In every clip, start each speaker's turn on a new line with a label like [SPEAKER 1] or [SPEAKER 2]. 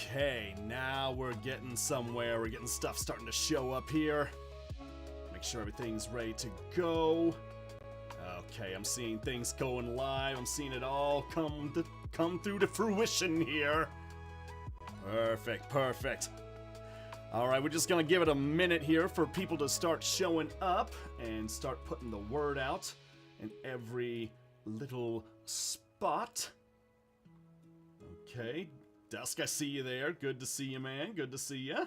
[SPEAKER 1] Okay, now we're getting somewhere. We're getting stuff starting to show up here. Make sure everything's ready to go. Okay, I'm seeing things going live. I'm seeing it all come through to fruition here. Perfect, perfect. Alright, we're just gonna give it a minute here for people to start showing up and start putting the word out in every little spot. Okay, Dusk, I see you there. Good to see you, man. Good to see you.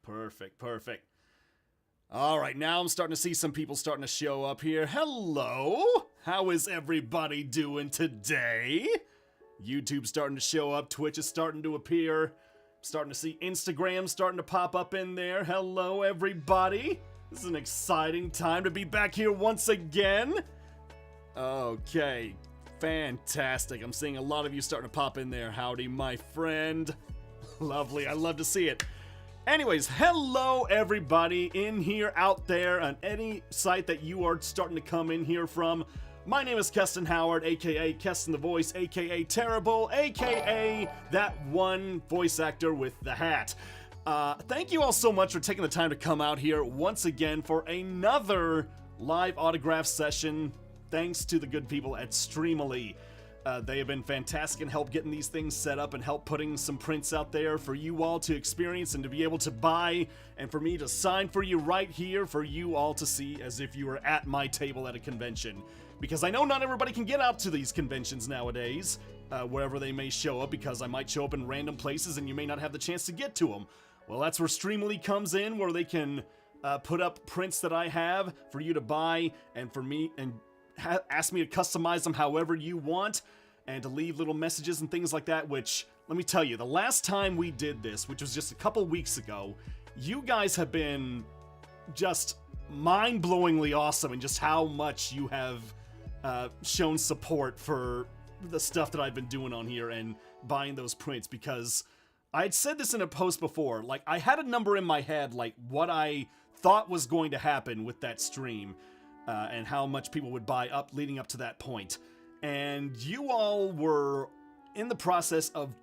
[SPEAKER 1] Perfect, perfect. Alright, now I'm starting to see some people starting to show up here. Hello! How is everybody doing today? YouTube's starting to show up. Twitch is starting to appear. Starting to see Instagram starting to pop up in there. Hello, everybody. This is an exciting time to be back here once again. Okay, fantastic. I'm seeing a lot of you starting to pop in there. Howdy, my friend. Lovely, I love to see it. Anyways, hello, everybody in here, out there, on any site that you are starting to come in here from. My name is Kestin Howard, aka Kestin the Voice, aka Terrible, aka that one voice actor with the hat. Thank you all so much for taking the time to come out here once again for another live autograph session. Thanks to the good people at Streamily. They have been fantastic in help getting these things set up and help putting some prints out there for you all to experience and to be able to buy, and for me to sign for you right here for you all to see as if you were at my table at a convention. Because I know not everybody can get out to these conventions nowadays, wherever they may show up, because I might show up in random places and you may not have the chance to get to them. Well, that's where Streamily comes in, where they can put up prints that I have for you to buy, and for me, and ask me to customize them however you want, and to leave little messages and things like that, which, let me tell you, the last time we did this, which was just a couple weeks ago, you guys have been just mind-blowingly awesome in just how much you have shown support for the stuff that I've been doing on here and buying those prints, because I had said this in a post before, like, I had a number in my head, like, what I thought was going to happen with that stream, and how much people would buy up leading up to that point. And you all were in the process of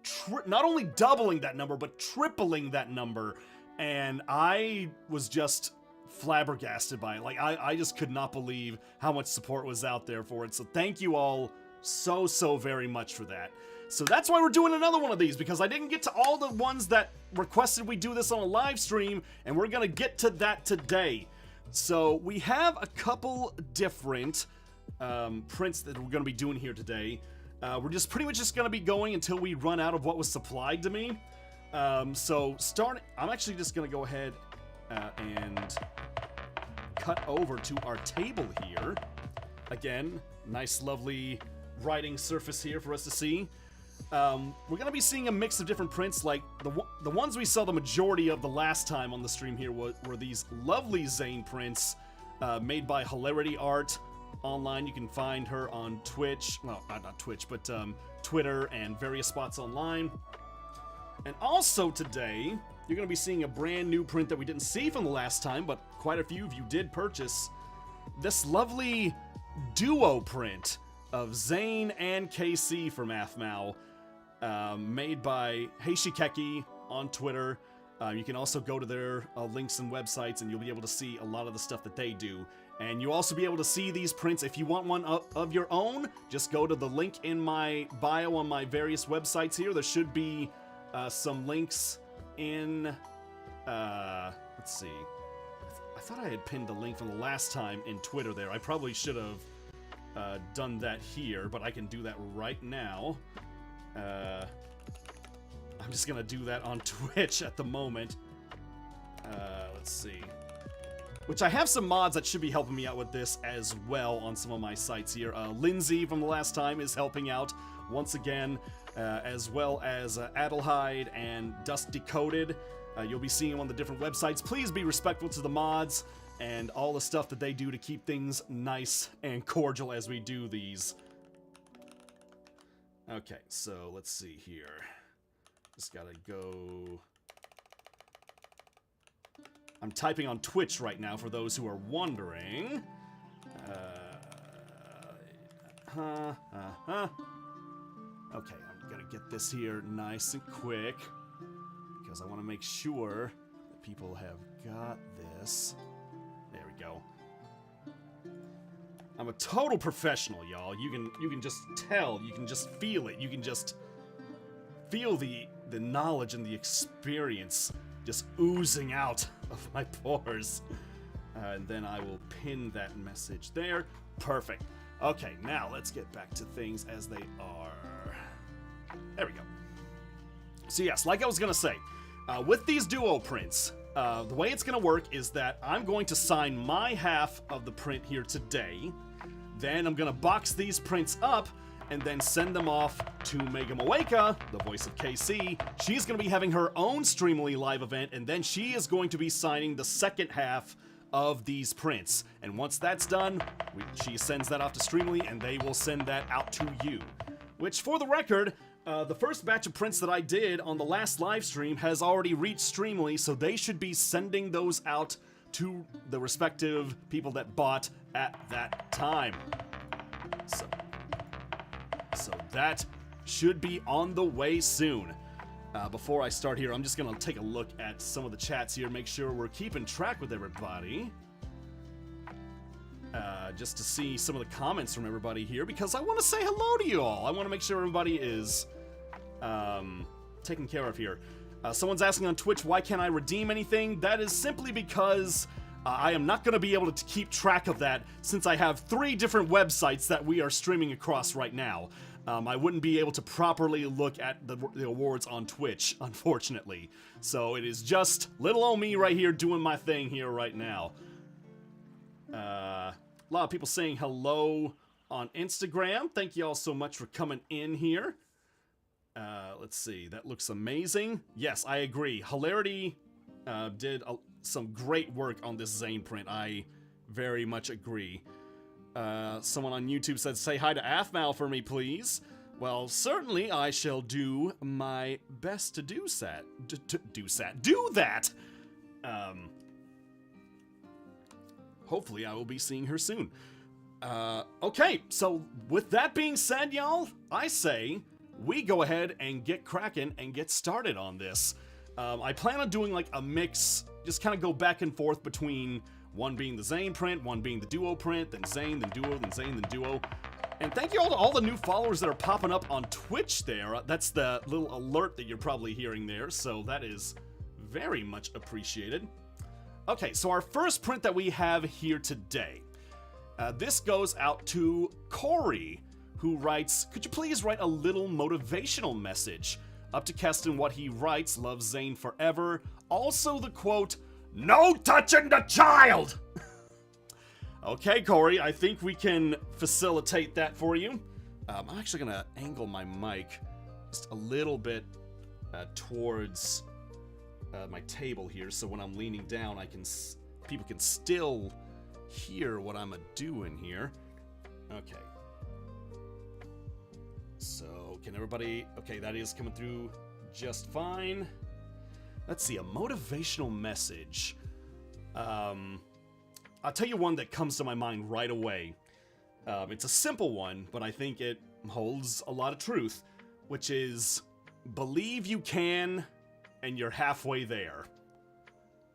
[SPEAKER 1] not only doubling that number, but tripling that number. And I was just flabbergasted by it. Like, I just could not believe how much support was out there for it. So thank you all so very much for that. So that's why we're doing another one of these, because I didn't get to all the ones that requested we do this on a live stream, and we're gonna get to that today. So we have a couple different prints that we're gonna be doing here today. We're just pretty much just gonna be going until we run out of what was supplied to me. I'm actually just gonna go ahead and cut over to our table here. Again, nice lovely writing surface here for us to see. We're gonna be seeing a mix of different prints. Like the ones we saw the majority of the last time on the stream here were these lovely Zane prints made by Hilarity Art. Online, you can find her on Twitch, well, not Twitch, but Twitter and various spots online. And also today, you're going to be seeing a brand new print that we didn't see from the last time, but quite a few of you did purchase. This lovely duo print of Zane and KC from Athmau, made by Heishikeki on Twitter. You can also go to their links and websites, and you'll be able to see a lot of the stuff that they do. And you'll also be able to see these prints. If you want one of your own, just go to the link in my bio on my various websites here. There should be some links in, let's see. I thought I had pinned the link from the last time in Twitter there. I probably should have done that here, but I can do that right now. I'm just gonna do that on Twitch at the moment. Let's see. Which I have some mods that should be helping me out with this as well on some of my sites here. Lindsay from the last time is helping out once again, as well as Adelheid and Dust Decoded. You'll be seeing them on the different websites. Please be respectful to the mods and all the stuff that they do to keep things nice and cordial as we do these. Okay, so let's see here. Just gotta go... I'm typing on Twitch right now for those who are wondering. Okay, I'm gonna get this here nice and quick, because I want to make sure that people have got this. There we go. I'm a total professional, y'all. You can just tell, you can just feel it, you can just feel the knowledge and the experience just oozing out of my pores. And then I will pin that message there. Perfect. Okay, now let's get back to things as they are. There we go. So yes, like I was gonna say, with these duo prints, the way it's gonna work is that I'm going to sign my half of the print here today. Then I'm gonna box these prints up and then send them off to Mega Moeka, the voice of KC. She's gonna be having her own Streamily live event, and then she is going to be signing the second half of these prints. And once that's done, she sends that off to Streamily, and they will send that out to you. Which, for the record, the first batch of prints that I did on the last live stream has already reached Streamily, so they should be sending those out to the respective people that bought at that time. So that should be on the way soon. Before I start here, I'm just gonna take a look at some of the chats here, make sure we're keeping track with everybody. Just to see some of the comments from everybody here, because I want to say hello to you all. I want to make sure everybody is taken care of here. Someone's asking on Twitch, why can't I redeem anything? That is simply because I am not going to be able to keep track of that, since I have 3 different websites that we are streaming across right now. I wouldn't be able to properly look at the awards on Twitch, unfortunately. So it is just little old me right here doing my thing here right now. A lot of people saying hello on Instagram. Thank you all so much for coming in here. Let's see, that looks amazing. Yes, I agree. Hilarity did some great work on this Zane print. I very much agree. Someone on YouTube said, say hi to Athmal for me, please. Well, certainly I shall do my best to do that. Hopefully I will be seeing her soon. Okay, so with that being said, y'all, I say we go ahead and get cracking and get started on this. I plan on doing like a mix, just kind of go back and forth between one being the Zane print, one being the duo print, then Zane, then duo, then Zane, then duo. And thank you all to all the new followers that are popping up on Twitch there. That's the little alert that you're probably hearing there, so that is very much appreciated. Okay, so our first print that we have here today. This goes out to Corey, who writes, could you please write a little motivational message? Up to Kestin what he writes, love Zane forever. Also the quote, no touching the child! Okay, Corey, I think we can facilitate that for you. I'm actually gonna angle my mic just a little bit towards my table here, so when I'm leaning down, people can still hear what I'm doing here. Okay. So, can everybody... Okay, that is coming through just fine. Let's see, a motivational message. I'll tell you one that comes to my mind right away. It's a simple one, but I think it holds a lot of truth, which is, believe you can, and you're halfway there.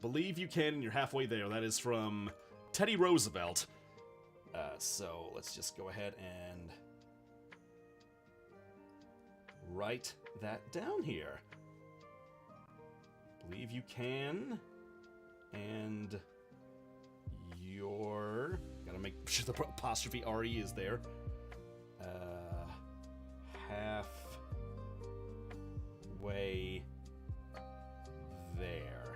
[SPEAKER 1] Believe you can, and you're halfway there. That is from Teddy Roosevelt. So let's just go ahead and write that down here. Believe you can, and you're... Gotta make sure the apostrophe RE is there. Halfway there.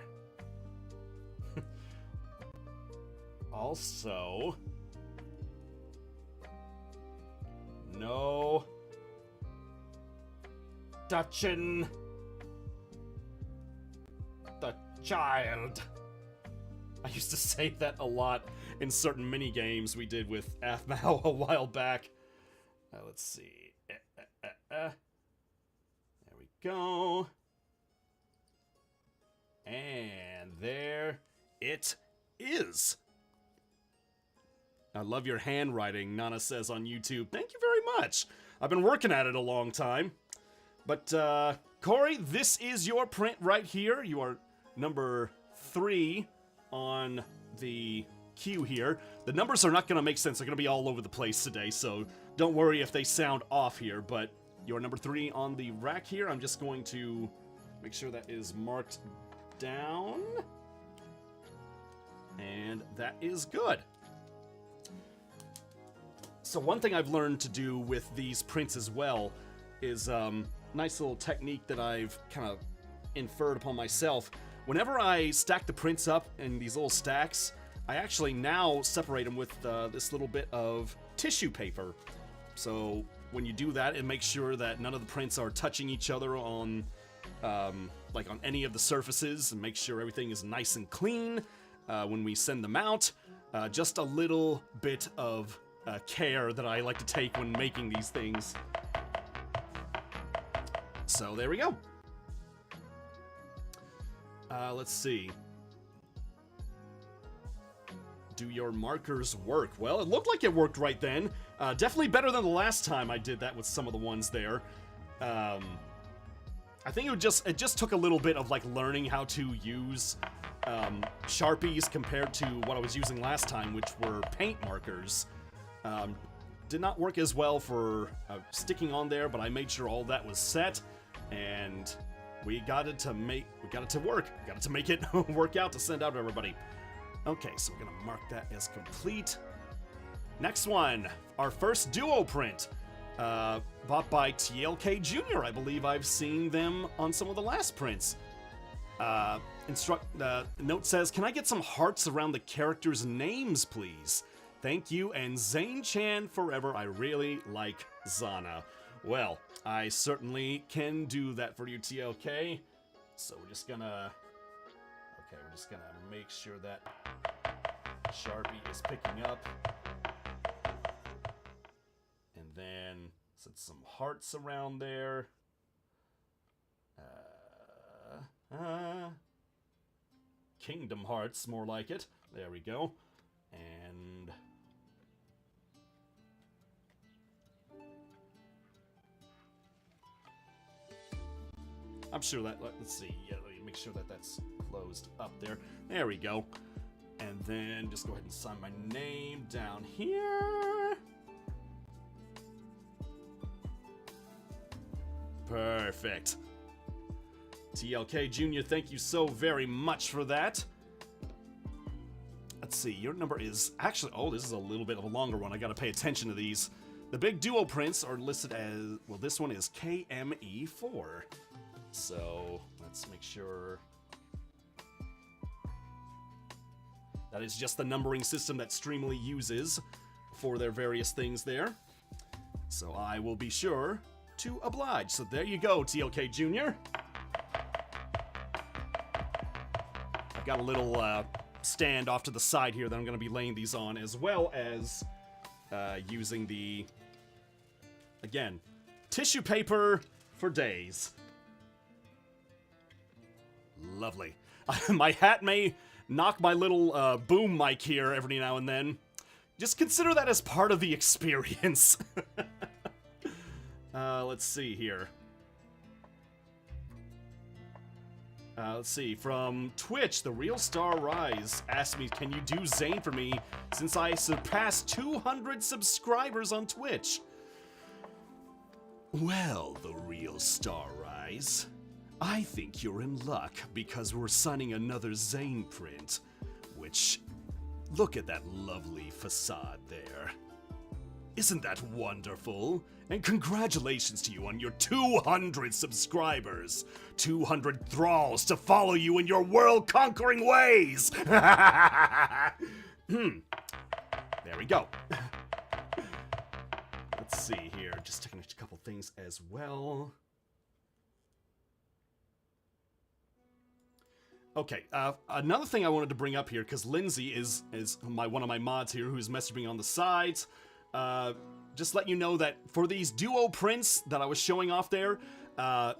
[SPEAKER 1] Also, no touching the child. I used to say that a lot in certain mini games we did with Athmal a while back. Let's see. There we go. And there it is. I love your handwriting, Nana says on YouTube. Thank you very much. I've been working at it a long time. But, Corey, this is your print right here. You are number 3 on the queue here. The numbers are not going to make sense. They're going to be all over the place today, so don't worry if they sound off here. But you're number 3 on the rack here. I'm just going to make sure that is marked down. And that is good. So one thing I've learned to do with these prints as well is nice little technique that I've kind of inferred upon myself. Whenever I stack the prints up in these little stacks, I actually now separate them with this little bit of tissue paper. So when you do that, it makes sure that none of the prints are touching each other on like on any of the surfaces, and make sure everything is nice and clean when we send them out. Just a little bit of care that I like to take when making these things. So there we go. Let's see. Do your markers work? Well, it looked like it worked right then. Definitely better than the last time I did that with some of the ones there. I think it just took a little bit of like learning how to use Sharpies compared to what I was using last time, which were paint markers. Did not work as well for sticking on there, but I made sure all that was set, and we got it to work. We got it to make it work out to send out to everybody. Okay, so we're gonna mark that as complete. Next one, our first duo print, bought by TLK Jr. I believe I've seen them on some of the last prints. Note says, can I get some hearts around the characters' names, please? Thank you, and Zane-chan forever. I really like Zana. Well, I certainly can do that for you, TLK. So we're just gonna make sure that Sharpie is picking up. And then set some hearts around there. Kingdom Hearts, more like it. There we go. And I'm sure that, let's see, yeah, let me make sure that that's closed up there. There we go. And then just go ahead and sign my name down here. Perfect. TLK Jr., thank you so very much for that. Let's see, your number is actually, oh, this is a little bit of a longer one. I gotta pay attention to these. The big duo prints are listed as, well, this one is KME4. So let's make sure. That is just the numbering system that Streamily uses for their various things there. So I will be sure to oblige. So there you go, TLK Jr. I've got a little stand off to the side here that I'm going to be laying these on, as well as using the, again, tissue paper for days. Lovely. My hat may knock my little boom mic here every now and then. Just consider that as part of the experience. Let's see here. Let's see, from Twitch, The Real Star Rise asked me, can you do Zane for me since I surpassed 200 subscribers on Twitch? Well, The Real Star Rise, I think you're in luck because we're signing another Zane print, which, look at that lovely facade there. Isn't that wonderful? And congratulations to you on your 200 subscribers. 200 thralls to follow you in your world-conquering ways. There we go. Let's see here. Just taking a couple things as well. Okay, another thing I wanted to bring up here, because Lindsay is one of my mods here who's messaging me on the sides. Just let you know that for these duo prints that I was showing off there,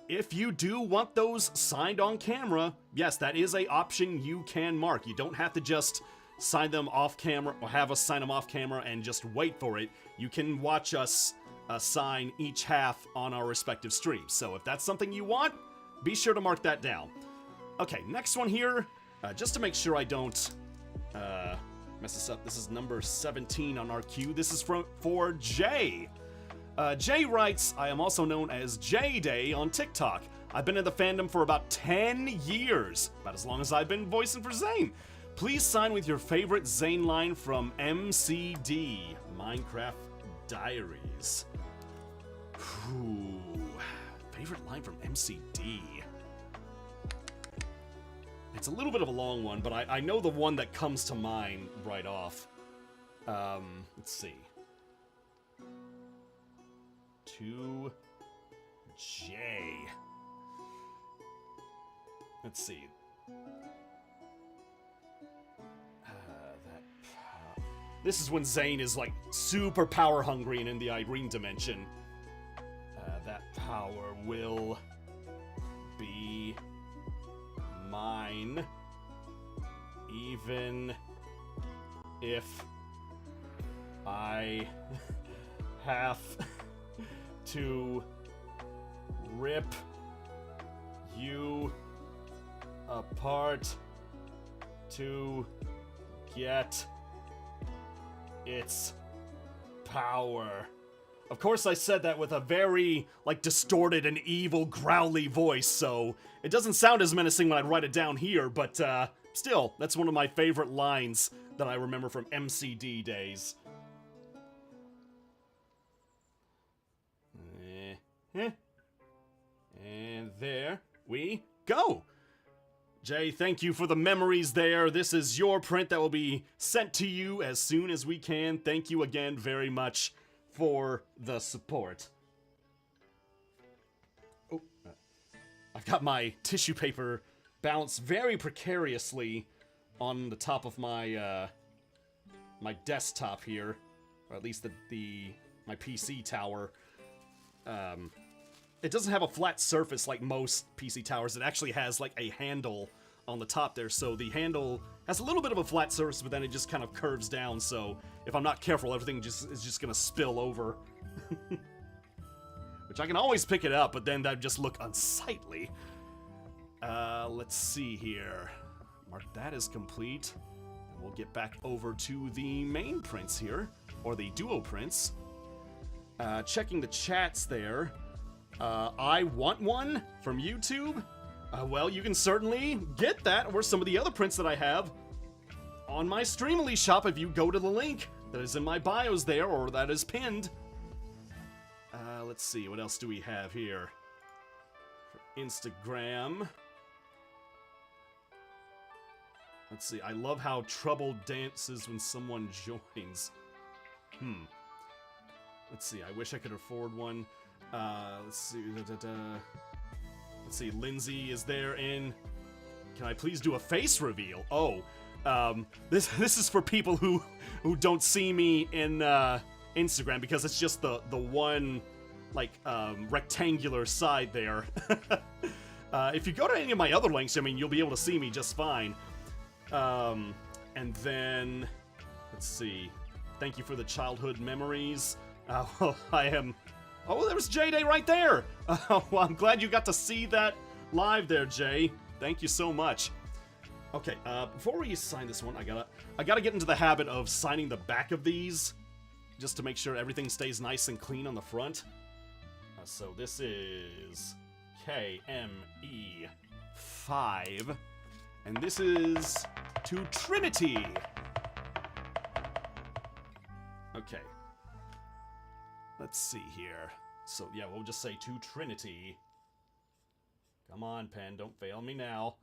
[SPEAKER 1] if you do want those signed on camera, yes, that is a option you can mark. You don't have to just sign them off camera or have us sign them off camera and just wait for it. You can watch us assign each half on our respective streams. So if that's something you want, be sure to mark that down. Okay, next one here, just to make sure I don't mess this up. This is number 17 on our queue. This is for Jay. Jay writes, I am also known as J-Day on TikTok. I've been in the fandom for about 10 years, about as long as I've been voicing for Zane. Please sign with your favorite Zane line from MCD, Minecraft Diaries. Ooh, favorite line from MCD. It's a little bit of a long one, but I know the one that comes to mind right off. Let's see. To J. Let's see. This is when Zane is like super power hungry and in the Irene dimension. That power will be mine, even if I have to rip you apart to get its power. Of course I said that with a very, like, distorted and evil, growly voice, so it doesn't sound as menacing when I write it down here, but, still, that's one of my favorite lines that I remember from MCD days. And there we go. Jay, thank you for the memories there. This is your print that will be sent to you as soon as we can. Thank you again very much for the support. Oh, I've got my tissue paper balanced very precariously on the top of my my desktop here, or at least my PC tower. It doesn't have a flat surface like most PC towers. It actually has like a handle on the top there, so the handle has a little bit of a flat surface, but then it just kind of curves down, so if I'm not careful, everything is just gonna spill over. Which I can always pick it up, but then that'd just look unsightly. Let's see here. Mark that as complete. And we'll get back over to the main prints here, or the duo prints. Checking the chats there. I want one from YouTube. Well, you can certainly get that, or some of the other prints that I have on my Streamily shop if you go to the link that is in my bios there, or that is pinned. Let's see, what else do we have here? For Instagram. Let's see, I love how Trouble dances when someone joins. Let's see, I wish I could afford one. Let's see, Let's see, Lindsay is there in... Can I please do a face reveal? Oh, this is for people who don't see me in Instagram, because it's just the one, like, rectangular side there. If you go to any of my other links, I mean, you'll be able to see me just fine. And then, let's see. Thank you for the childhood memories. Well, I am... Oh, there was J-Day right there! Well, I'm glad you got to see that live there, Jay. Thank you so much. Okay, before we sign this one, I gotta get into the habit of signing the back of these, just to make sure everything stays nice and clean on the front. So this is KME5, and this is to Trinity. Okay. Let's see here. So, yeah, we'll just say to Trinity. Come on, pen, don't fail me now.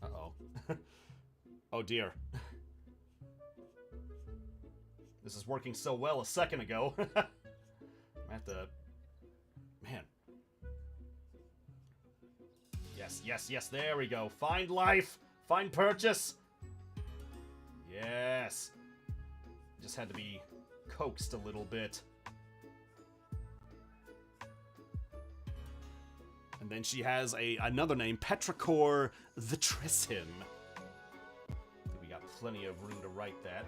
[SPEAKER 1] Uh-oh. Oh, dear. This is working so well a second ago. I have to... Man. Yes, yes, yes, there we go. Find life! Find purchase! Yes! Just had to be coaxed a little bit. And then she has another name, Petrichor the Trissim. We got plenty of room to write that.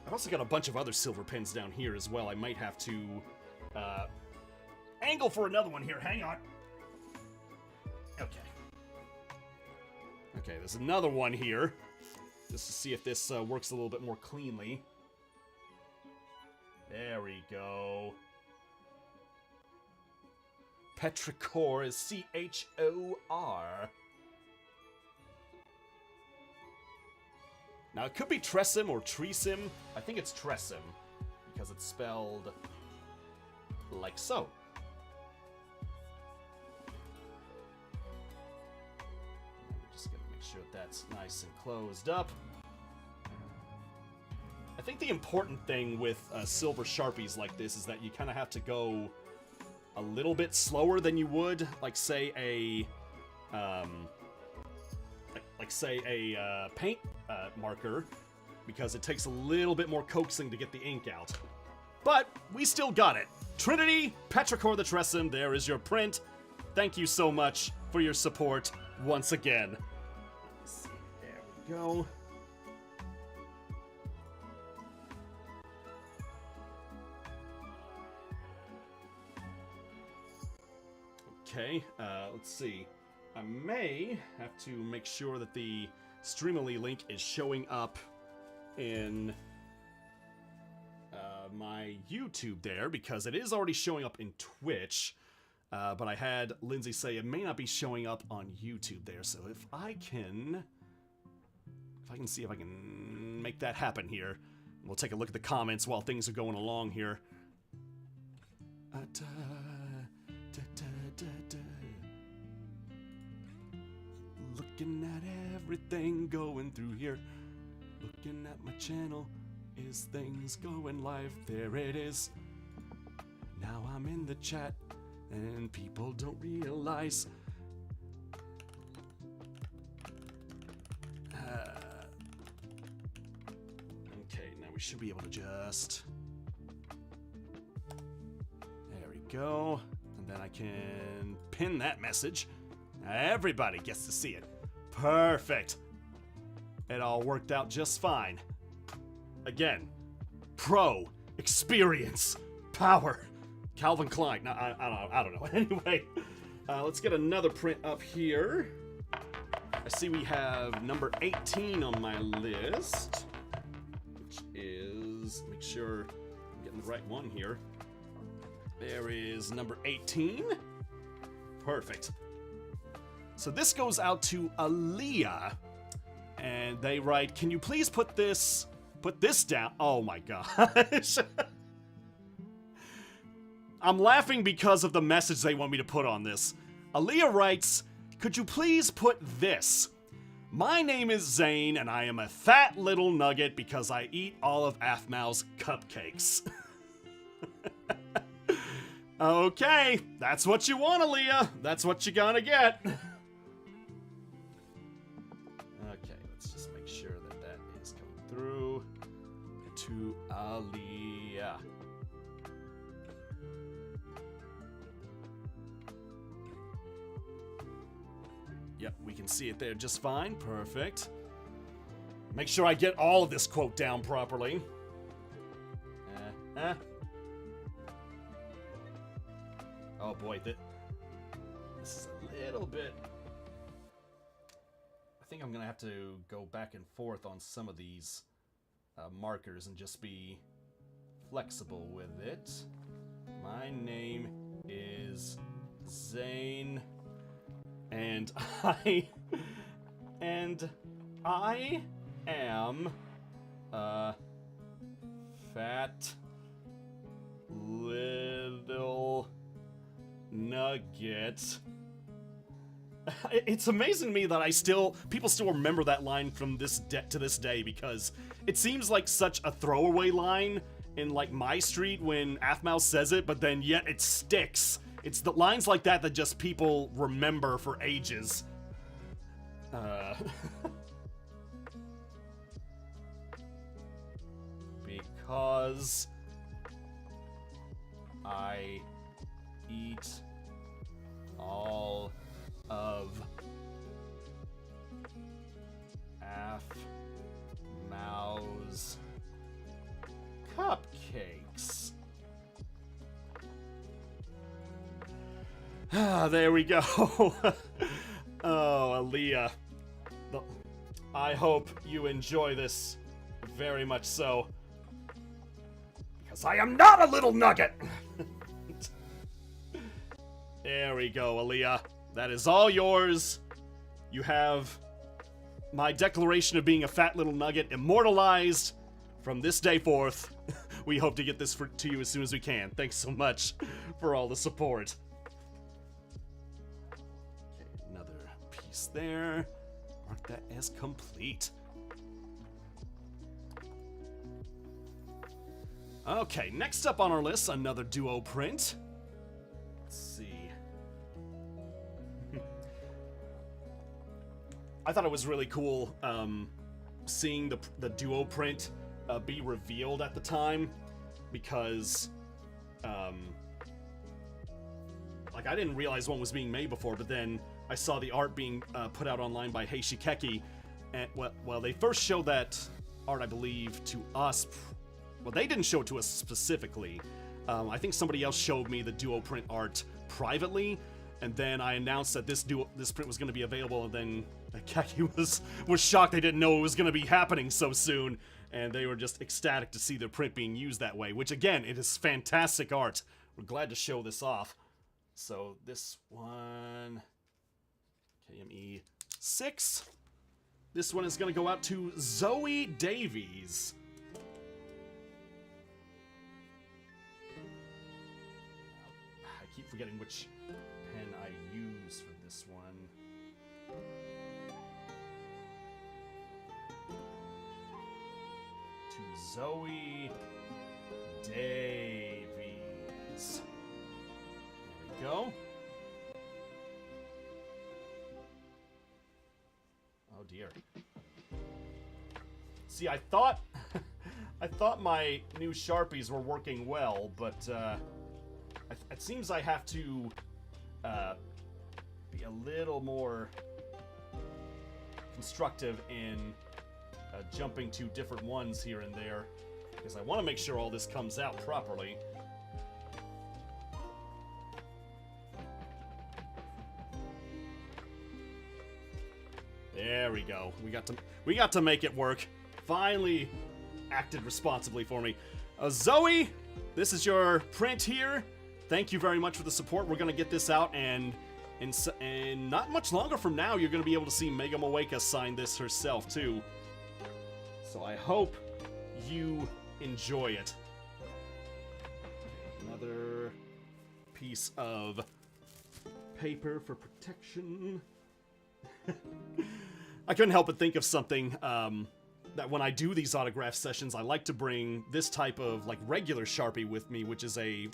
[SPEAKER 1] I've also got a bunch of other silver pins down here as well. I might have to angle for another one here. Hang on. Okay. Okay, there's another one here. Just to see if this works a little bit more cleanly. There we go. Petrichor is C-H-O-R. Now, it could be Tressim or Tresim. I think it's Tressim, because it's spelled like so. We're just going to make sure that's nice and closed up. I think the important thing with silver Sharpies like this is that you kind of have to go a little bit slower than you would, like, say, a... say a paint marker, because it takes a little bit more coaxing to get the ink out. But we still got it. Trinity, Petrichor the Tressim, there is your print. Thank you so much for your support once again. Let's see, there we go. Okay, let's see. I may have to make sure that the Streamily link is showing up in my YouTube there, because it is already showing up in Twitch, but I had Lindsay say it may not be showing up on YouTube there, so if I can see if I can make that happen here. We'll take a look at the comments while things are going along here. Looking at everything going through here. Looking at my channel. Is things going live? There it is. Now I'm in the chat and people don't realize. Okay, now we should be able to just... There we go. And then I can pin that message. Everybody gets to see it. Perfect. It all worked out just fine. Again, pro, experience, power. Calvin Klein. No, I don't know. Anyway, let's get another print up here. I see we have number 18 on my list, which is, make sure I'm getting the right one here. There is number 18. Perfect. So this goes out to Aaliyah, and they write, "Can you please put this down?" Oh my gosh. I'm laughing because of the message they want me to put on this. Aaliyah writes, "Could you please put this? My name is Zane, and I am a fat little nugget because I eat all of Aphmau's cupcakes." Okay, that's what you want, Aaliyah. That's what you're gonna get. Okay, let's just make sure that that is coming through to Aaliyah. Yep, we can see it there just fine. Perfect. Make sure I get all of this quote down properly. Oh boy, this is a little bit... I think I'm gonna have to go back and forth on some of these markers and just be flexible with it. My name is Zane, and I am a fat little nugget. It's amazing to me that people still remember that line from to this day, because it seems like such a throwaway line in like My Street when Aphmau says it, but then yet it sticks. It's the lines like that that just people remember for ages. Because I eat all of Aphmau's cakes. Ah, there we go. Oh, Aaliyah. I hope you enjoy this very much so. Because I am not a little nugget! There we go, Aaliyah. That is all yours. You have my declaration of being a fat little nugget immortalized from this day forth. We hope to get this to you as soon as we can. Thanks so much for all the support. Okay, another piece there. Mark that as complete. Okay, next up on our list, another duo print. Let's see. I thought it was really cool seeing the duo print be revealed at the time, because like, I didn't realize one was being made before, but then I saw the art being put out online by Heishikeki, and well, they first showed that art, I believe, to us. Well, they didn't show it to us specifically. I think somebody else showed me the duo print art privately, and then I announced that this print was going to be available, and then Keki was shocked they didn't know it was going to be happening so soon, and they were just ecstatic to see their print being used that way, which, again, it is fantastic art. We're glad to show this off. So this one, KME 6. This one is going to go out to Zoe Davies. I keep forgetting which pen I use for this one. To Zoe Davies. There we go. Oh dear. See, I thought my new Sharpies were working well, but it seems I have to be a little more constructive in jumping to different ones here and there, because I want to make sure all this comes out properly. There we go. We got to make it work. Finally acted responsibly for me. Zoe, this is your print here. Thank you very much for the support. We're going to get this out, and not much longer from now, you're going to be able to see Mega Moeka sign this herself, too. So I hope you enjoy it. Another piece of paper for protection. I couldn't help but think of something that when I do these autograph sessions, I like to bring this type of, like, regular Sharpie with me, which is a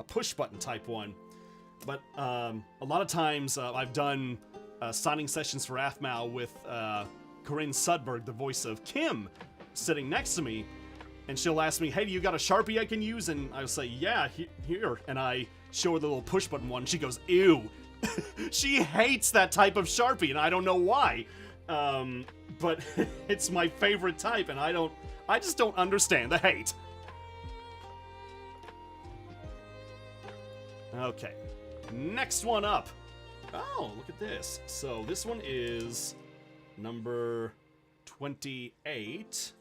[SPEAKER 1] push button type one. But a lot of times I've done signing sessions for AFMAO with Corinne Sudberg, the voice of Kim, sitting next to me, and she'll ask me, hey, do you got a Sharpie I can use? And I'll say, yeah, here. And I show her the little push button one. She goes, ew. She hates that type of Sharpie, and I don't know why. But it's my favorite type, and I just don't understand the hate. Okay, next one up. Oh, look at this. So this one is number 28.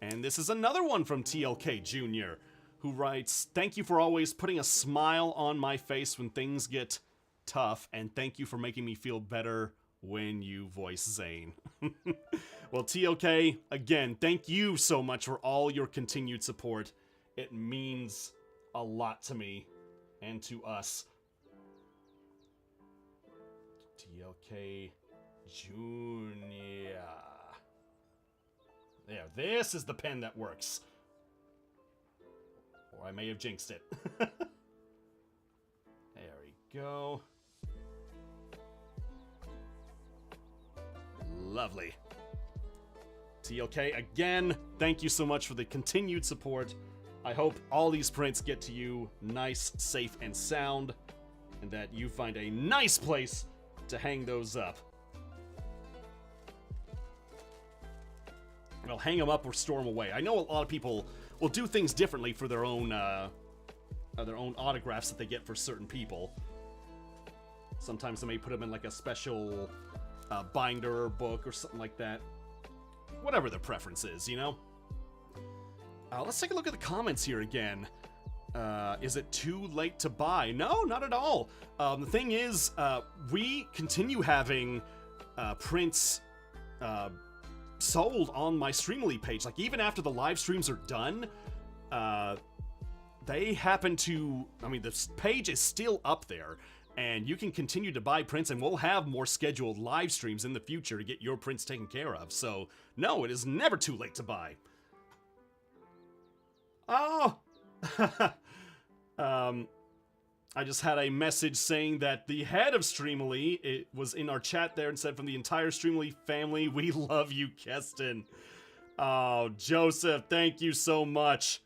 [SPEAKER 1] And this is another one from TLK Jr., who writes, thank you for always putting a smile on my face when things get tough, and thank you for making me feel better when you voice Zane. Well, TLK, again, thank you so much for all your continued support. It means a lot to me and to us. TLK Jr. There, this is the pen that works. Or I may have jinxed it. There we go. Lovely. TLK, again, thank you so much for the continued support. I hope all these prints get to you nice, safe, and sound, and that you find a nice place to hang those up. Well, hang them up or store them away. I know a lot of people will do things differently for their own autographs that they get for certain people. Sometimes they may put them in like a special binder or book or something like that. Whatever their preference is, you know? Let's take a look at the comments here again. Is it too late to buy? No, not at all. The thing is, we continue having prints sold on my Streamily page. Like, even after the live streams are done, they happen to... I mean, this page is still up there, and you can continue to buy prints, and we'll have more scheduled live streams in the future to get your prints taken care of. So, no, it is never too late to buy. Oh! I just had a message saying that the head of Streamily, it was in our chat there and said, from the entire Streamily family, we love you, Kestin. Oh, Joseph, thank you so much.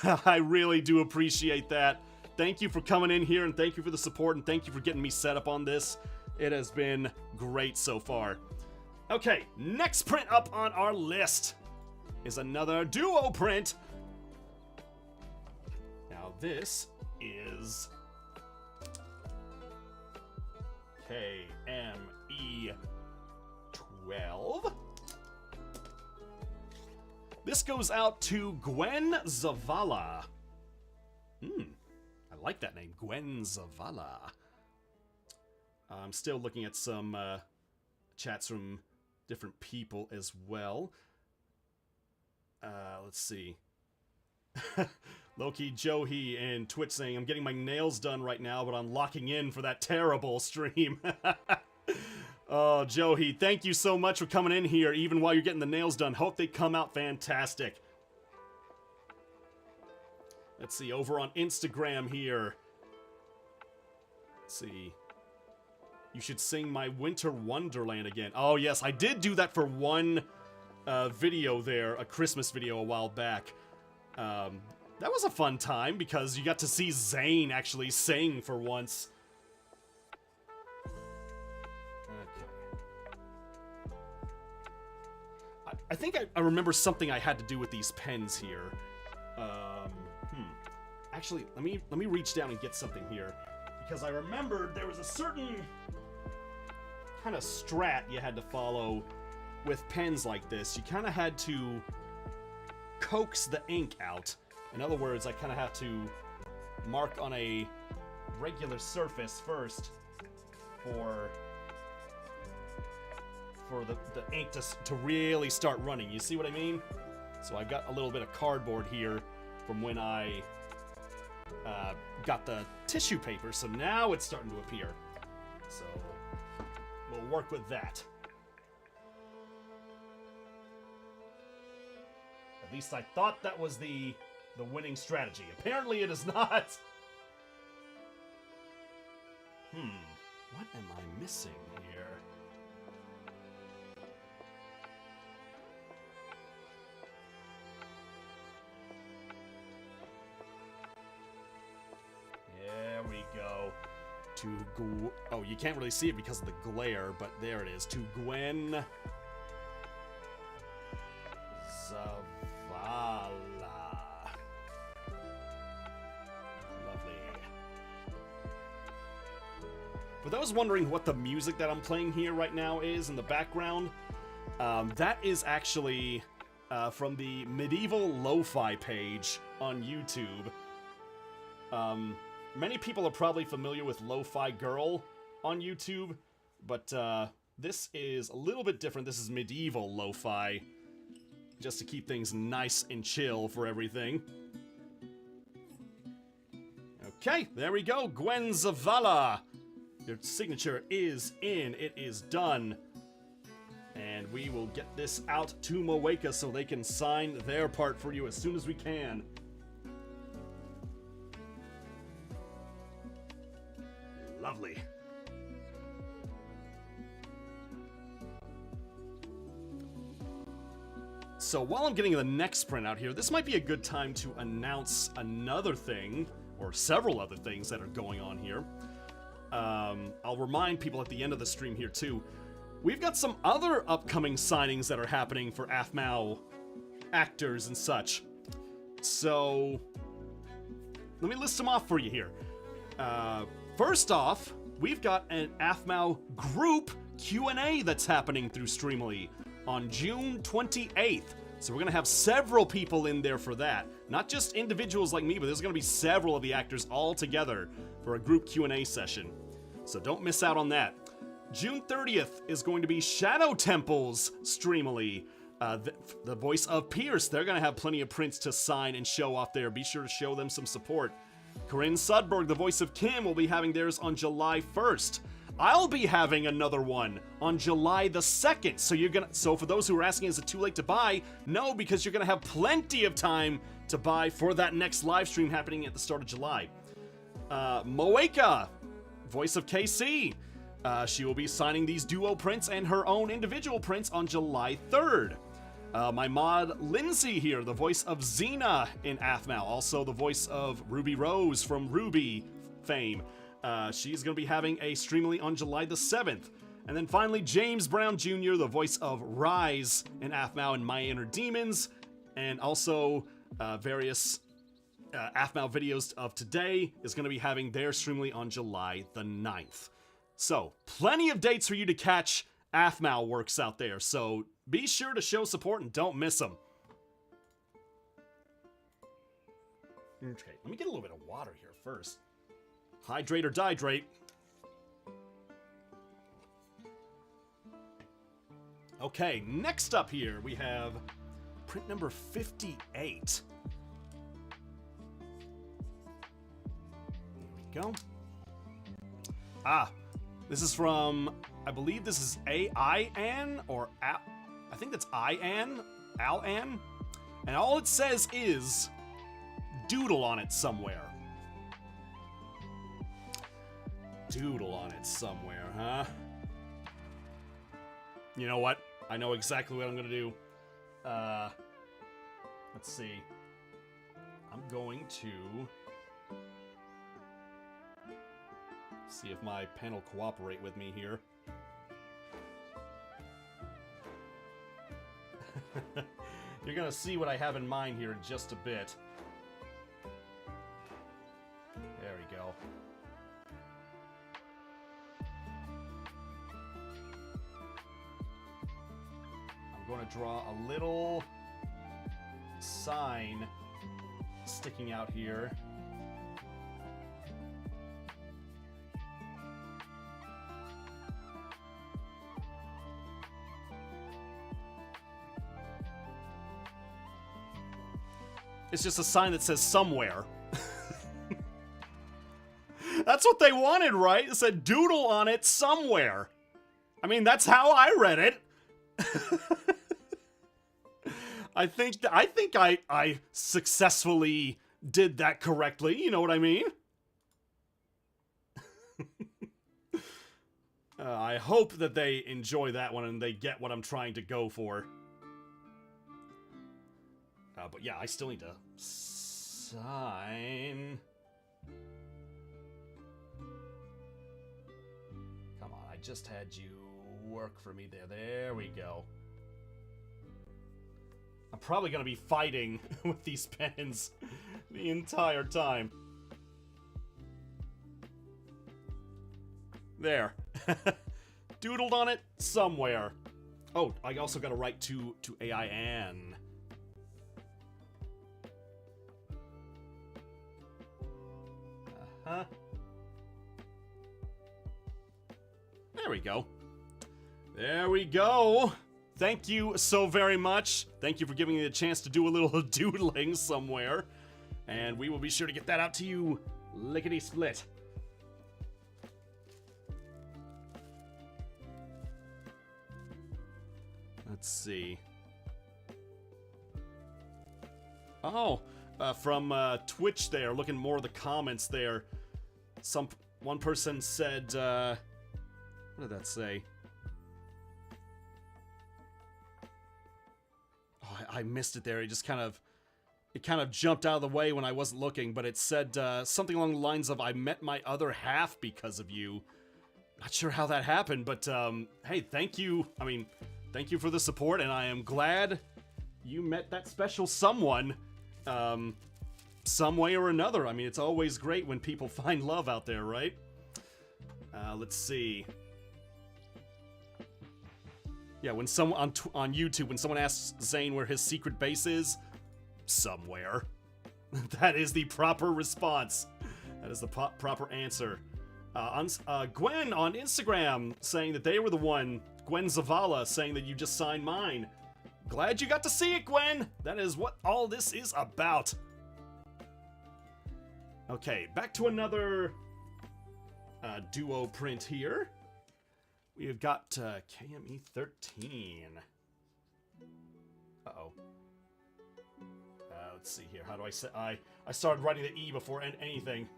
[SPEAKER 1] I really do appreciate that. Thank you for coming in here, and thank you for the support, and thank you for getting me set up on this. It has been great so far. Okay, next print up on our list is another duo print. Now this is KME12. This goes out to Gwen Zavala. I like that name, Gwen Zavala. I'm still looking at some chats from different people as well. Let's see. Loki Johi and Twitch saying, I'm getting my nails done right now, but I'm locking in for that terrible stream. Oh, Johi, thank you so much for coming in here, even while you're getting the nails done. Hope they come out fantastic. Let's see, over on Instagram here. Let's see. You should sing My Winter Wonderland again. Oh, yes, I did do that for one video there, a Christmas video a while back. That was a fun time because you got to see Zane actually sing for once. Okay. I think I remember something I had to do with these pens here. Actually, let me reach down and get something here, because I remembered there was a certain kind of strat you had to follow with pens like this. You kind of had to coax the ink out. In other words, I kind of have to mark on a regular surface first for the ink to really start running. You see what I mean? So I've got a little bit of cardboard here from when I got the tissue paper, so now it's starting to appear. So we'll work with that. At least I thought that was the winning strategy. Apparently it is not. What am I missing here? There we go. Oh, you can't really see it because of the glare, but there it is. To Gwen Zavala. Lovely. For those wondering what the music that I'm playing here right now is in the background, that is actually from the Medieval Lo-Fi page on YouTube. Many people are probably familiar with Lo-Fi Girl on YouTube, but this is a little bit different. This is medieval lo-fi, just to keep things nice and chill for everything. Okay, there we go. Gwen Zavala. Your signature is in. It is done. And we will get this out to Moeka so they can sign their part for you as soon as we can. Lovely. So while I'm getting the next print out here, this might be a good time to announce another thing, or several other things that are going on here. I'll remind people at the end of the stream here too. We've got some other upcoming signings that are happening for AFMAO actors and such. So let me list them off for you here. First off, we've got an AFMAO group Q&A that's happening through Streamily on June 28th. So we're going to have several people in there for that. Not just individuals like me, but there's going to be several of the actors all together for a group Q&A session. So don't miss out on that. June 30th is going to be Shadow Temple's Streamily. The voice of Pierce, they're going to have plenty of prints to sign and show off there. Be sure to show them some support. Corinne Sudberg, the voice of Kim, will be having theirs on July 1st. I'll be having another one on July the 2nd. So for those who are asking, is it too late to buy? No, because you're going to have plenty of time to buy for that next live stream happening at the start of July. Moeka, voice of KC. She will be signing these duo prints and her own individual prints on July 3rd. My mod Lindsay here, the voice of Xena in AFMAO, also the voice of Ruby Rose from Ruby fame. She's going to be having a Streamily on July the 7th. And then finally, James Brown Jr., the voice of Rise in AFMAO and My Inner Demons, and also various AFMAO videos of today, is going to be having their Streamily on July the 9th. So, plenty of dates for you to catch AFMAO works out there, so be sure to show support and don't miss them. Okay, let me get a little bit of water here first. Hydrate or dihydrate. Okay, next up here we have print number 58. Here we go. This is from, I believe this is A-I-An, or I think that's I-An, Al-An, and all it says is doodle on it somewhere. Doodle on it somewhere, huh? You know what? I know exactly what I'm gonna do. Let's see. I'm going to see if my pen will cooperate with me here. You're gonna see what I have in mind here in just a bit. There we go. I'm going to draw a little sign sticking out here. It's just a sign that says somewhere. That's what they wanted, right? It said doodle on it somewhere. I mean, that's how I read it. I think I successfully did that correctly. You know what I mean? I hope that they enjoy that one and they get what I'm trying to go for. But yeah, I still need to sign. Come on, I just had you work for me there. There we go. I'm probably going to be fighting with these pens the entire time. There. Doodled on it somewhere. Oh, I also got to write to AIN. There we go. There we go. Thank you so very much. Thank you for giving me the chance to do a little doodling somewhere. And we will be sure to get that out to you lickety-split. Let's see. Oh, from Twitch there, looking more of the comments there. One person said, what did that say? Oh, I missed it there. It kind of jumped out of the way when I wasn't looking, but it said something along the lines of, I met my other half because of you. Not sure how that happened, but hey, thank you. I mean, thank you for the support, and I am glad you met that special someone some way or another. I mean, it's always great when people find love out there, right? Let's see. Yeah, when someone on YouTube, when someone asks Zane where his secret base is, somewhere. That is the proper response. That is the proper answer. Gwen on Instagram saying that they were the one. Gwen Zavala saying that you just signed mine. Glad you got to see it, Gwen. That is what all this is about. Okay, back to another duo print here. We've got KME 13. Uh-oh. Let's see here. How do I say? I started writing the E before anything.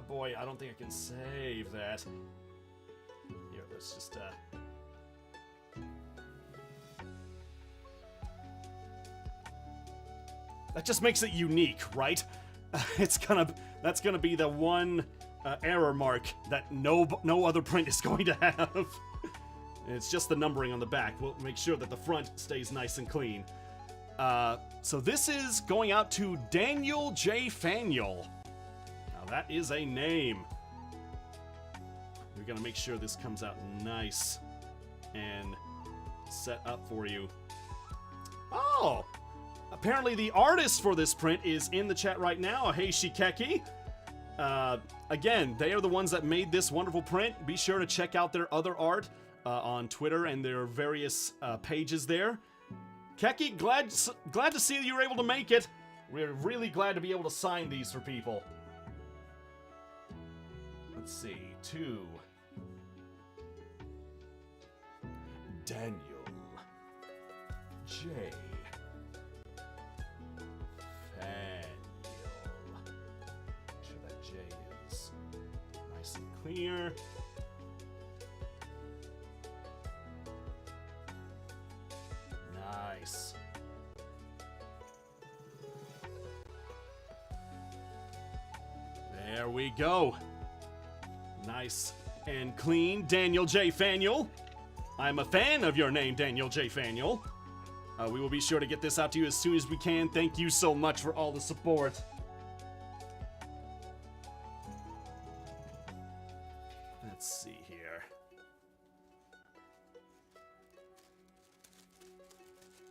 [SPEAKER 1] Boy, I don't think I can save that. Here, let's just that just makes it unique, right? That's gonna be the one error mark that no other print is going to have. It's just the numbering on the back. We'll make sure that the front stays nice and clean. So this is going out to Daniel J. Faniel. Now that is a name. We're gonna make sure this comes out nice and set up for you. Oh! Apparently the artist for this print is in the chat right now. Hey, Shikeki. Again, they are the ones that made this wonderful print. Be sure to check out their other art on Twitter and their various pages there. Keki, glad to see that you were able to make it. We're really glad to be able to sign these for people. Let's see, to Daniel J. Make sure that J is nice and clear. Nice. There we go. Nice and clean, Daniel J. Faniel. I'm a fan of your name, Daniel J. Faniel. We will be sure to get this out to you as soon as we can. Thank you so much for all the support. Let's see here.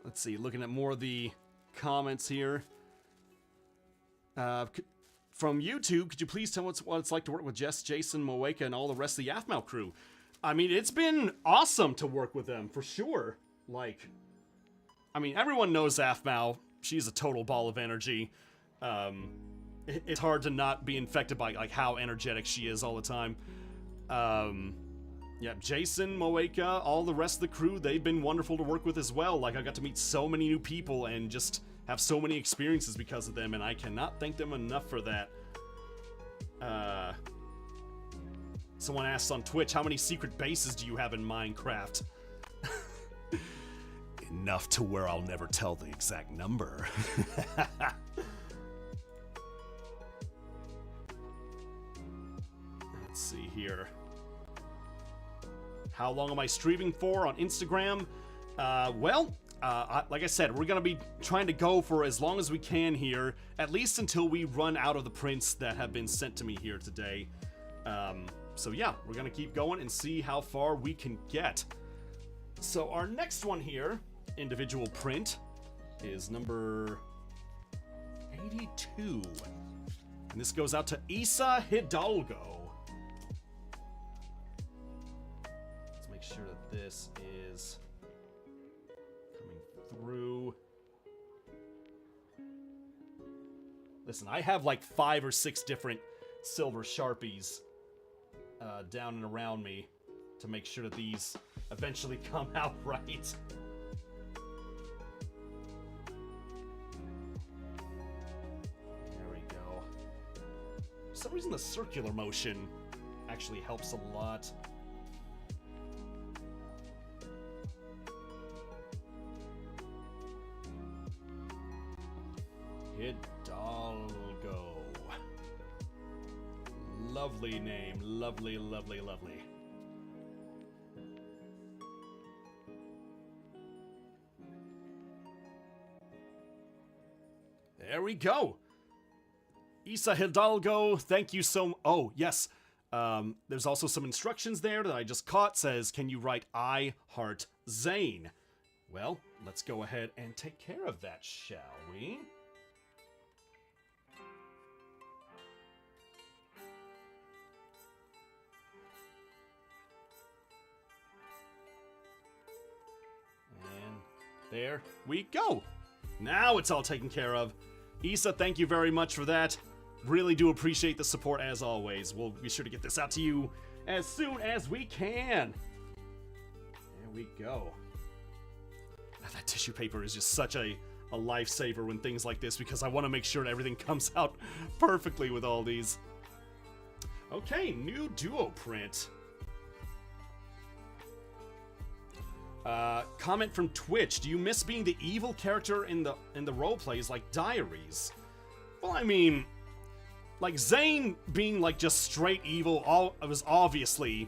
[SPEAKER 1] Let's see, looking at more of the comments here. From YouTube, could you please tell what it's like to work with Jess, Jason, Moeka, and all the rest of the Aphmau crew? I mean, it's been awesome to work with them, for sure. Like, I mean, everyone knows Aphmau. She's a total ball of energy. It's hard to not be infected by, like, how energetic she is all the time. Yeah, Jason, Moeka, all the rest of the crew, they've been wonderful to work with as well. Like, I got to meet so many new people and just have so many experiences because of them, and I cannot thank them enough for that. Someone asks on Twitch, how many secret bases do you have in Minecraft? Enough to where I'll never tell the exact number. Let's see here. How long am I streaming for on Instagram? Like I said, we're going to be trying to go for as long as we can here, at least until we run out of the prints that have been sent to me here today. So yeah, we're going to keep going and see how far we can get. So our next one here, individual print, is number 82. And this goes out to Isa Hidalgo. Let's make sure that this is coming through. Listen, I have like 5 or 6 different silver Sharpies down and around me to make sure that these eventually come out right. There we go. For some reason the circular motion actually helps a lot. Hidalgo. Lovely name. Lovely, lovely, lovely. There we go. Isa Hidalgo, thank you so... Oh, yes. There's also some instructions there that I just caught. Says, can you write I heart Zane? Well, let's go ahead and take care of that, shall we? And there we go. Now it's all taken care of. Isa, thank you very much for that. Really do appreciate the support as always. We'll be sure to get this out to you as soon as we can. There we go. That tissue paper is just such a lifesaver when things like this, because I want to make sure that everything comes out perfectly with all these. Okay, new duo print. Comment from Twitch. Do you miss being the evil character in the role plays like Diaries? Well, I mean, like Zane being like just straight evil, it was obviously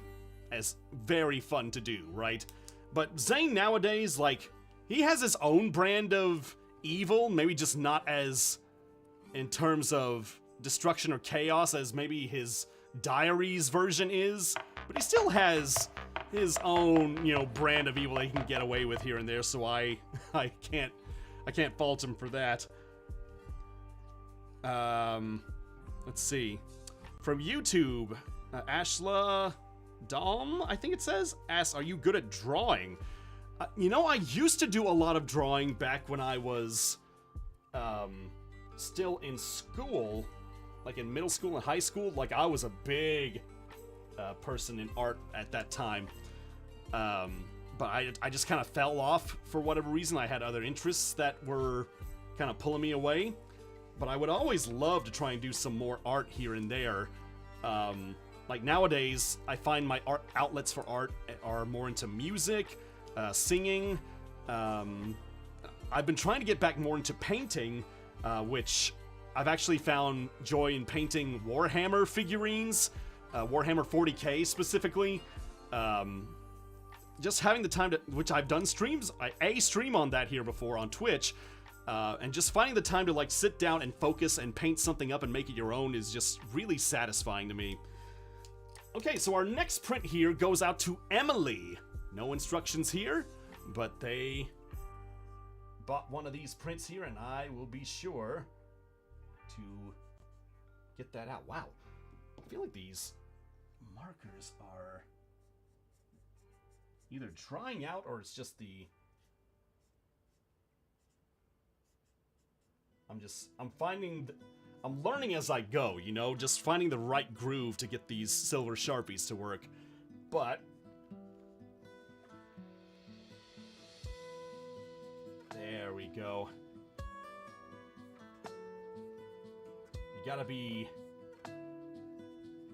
[SPEAKER 1] as very fun to do, right? But Zane nowadays, like, he has his own brand of evil, maybe just not as in terms of destruction or chaos as maybe his Diaries version is, but he still has his own, you know, brand of evil that he can get away with here and there, so I can't fault him for that. Let's see. From YouTube, Ashla Dom, I think it says, asks, are you good at drawing? You know, I used to do a lot of drawing back when I was still in school, like in middle school and high school. Like, I was a big person in art at that time. But I just kind of fell off for whatever reason. I had other interests that were kind of pulling me away. But I would always love to try and do some more art here and there. Like nowadays, I find my art outlets for art are more into music, singing. I've been trying to get back more into painting, which I've actually found joy in painting Warhammer figurines, Warhammer 40k specifically. Just having the time to, which I've done streams, I stream on that here before on Twitch, and just finding the time to like sit down and focus and paint something up and make it your own is just really satisfying to me. Okay, so our next print here goes out to Emily. No instructions here, but they bought one of these prints here, and I will be sure to get that out. Wow, I feel like these markers are either drying out or it's just the... I'm learning as I go, you know, just finding the right groove to get these silver Sharpies to work. But there we go. You gotta be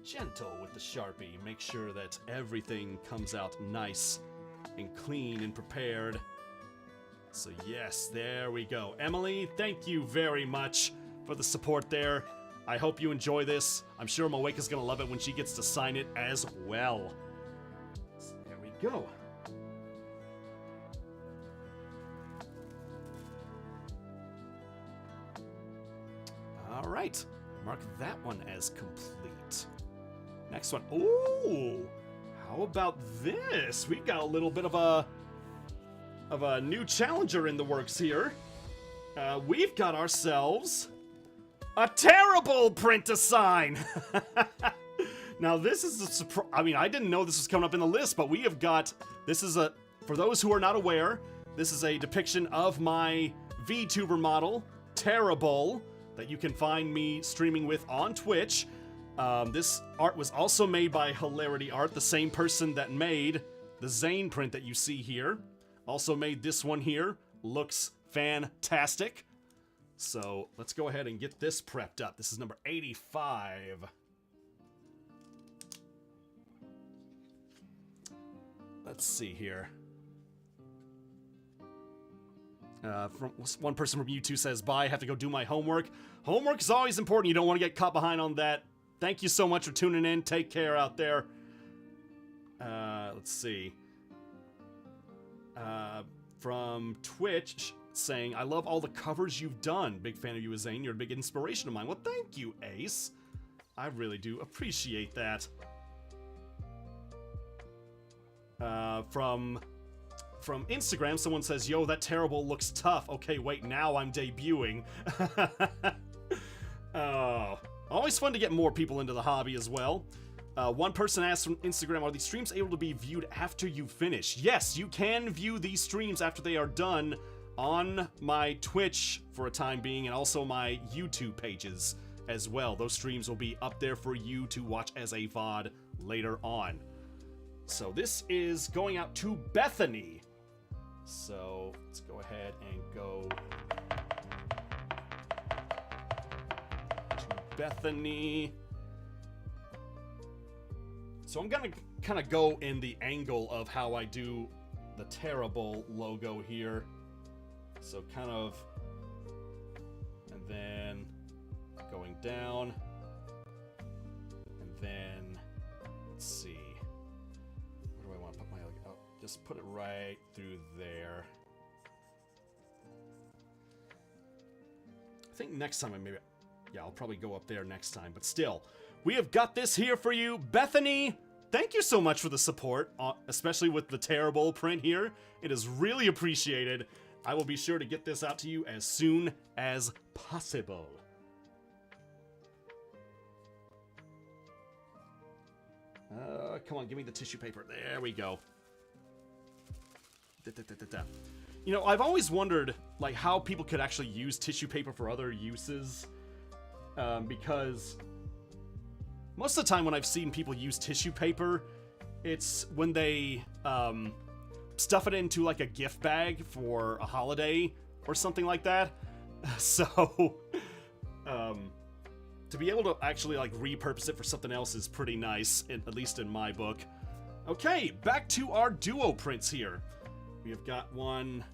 [SPEAKER 1] gentle with the Sharpie. Make sure that everything comes out nice and clean and prepared. So yes, there we go. Emily, thank you very much for the support there. I hope you enjoy this. I'm sure Moeka's gonna love it when she gets to sign it as well. So there we go. All right, mark that one as complete. Next one. Ooh, how about this? We've got a little bit of a new challenger in the works here. We've got ourselves a terrible print to sign. Now this is a surprise. I mean, I didn't know this was coming up in the list, but we have got, this is a, for those who are not aware, this is a depiction of my VTuber model, Terrible, that you can find me streaming with on Twitch. This art was also made by Hilarity Art, the same person that made the Zane print that you see here. Also made this one here. Looks fantastic. So let's go ahead and get this prepped up. This is number 85. Let's see here. From one person from YouTube says, bye, I have to go do my homework. Homework is always important. You don't want to get caught behind on that. Thank you so much for tuning in. Take care out there. Let's see. From Twitch, saying, I love all the covers you've done. Big fan of you, Zane. You're a big inspiration of mine. Well, thank you, Ace. I really do appreciate that. From Instagram, someone says, yo, that terrible looks tough. Okay, wait, now I'm debuting. Oh, always fun to get more people into the hobby as well. One person asked from Instagram, are these streams able to be viewed after you finish? Yes, you can view these streams after they are done on my Twitch for a time being, and also my YouTube pages as well. Those streams will be up there for you to watch as a VOD later on. So this is going out to Bethany. So let's go ahead and go to Bethany. So I'm gonna kind of go in the angle of how I do the terrible logo here. So kind of, and then going down, and then let's see. Where do I want to put my? Oh, just put it right through there. I think next time I'll probably go up there next time. But still, we have got this here for you, Bethany. Thank you so much for the support, especially with the terrible print here. It is really appreciated. I will be sure to get this out to you as soon as possible. Come on, give me the tissue paper. There we go. You know, I've always wondered, like, how people could actually use tissue paper for other uses. Because most of the time when I've seen people use tissue paper, it's when they stuff it into like a gift bag for a holiday or something like that. So to be able to actually like repurpose it for something else is pretty nice, at least in my book. Okay, back to our duo prints here. We have got one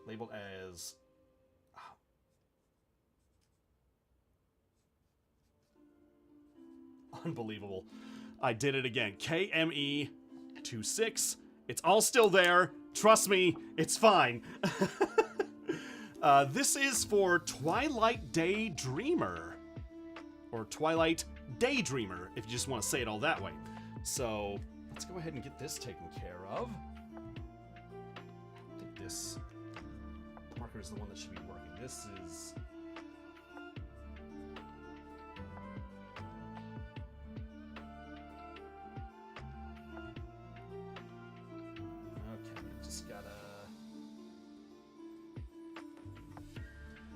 [SPEAKER 1] labeled as unbelievable. I did it again. KME26. It's all still there. Trust me, it's fine. This is for Twilight Daydreamer. Or Twilight Daydreamer, if you just want to say it all that way. So, let's go ahead and get this taken care of. I think this marker is the one that should be working. This is...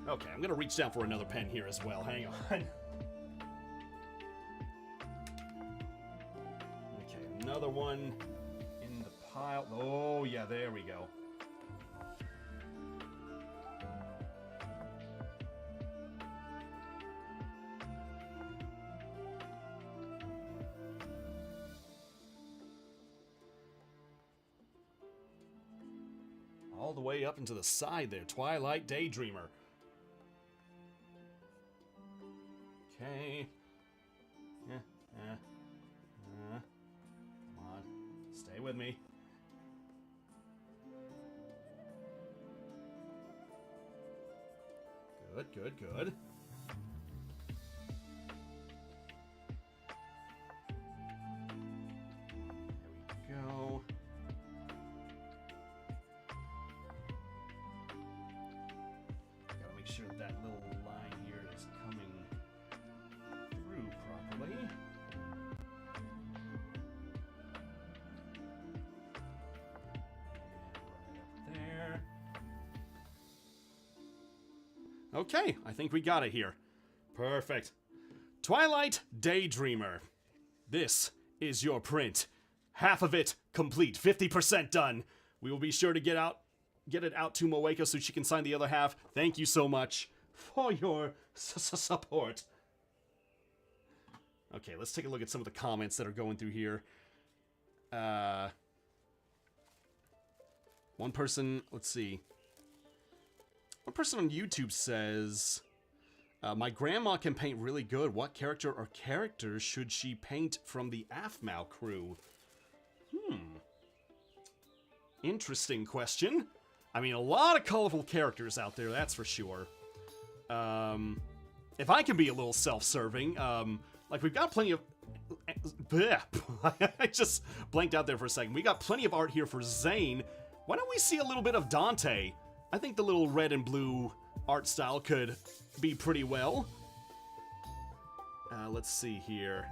[SPEAKER 1] Okay, I'm gonna reach down for another pen here as well. Hang on. Okay, another one in the pile. Oh, yeah, there we go. All the way up into the side there. Twilight Daydreamer. Okay. Come on. Stay with me. Good, good, good. There we go. Gotta make sure that little line here is coming through properly. And right up there. Okay, I think we got it here. Perfect. Twilight Daydreamer. This is your print. Half of it complete, 50% done. We will be sure to get it out to Moeko so she can sign the other half. Thank you so much for your support. Okay, let's take a look at some of the comments that are going through here. One person, let's see. One person on YouTube says, my grandma can paint really good. What character or characters should she paint from the Aphmau crew? Interesting question. I mean, a lot of colorful characters out there, that's for sure. If I can be a little self-serving, like we've got plenty of... I just blanked out there for a second. We got plenty of art here for Zane. Why don't we see a little bit of Dante? I think the little red and blue art style could be pretty well. Let's see here.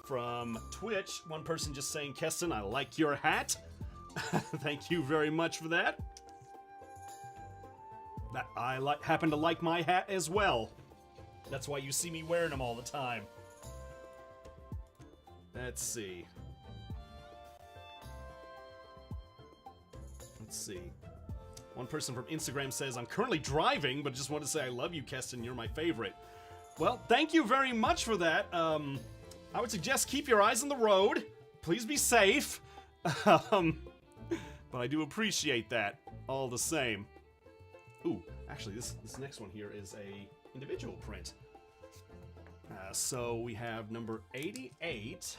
[SPEAKER 1] From Twitch, one person just saying, Kestin, I like your hat. Thank you very much for that. I happen to like my hat as well. That's why you see me wearing them all the time. Let's see. Let's see. One person from Instagram says, I'm currently driving, but just want to say I love you, Kestin. You're my favorite. Well, thank you very much for that. I would suggest keep your eyes on the road. Please be safe. But I do appreciate that all the same. Ooh, actually, this next one here is a individual print. So we have number 88.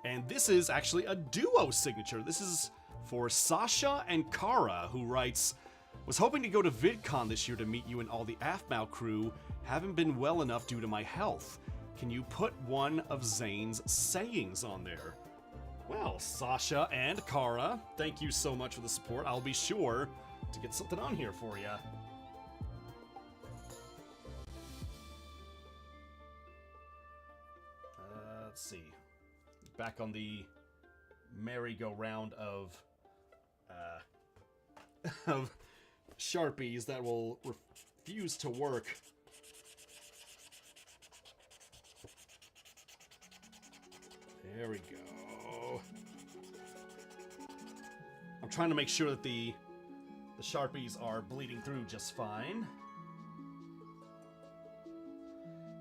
[SPEAKER 1] And this is actually a duo signature. This is for Sasha and Kara, who writes, was hoping to go to VidCon this year to meet you and all the AFMAO crew. Haven't been well enough due to my health. Can you put one of Zane's sayings on there? Well, Sasha and Kara, thank you so much for the support. I'll be sure to get something on here for you. Let's see. Back on the merry-go-round of Sharpies that will refuse to work. There we go. I'm trying to make sure that the Sharpies are bleeding through just fine.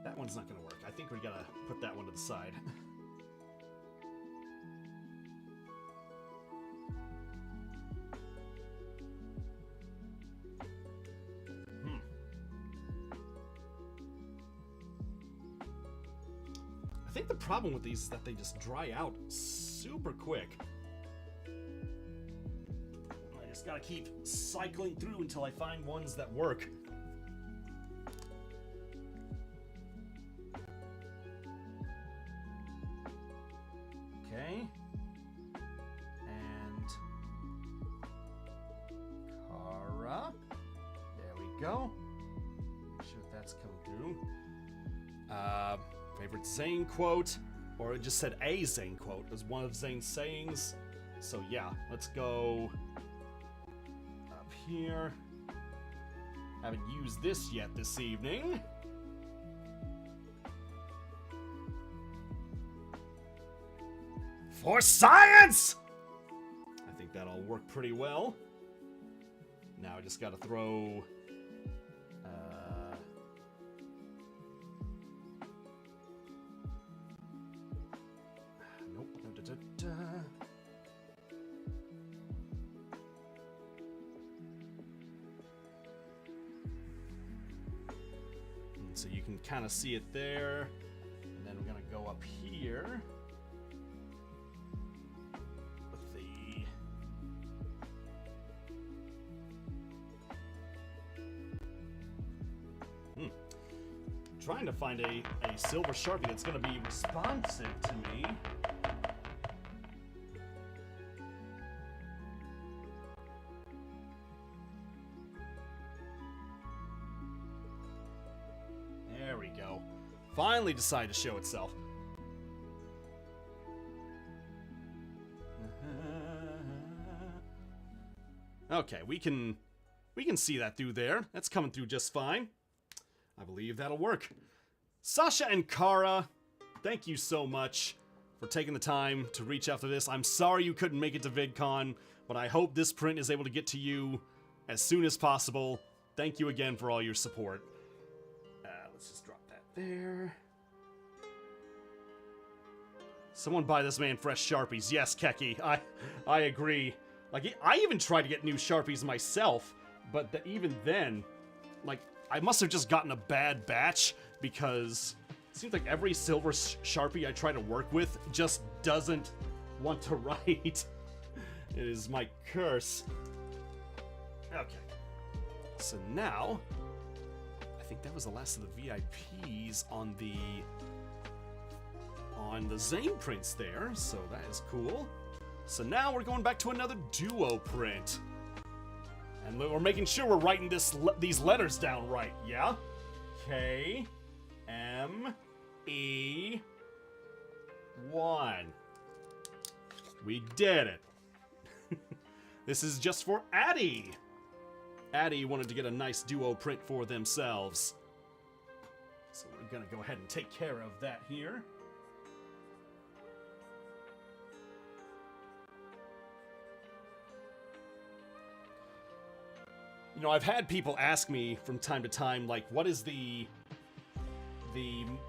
[SPEAKER 1] That one's not going to work. I think we gotta put that one to the side. I think the problem with these is that they just dry out super quick. I just gotta keep cycling through until I find ones that work. Okay. And Kara. There we go. Make sure that's coming through. Favorite Zane quote, or it just said a Zane quote. It was one of Zane's sayings. So yeah, let's go up here. Haven't used this yet this evening. For science! I think that'll work pretty well. Now I just gotta throw... So you can kind of see it there, and then we're gonna go up here with the trying to find a silver Sharpie that's gonna be responsive to me. There we go. Finally decided to show itself. Okay, we can see that through there. That's coming through just fine. I believe that'll work. Sasha and Kara, thank you so much for taking the time to reach out for this. I'm sorry you couldn't make it to VidCon, but I hope this print is able to get to you as soon as possible. Thank you again for all your support. Let's just drop that there. Someone buy this man fresh Sharpies. Yes, Keki, I agree. Like, I even tried to get new Sharpies myself, but even then, like, I must have just gotten a bad batch, because it seems like every silver Sharpie I try to work with just doesn't want to write. It is my curse. Okay. So now, I think that was the last of the VIPs on the Zane prints there, so that is cool. So now we're going back to another duo print. And we're making sure we're writing these letters down right, yeah? K, M, E, 1. We did it. This is just for Addie. Addie wanted to get a nice duo print for themselves. So we're gonna go ahead and take care of that here. You know, I've had people ask me from time to time, like, what is the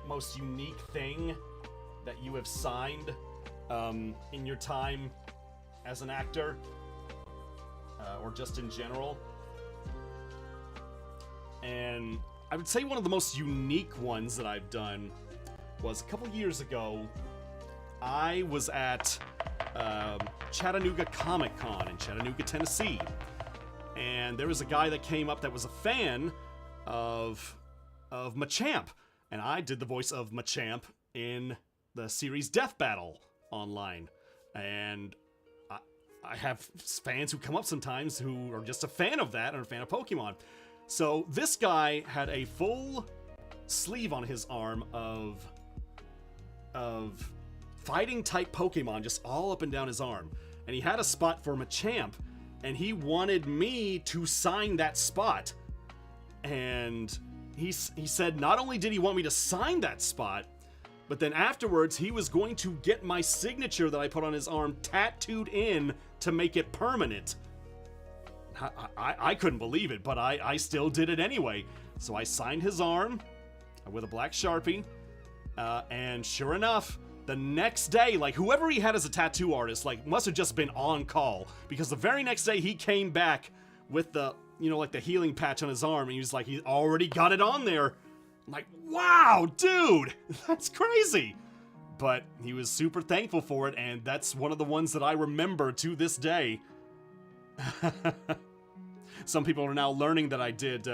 [SPEAKER 1] most unique thing that you have signed in your time as an actor, or just in general? And I would say one of the most unique ones that I've done was a couple years ago. I was at Chattanooga Comic Con in Chattanooga, Tennessee. And there was a guy that came up that was a fan of Machamp. And I did the voice of Machamp in the series Death Battle online. And I have fans who come up sometimes who are just a fan of that and are a fan of Pokemon. So this guy had a full sleeve on his arm of fighting type Pokemon just all up and down his arm. And he had a spot for Machamp, and he wanted me to sign that spot. And he said not only did he want me to sign that spot, but then afterwards he was going to get my signature that I put on his arm tattooed in to make it permanent. I couldn't believe it, but I still did it anyway. So I signed his arm with a black Sharpie, and sure enough, the next day, like, whoever he had as a tattoo artist, like, must have just been on call, because the very next day he came back with the, you know, like the healing patch on his arm, and he was like, he already got it on there. I'm like, wow, dude, that's crazy. But he was super thankful for it, and that's one of the ones that I remember to this day. Some people are now learning that I did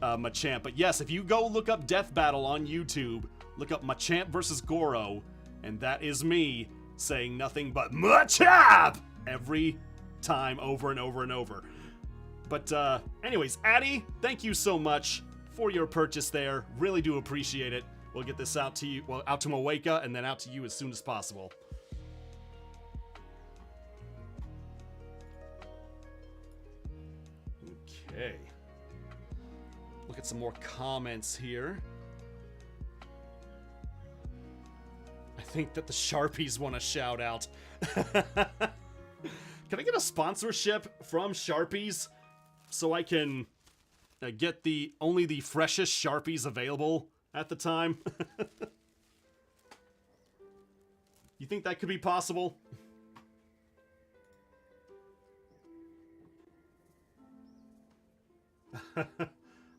[SPEAKER 1] Machamp. But yes, if you go look up Death Battle on YouTube, look up Machamp versus Goro, and that is me saying nothing but Machamp every time, over and over and over. But anyways, Addie, thank you so much for your purchase there. Really do appreciate it. We'll get this out to you, well, out to Moeka, and then out to you as soon as possible. Okay. Look at some more comments here. I think that the Sharpies want a shout out. Can I get a sponsorship from Sharpies so I can get only the freshest Sharpies available at the time? You think that could be possible?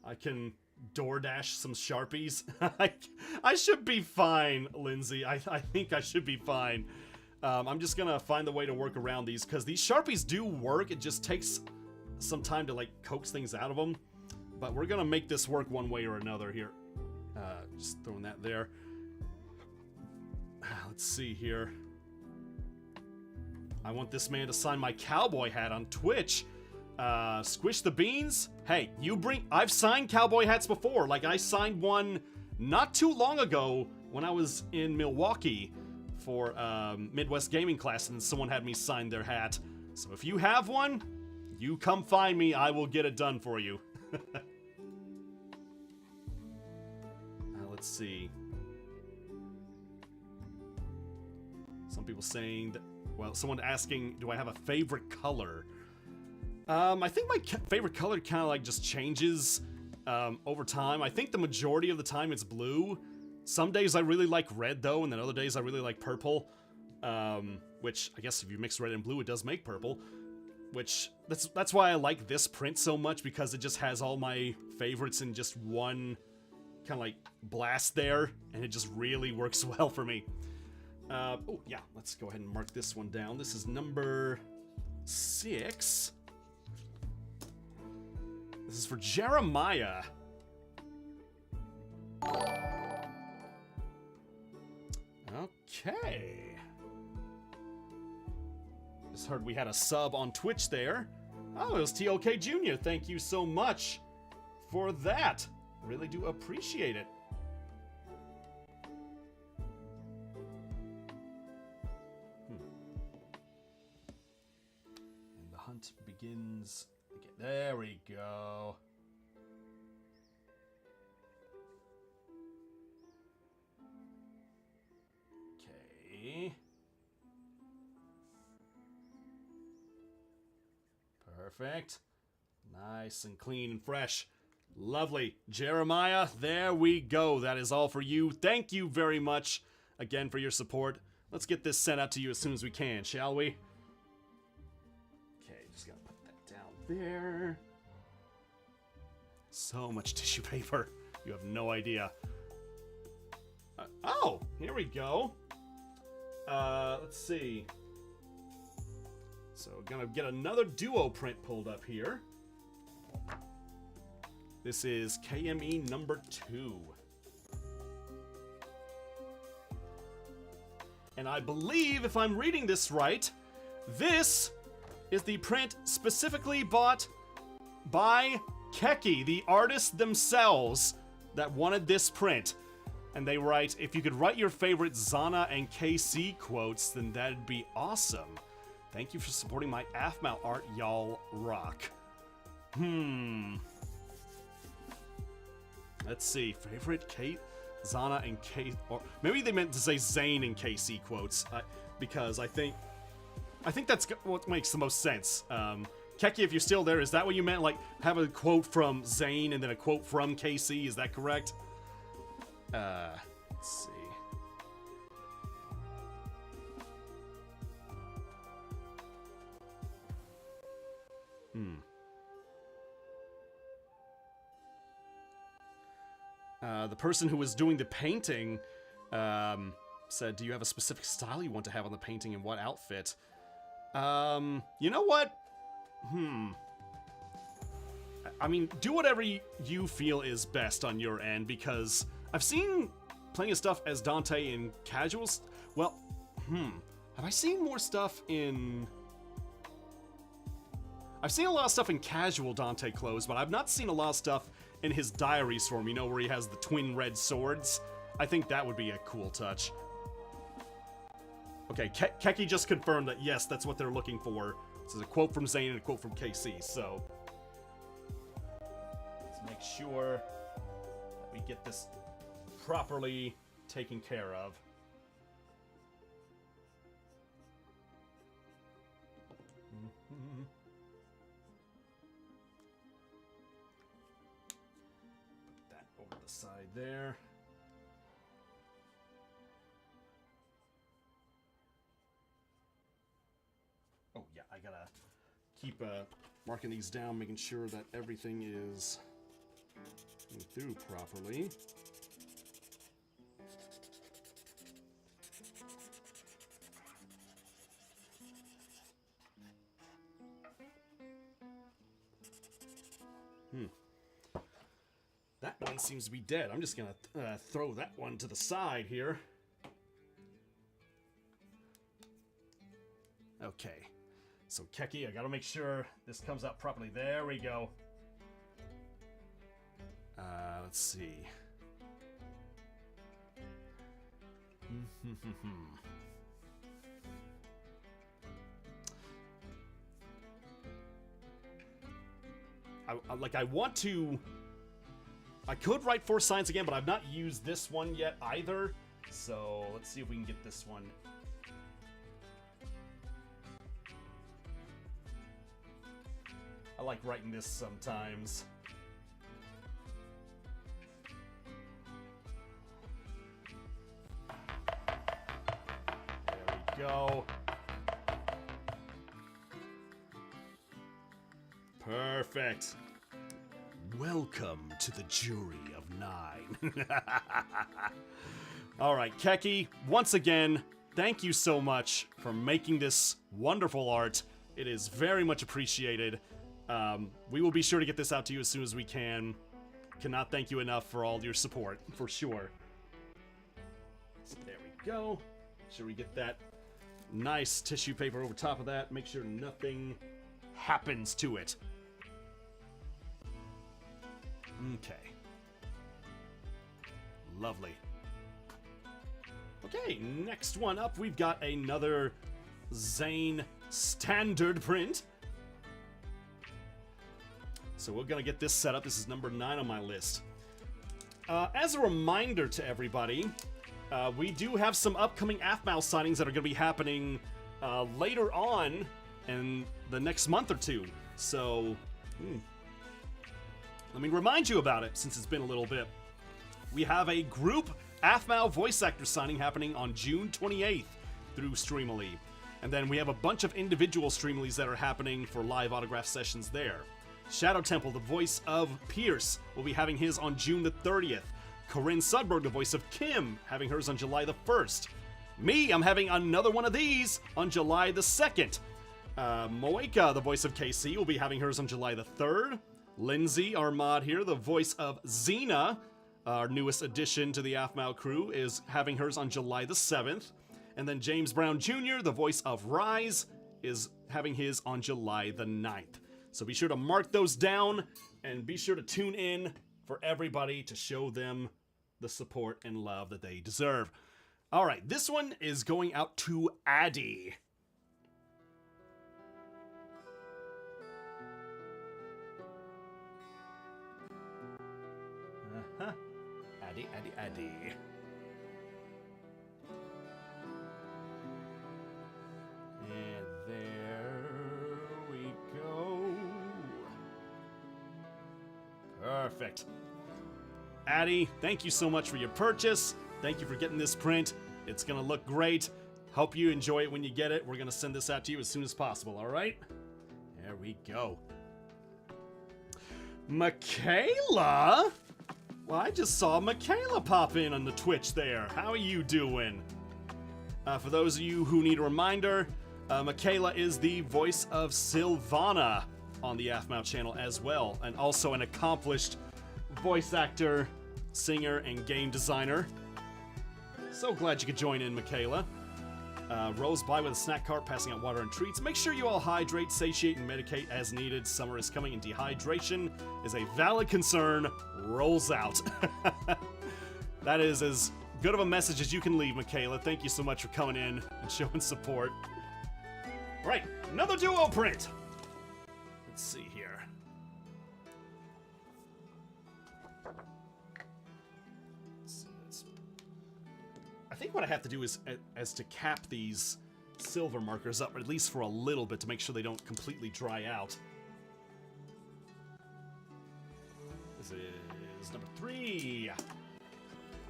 [SPEAKER 1] I can DoorDash some Sharpies. I should be fine, Lindsay. I think I should be fine. I'm just gonna find the way to work around these, because these Sharpies do work. It just takes some time to, like, coax things out of them. But we're gonna make this work one way or another here. Just throwing that there. Let's see here. I want this man to sign my cowboy hat on Twitch. Squish the beans. Hey, I've signed cowboy hats before. Like, I signed one not too long ago when I was in Milwaukee for Midwest Gaming Class, and someone had me sign their hat. So if you have one, you come find me. I will get it done for you. Let's see. Some people saying that, well, someone asking, do I have a favorite color? I think my favorite color kind of, like, just changes over time. I think the majority of the time it's blue. Some days I really like red, though, and then other days I really like purple. Which, I guess if you mix red and blue, it does make purple. Which, that's why I like this print so much, because it just has all my favorites in just one kind of, like, blast there, and it just really works well for me. Oh, yeah, let's go ahead and mark this one down. This is number 6. This is for Jeremiah. Okay. Just heard we had a sub on Twitch there. Oh, it was TLK Jr. Thank you so much for that. Really do appreciate it. And the hunt begins again. There we go. Okay. Perfect. Nice and clean and fresh. Lovely. Jeremiah, there we go. That is all for you. Thank you very much again for your support. Let's get this sent out to you as soon as we can, shall we? Okay, just gotta put that down there. So much tissue paper. You have no idea. Oh, here we go. Let's see. So, gonna get another duo print pulled up here. This is KME number 2. And I believe, if I'm reading this right, this is the print specifically bought by Keki, the artists themselves that wanted this print. And they write, if you could write your favorite Zana and KC quotes, then that'd be awesome. Thank you for supporting my AFMAL art, y'all rock. Let's see, favorite Kate, Zana, and Kate, or maybe they meant to say Zane and KC quotes, because I think that's what makes the most sense. Keki, if you're still there, is that what you meant? Like, have a quote from Zane and then a quote from KC, is that correct? Let's see. The person who was doing the painting said, do you have a specific style you want to have on the painting and what outfit? You know what? I mean, do whatever you feel is best on your end, because I've seen plenty of stuff as Dante in casuals. Well, have I seen more stuff in... I've seen a lot of stuff in casual Dante clothes, but I've not seen a lot of stuff in his diaries form, you know, where he has the twin red swords. I think that would be a cool touch. Okay, Keki just confirmed that, yes, that's what they're looking for. This is a quote from Zane and a quote from KC, so... let's make sure that we get this properly taken care of. Put that over the side there. Oh yeah, I gotta keep marking these down, making sure that everything is going through properly. That one seems to be dead. I'm just gonna throw that one to the side here. Okay. So, Keki, I gotta make sure this comes out properly. There we go. Let's see. I want to... I could write 4 signs again, but I've not used this one yet either. So, let's see if we can get this one. I like writing this sometimes. There we go. Perfect. Welcome to the jury of 9. All right, Keki, once again, thank you so much for making this wonderful art. It is very much appreciated. We will be sure to get this out to you as soon as we can. Cannot thank you enough for all your support, for sure. So there we go. Should we get that nice tissue paper over top of that? Make sure nothing happens to it. Okay. Lovely. Okay, next one up, we've got another Zane standard print. So we're gonna get this set up. This is number 9 on my list. As a reminder to everybody, we do have some upcoming AFMAL signings that are gonna be happening later on in the next month or two. So, let me remind you about it since it's been a little bit. We have a group AFMAL voice actor signing happening on June 28th through Streamily. And then we have a bunch of individual Streamilies that are happening for live autograph sessions there. Shadow Temple, the voice of Pierce, will be having his on June the 30th. Corinne Sudberg, the voice of Kim, having hers on July the 1st. Me, I'm having another one of these on July the 2nd. Moeka, the voice of KC, will be having hers on July the 3rd. Lindsay, our mod here, the voice of Xena, our newest addition to the AFMAL crew, is having hers on July the 7th. And then James Brown Jr., the voice of Rise, is having his on July the 9th. So be sure to mark those down, and be sure to tune in for everybody to show them the support and love that they deserve. Alright, this one is going out to Addie. Addie. And there we go. Perfect. Addie, thank you so much for your purchase. Thank you for getting this print. It's gonna look great. Hope you enjoy it when you get it. We're gonna send this out to you as soon as possible, alright? There we go. Michaela? Well, I just saw Michaela pop in on the Twitch there. How are you doing? For those of you who need a reminder, Michaela is the voice of Sylvana on the AFMAL channel as well, and also an accomplished voice actor, singer, and game designer. So glad you could join in, Michaela. Rolls by with a snack cart, passing out water and treats. Make sure you all hydrate, satiate, and medicate as needed. Summer is coming, and dehydration is a valid concern. Rolls out. That is as good of a message as you can leave, Michaela. Thank you so much for coming in and showing support. All right, another duo print. Let's see here. I think what I have to do is to cap these silver markers up, at least for a little bit, to make sure they don't completely dry out. This is number 3.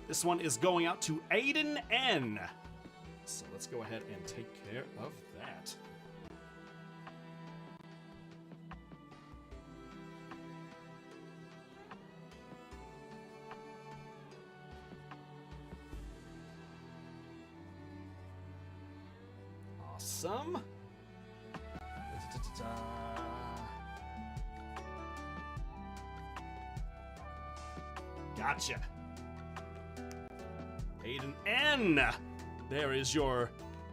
[SPEAKER 1] This one is going out to Aiden N. So let's go ahead and take care of that. Awesome. Gotcha. Aiden N. There is your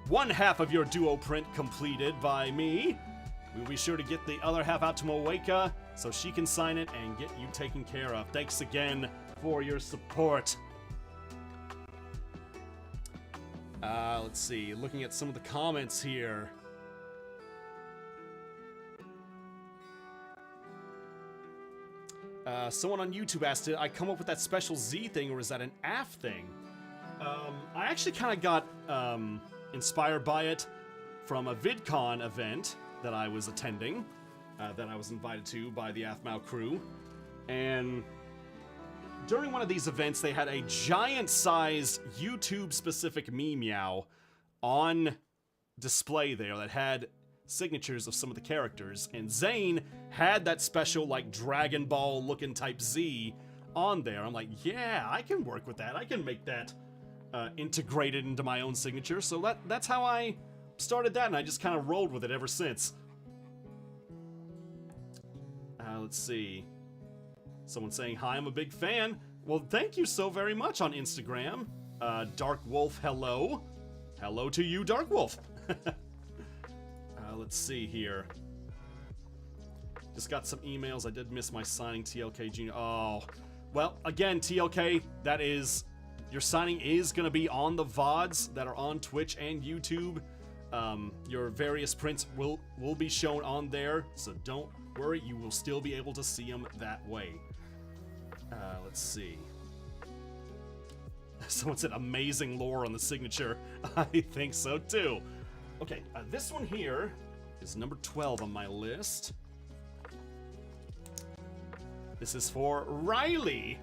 [SPEAKER 1] one half of your duo print completed by me. We'll be sure to get the other half out to Moeka so she can sign it and get you taken care of. Thanks again for your support. Let's see, looking at some of the comments here. Someone on YouTube asked, did I come up with that special Z thing, or is that an AF thing? I actually kind of got inspired by it from a VidCon event that I was attending, that I was invited to by the AFMAL crew. And during one of these events, they had a giant-sized YouTube-specific Meow on display there that had signatures of some of the characters, and Zane had that special, like, Dragon Ball-looking type Z on there. I'm like, yeah, I can work with that. I can make that integrated into my own signature. So that's how I started that, and I just kind of rolled with it ever since. Let's see. Someone saying, hi, I'm a big fan. Well, thank you so very much on Instagram. Dark Wolf, hello. Hello to you, Dark Wolf. Let's see here. Just got some emails. I did miss my signing, TLK Jr. Oh, well, again, TLK, that is, your signing is going to be on the VODs that are on Twitch and YouTube. Your various prints will be shown on there, so don't worry, you will still be able to see them that way. Let's see. Someone said amazing lore on the signature. I think so too. Okay, this one here is number 12 on my list. This is for Riley.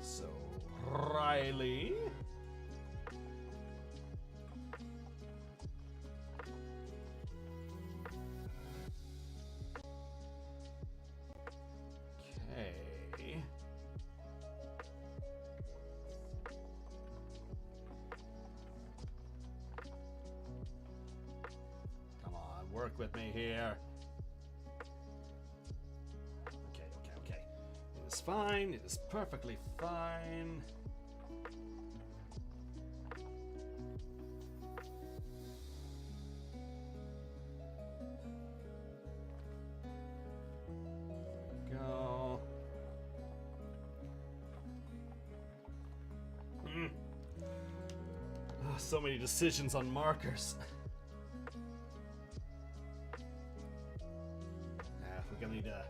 [SPEAKER 1] So, Riley. Okay. Come on, work with me here. It is fine. It is perfectly fine. There we go. Oh, so many decisions on markers. We're gonna need to.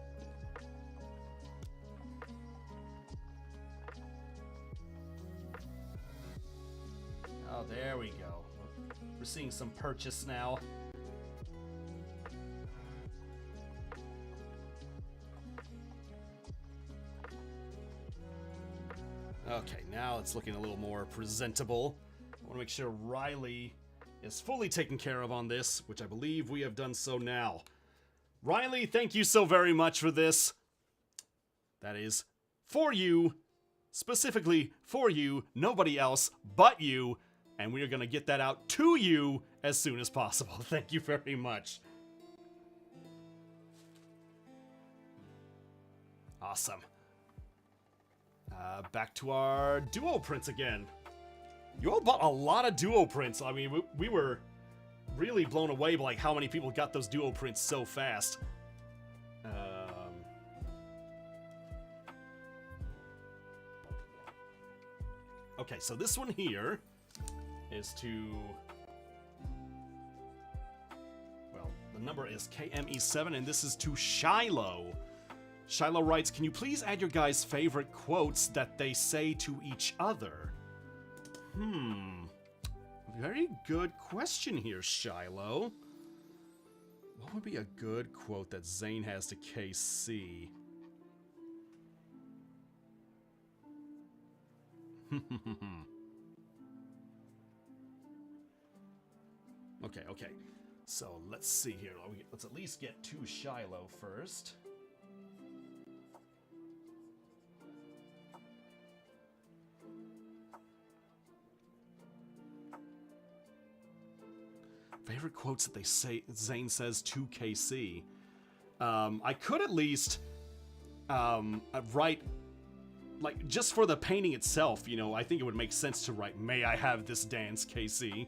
[SPEAKER 1] Oh, there we go. We're seeing some purchase now. Okay, now it's looking a little more presentable. I want to make sure Riley is fully taken care of on this, which I believe we have done so now. Riley, thank you so very much for this. That is for you, specifically for you, nobody else but you. And we are going to get that out to you as soon as possible. Thank you very much. Awesome. Back to our duo prints again. You all bought a lot of duo prints. I mean, we were really blown away by like how many people got those duo prints so fast. Okay, so this one here is to, well, the number is KME7, and this is to Shiloh. Shiloh writes, can you please add your guys' favorite quotes that they say to each other? Very good question here, Shiloh. What would be a good quote that Zane has to KC? Okay. So let's see here. Let's at least get to Shiloh first. Favorite quotes that they say Zane says to KC. I could at least write, like, just for the painting itself, you know, I think it would make sense to write, may I have this dance, KC?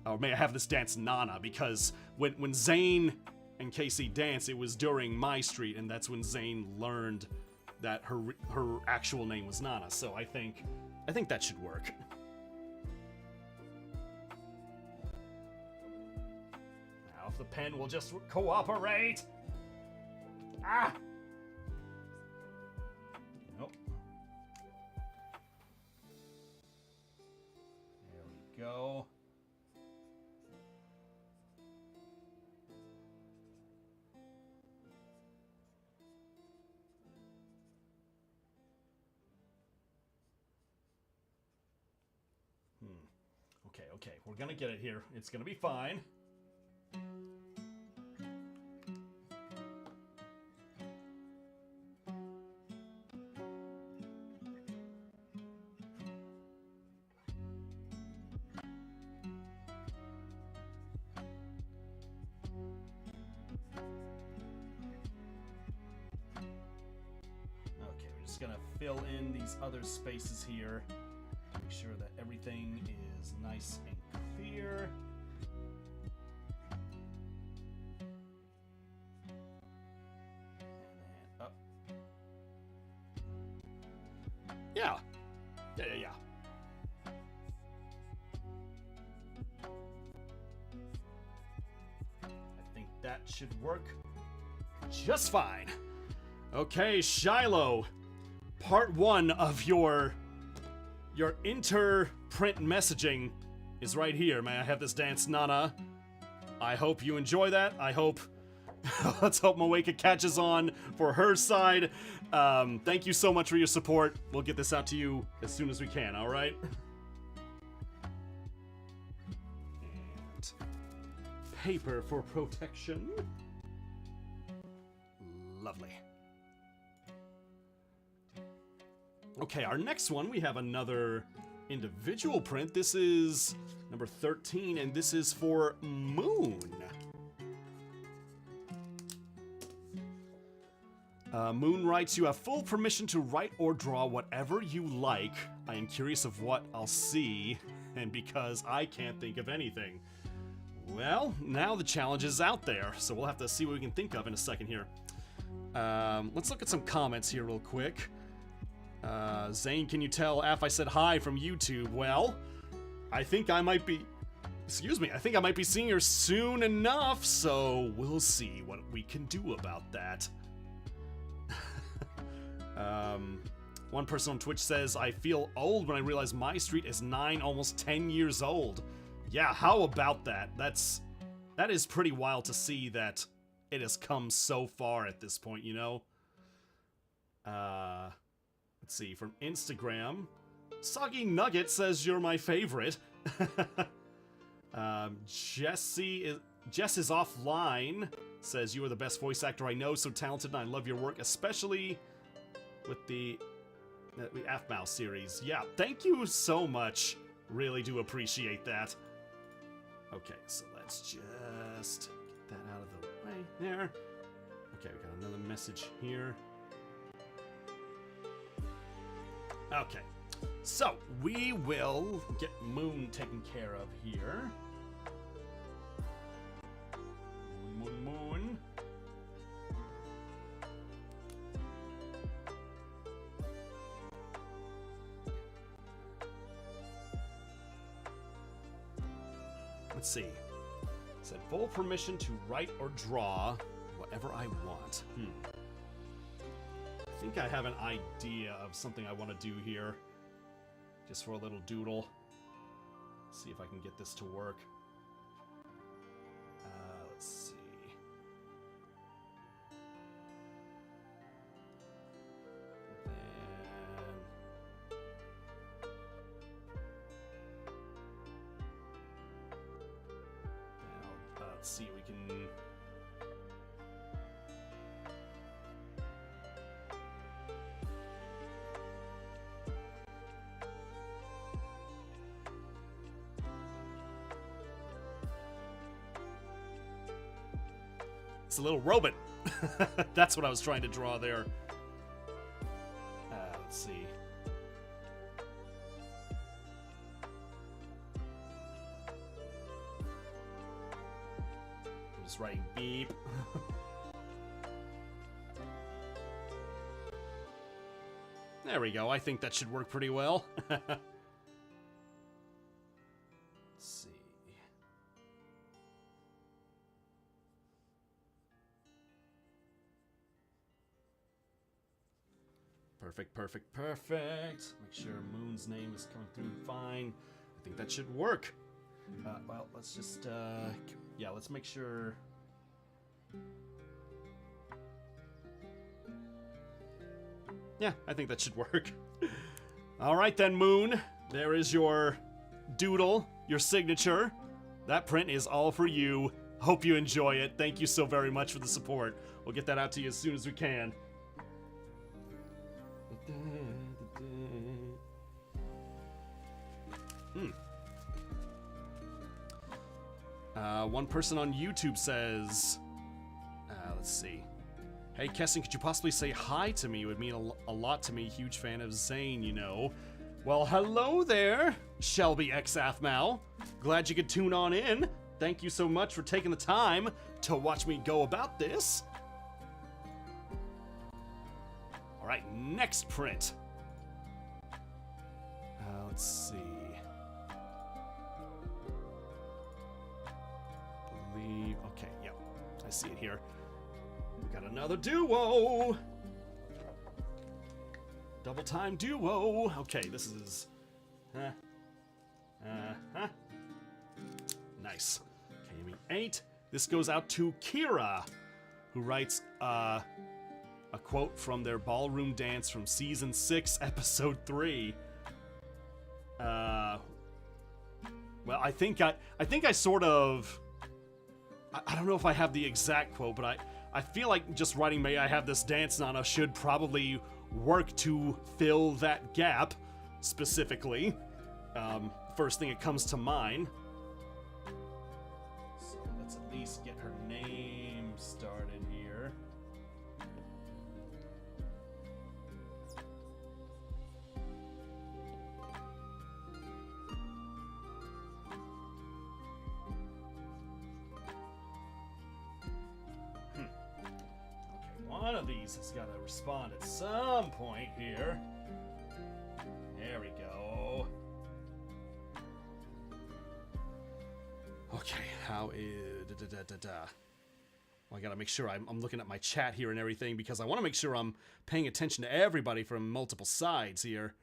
[SPEAKER 1] Or may I have this dance, Nana? Because when Zane and KC dance, it was during My Street, and that's when Zane learned that her actual name was Nana. So I think that should work. Now, if the pen will just cooperate. Ah! Nope. There we go. Okay, we're gonna get it here. It's gonna be fine. just gonna fill in these other spaces here. Make sure that everything is nice and clear. And then up. Yeah. Yeah. I think that should work just fine. Okay, Shiloh. Part 1 of your inter-print messaging is right here. May I have this dance, Nana? I hope you enjoy that. I hope... Let's hope Moeka catches on for her side. Thank you so much for your support. We'll get this out to you as soon as we can, alright? And paper for protection. Lovely. Okay, our next one, we have another individual print. This is number 13, and this is for Moon. Moon writes, you have full permission to write or draw whatever you like. I am curious of what I'll see, and because I can't think of anything. Well, now the challenge is out there, so we'll have to see what we can think of in a second here. Let's look at some comments here real quick. Zane, can you tell Af I said hi from YouTube? Well, I think I might be... Excuse me, I think I might be seeing her soon enough, so we'll see what we can do about that. One person on Twitch says, I feel old when I realize my street is 9, almost 10 years old. Yeah, how about that? That is pretty wild to see that it has come so far at this point, you know? Let's see, from Instagram, Soggy Nugget says you're my favorite. Jess is offline, says you are the best voice actor I know, so talented, and I love your work, especially with the AFMOW series. Yeah, thank you so much. Really do appreciate that. Okay, so let's just get that out of the way there. Okay, we got another message here. Okay, so we will get Moon taken care of here. Moon. Let's see. It said full permission to write or draw whatever I want. I think I have an idea of something I want to do here. Just for a little doodle. See if I can get this to work. Let's see. Let's see, we can... It's a little robot. That's what I was trying to draw there. Let's see. I'm just writing beep. There we go. I think that should work pretty well. Let's see. Perfect. Make sure Moon's name is coming through fine. I think that should work. Well, let's just, yeah, let's make sure. Yeah, I think that should work. All right then, Moon. There is your doodle, your signature. That print is all for you. Hope you enjoy it. Thank you so very much for the support. We'll get that out to you as soon as we can. One person on YouTube says, let's see. Hey, Kestin, could you possibly say hi to me? It would mean a lot to me. Huge fan of Zane, you know. Well, hello there, Shelby X Athmal. Glad you could tune on in. Thank you so much for taking the time to watch me go about this. Alright, next print. Let's see. Okay, yep. I see it here. We got another duo. Double time duo. Okay, this is... Nice. Okay, 8. This goes out to Kira, who writes a quote from their ballroom dance from season 6, episode 3. Well, I think I sort of... I don't know if I have the exact quote, but I feel like just writing "May I Have This Dance, Nana" should probably work to fill that gap, specifically. First thing that comes to mind. So let's at least get her name started here. One of these has got to respond at some point here. There we go. Okay, how is... Well, I gotta make sure I'm looking at my chat here and everything, because I want to make sure I'm paying attention to everybody from multiple sides here.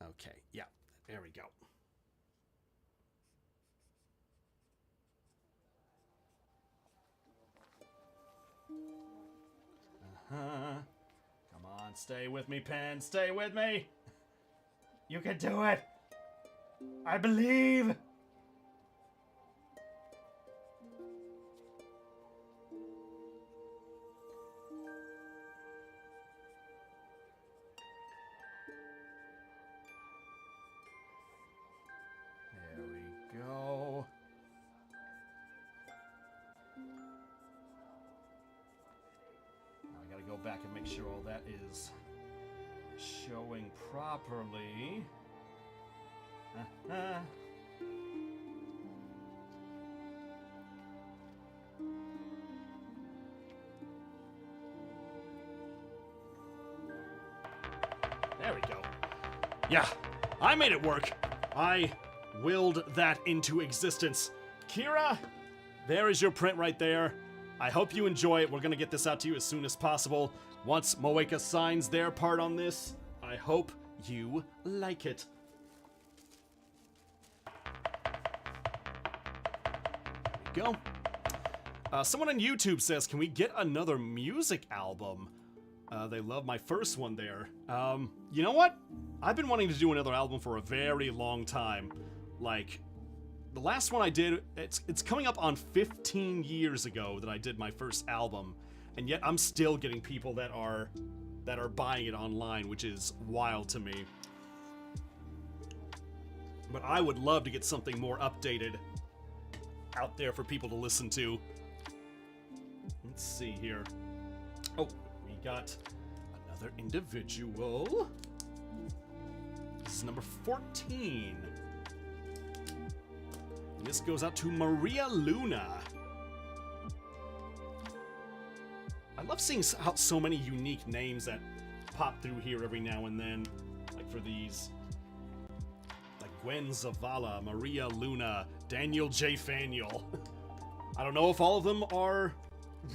[SPEAKER 1] Okay, yeah, there we go. Come on, stay with me, pen. Stay with me. You can do it. I believe. There we go. I gotta go back and make sure all that is showing properly. There we go. Yeah, I made it work. I willed that into existence. Kira, there is your print right there. I hope you enjoy it. We're going to get this out to you as soon as possible. Once Moeka signs their part on this, I hope you like it. There we go. Someone on YouTube says, can we get another music album? They love my first one there. You know what? I've been wanting to do another album for a very long time. Like... the last one I did, it's coming up on 15 years ago that I did my first album, and yet I'm still getting people that are buying it online, which is wild to me. But I would love to get something more updated out there for people to listen to. Let's see here. Oh, we got another individual. This is number 14. And this goes out to Maria Luna. I love seeing how so many unique names that pop through here every now and then. Like for these. Like Gwen Zavala, Maria Luna, Daniel J. Faniel. I don't know if all of them are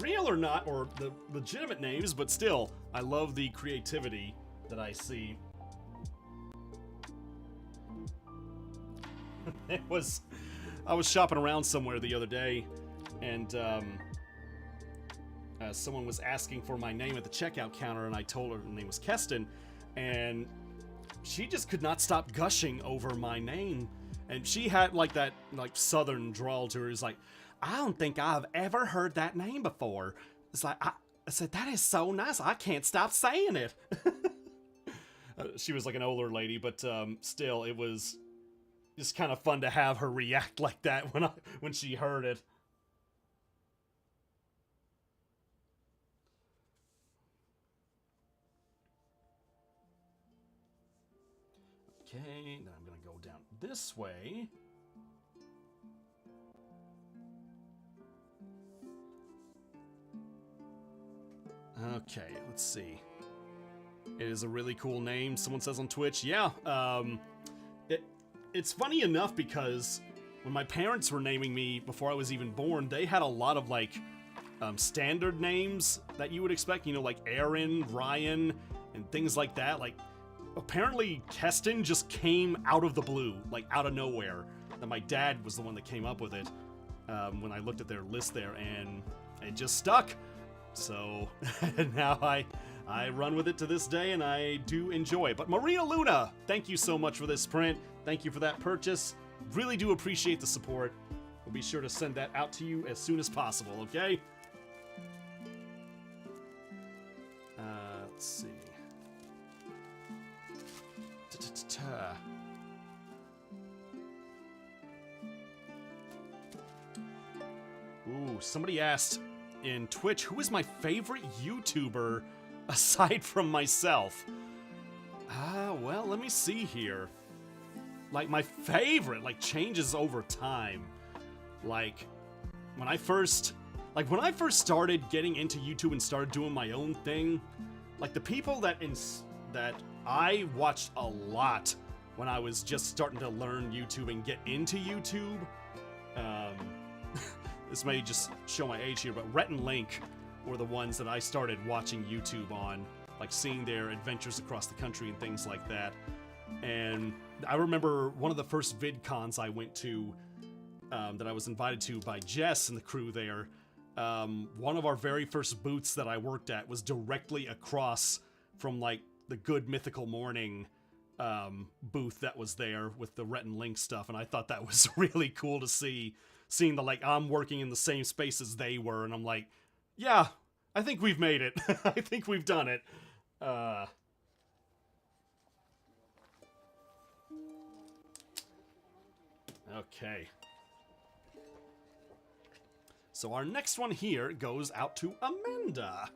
[SPEAKER 1] real or not, or the legitimate names, but still, I love the creativity that I see. I was shopping around somewhere the other day, and someone was asking for my name at the checkout counter, and I told her name was Kestin, and she just could not stop gushing over my name. And she had like that southern drawl to her. It's like, I don't think I've ever heard that name before. It's like, I said, that is so nice. I can't stop saying it. She was like an older lady, but still, it was just kind of fun to have her react like that when she heard it. Okay, then I'm going to go down this way. Okay, let's see. It is a really cool name, someone says on Twitch. Yeah, it's funny enough because when my parents were naming me before I was even born, they had a lot of, like, standard names that you would expect, you know, like Aaron, Ryan, and things like that. Like, apparently Kestin just came out of the blue, like, out of nowhere. And my dad was the one that came up with it when I looked at their list there, and it just stuck. So now I run with it to this day, and I do enjoy it. But Maria Luna, thank you so much for this print. Thank you for that purchase. Really do appreciate the support. We'll be sure to send that out to you as soon as possible, okay? Let's see. Ooh, somebody asked in Twitch, who is my favorite YouTuber aside from myself? Well, let me see here. Like, my favorite, like, changes over time. Like, when I first started getting into YouTube and started doing my own thing, like, the people that I watched a lot when I was just starting to learn YouTube and get into YouTube, this may just show my age here, but Rhett and Link were the ones that I started watching YouTube on, like seeing their adventures across the country and things like that. And I remember one of the first VidCons I went to, that I was invited to by Jess and the crew there. One of our very first booths that I worked at was directly across from, like, the Good Mythical Morning booth that was there with the Rhett and Link stuff, and I thought that was really cool to see. Seeing the, like, I'm working in the same space as they were, and I'm like, yeah, I think we've made it. I think we've done it. Okay. So our next one here goes out to Amanda.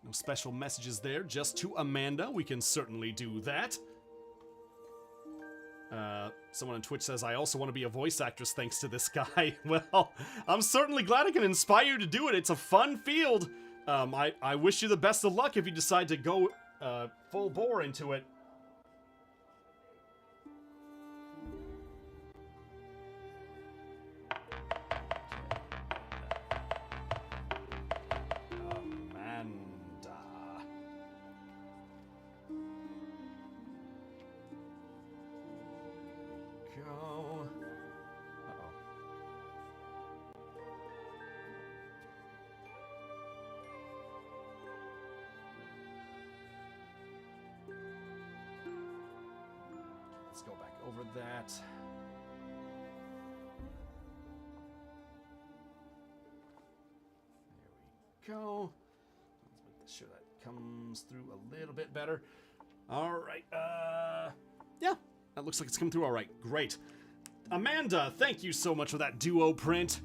[SPEAKER 1] No special messages there, just to Amanda. We can certainly do that. Someone on Twitch says, I also want to be a voice actress thanks to this guy. Well, I'm certainly glad I can inspire you to do it. It's a fun field. I wish you the best of luck if you decide to go full bore into it. Let's go back over that. There we go. Let's make sure that comes through a little bit better. All right. Yeah, that looks like it's coming through all right. Great. Amanda, thank you so much for that duo print.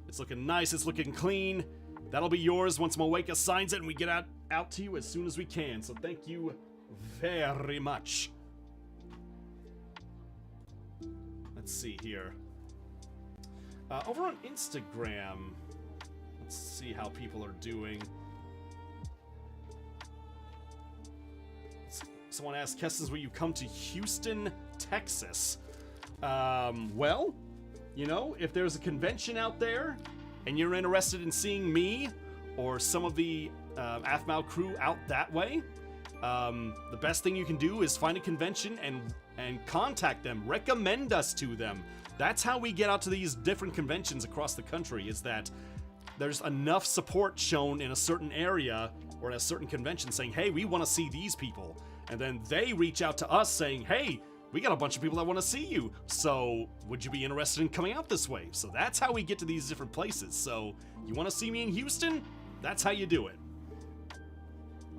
[SPEAKER 1] It's looking nice. It's looking clean. That'll be yours once Moeka signs it and we get out to you as soon as we can. So thank you very much. Let's see here. Over on Instagram, let's see how people are doing. Someone asked, Kestin, will you come to Houston, Texas? Well, you know, if there's a convention out there and you're interested in seeing me or some of the Aphmau crew out that way, the best thing you can do is find a convention and contact them, recommend us to them. That's how we get out to these different conventions across the country, is that there's enough support shown in a certain area or at a certain convention saying, hey, we want to see these people. And then they reach out to us saying, hey, we got a bunch of people that want to see you. So would you be interested in coming out this way? So that's how we get to these different places. So you want to see me in Houston? That's how you do it.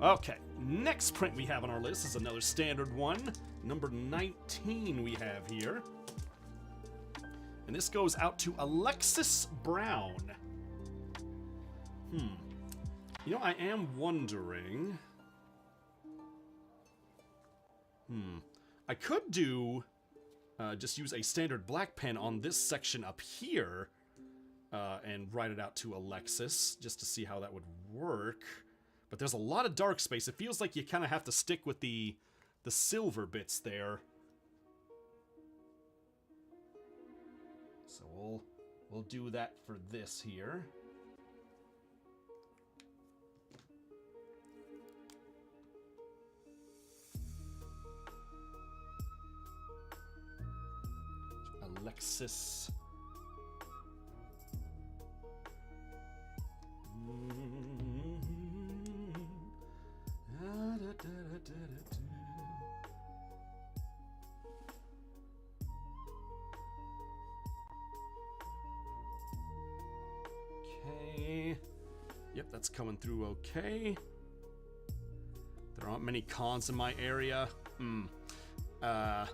[SPEAKER 1] Okay, next print we have on our list is another standard one. Number 19 we have here. And this goes out to Alexis Brown. You know, I am wondering... I could do... just use a standard black pen on this section up here and write it out to Alexis just to see how that would work. But there's a lot of dark space. It feels like you kind of have to stick with the silver bits there. So we'll do that for this here. Alexis. Okay. Yep, that's coming through okay. There aren't many cons in my area. I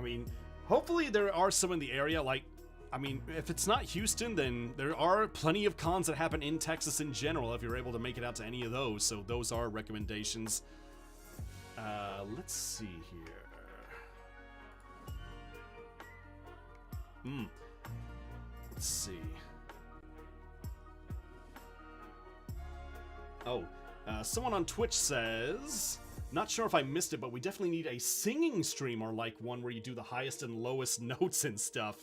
[SPEAKER 1] mean, hopefully there are some in the area, like, I mean, if it's not Houston, then there are plenty of cons that happen in Texas in general if you're able to make it out to any of those, so those are recommendations. Let's see here. Let's see. Oh, someone on Twitch says... Not sure if I missed it, but we definitely need a singing stream or like one where you do the highest and lowest notes and stuff.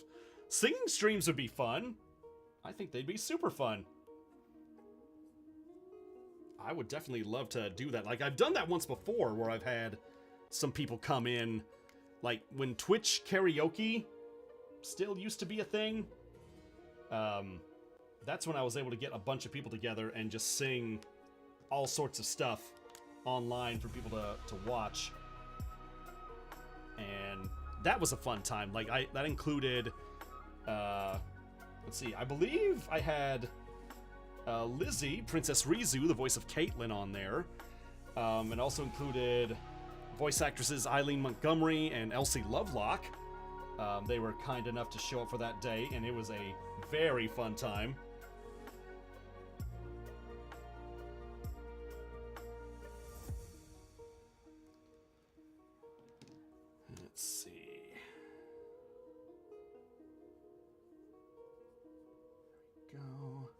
[SPEAKER 1] Singing streams would be fun. I think they'd be super fun. I would definitely love to do that. Like, I've done that once before where I've had some people come in. Like, when Twitch karaoke still used to be a thing. That's when I was able to get a bunch of people together and just sing all sorts of stuff online for people to watch, and that was a fun time. Like, that included let's see, I believe I had Lizzie, Princess Rizu, the voice of Caitlyn, on there, and also included voice actresses Eileen Montgomery and Elsie Lovelock. They were kind enough to show up for that day, and it was a very fun time. Let's see. There we go.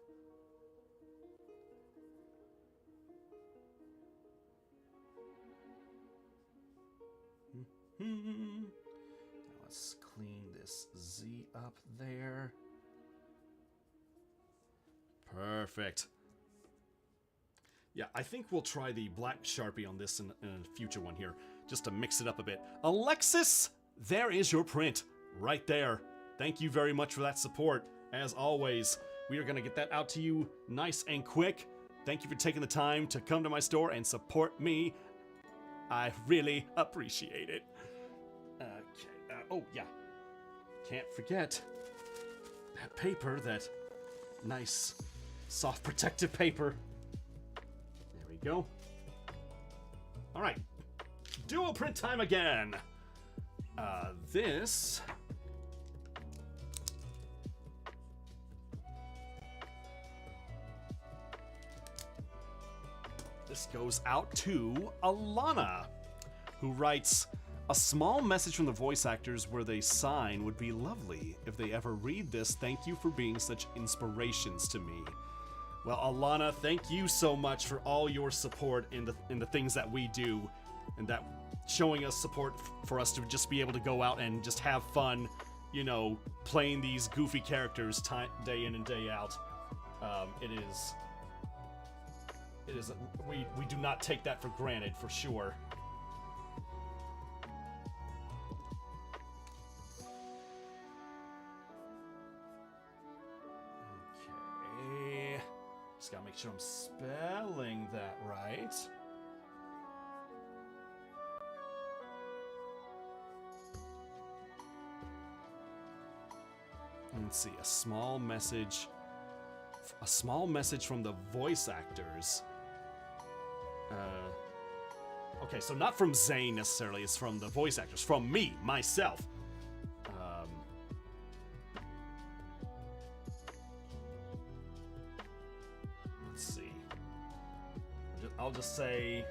[SPEAKER 1] Now let's clean this Z up there. Perfect. Yeah, I think we'll try the black Sharpie on this in a future one here, just to mix it up a bit. Alexis, there is your print, right there. Thank you very much for that support. As always, we are going to get that out to you nice and quick. Thank you for taking the time to come to my store and support me. I really appreciate it. Okay, oh yeah, can't forget that paper, that nice, soft protective paper. There we go. All right, dual print time again. This goes out to Alana, who writes, a small message from the voice actors where they sign would be lovely. If they ever read this, thank you for being such inspirations to me. Well, Alana, thank you so much for all your support in the things that we do, and that showing us support for us to just be able to go out and just have fun, you know, playing these goofy characters day in and day out. We do not take that for granted, for sure. Okay, just gotta make sure I'm spelling that right. Let's see, a small message from the voice actors. Okay, so not from Zane necessarily, it's from the voice actors, from me, myself. Let's see. I'll just say,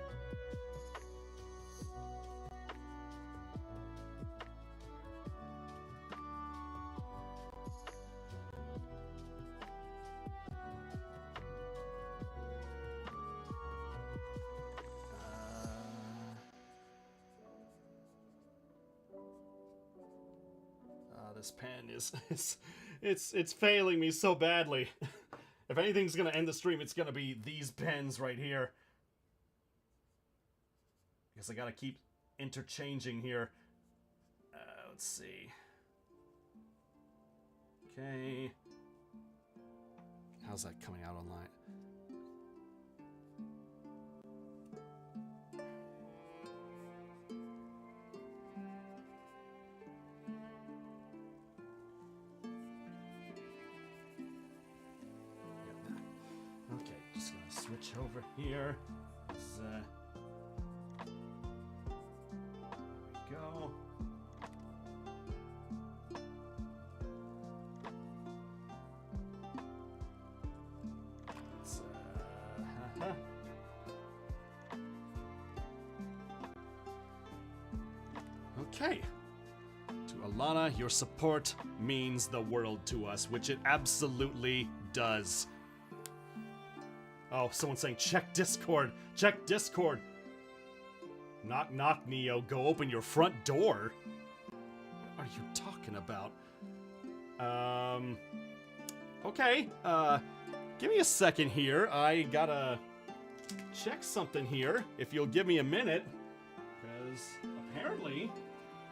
[SPEAKER 1] this pen is it's failing me so badly. If anything's gonna end the stream, it's gonna be these pens right here. Because I gotta keep interchanging here. Let's see. Okay. How's that coming out online? Okay, just gonna switch over here. There we go. Okay. To Alana, your support means the world to us, which it absolutely does. Oh, someone's saying, check Discord. Check Discord. Knock, knock, Neo. Go open your front door. What are you talking about? Okay. Give me a second here. I gotta check something here, if you'll give me a minute. Because apparently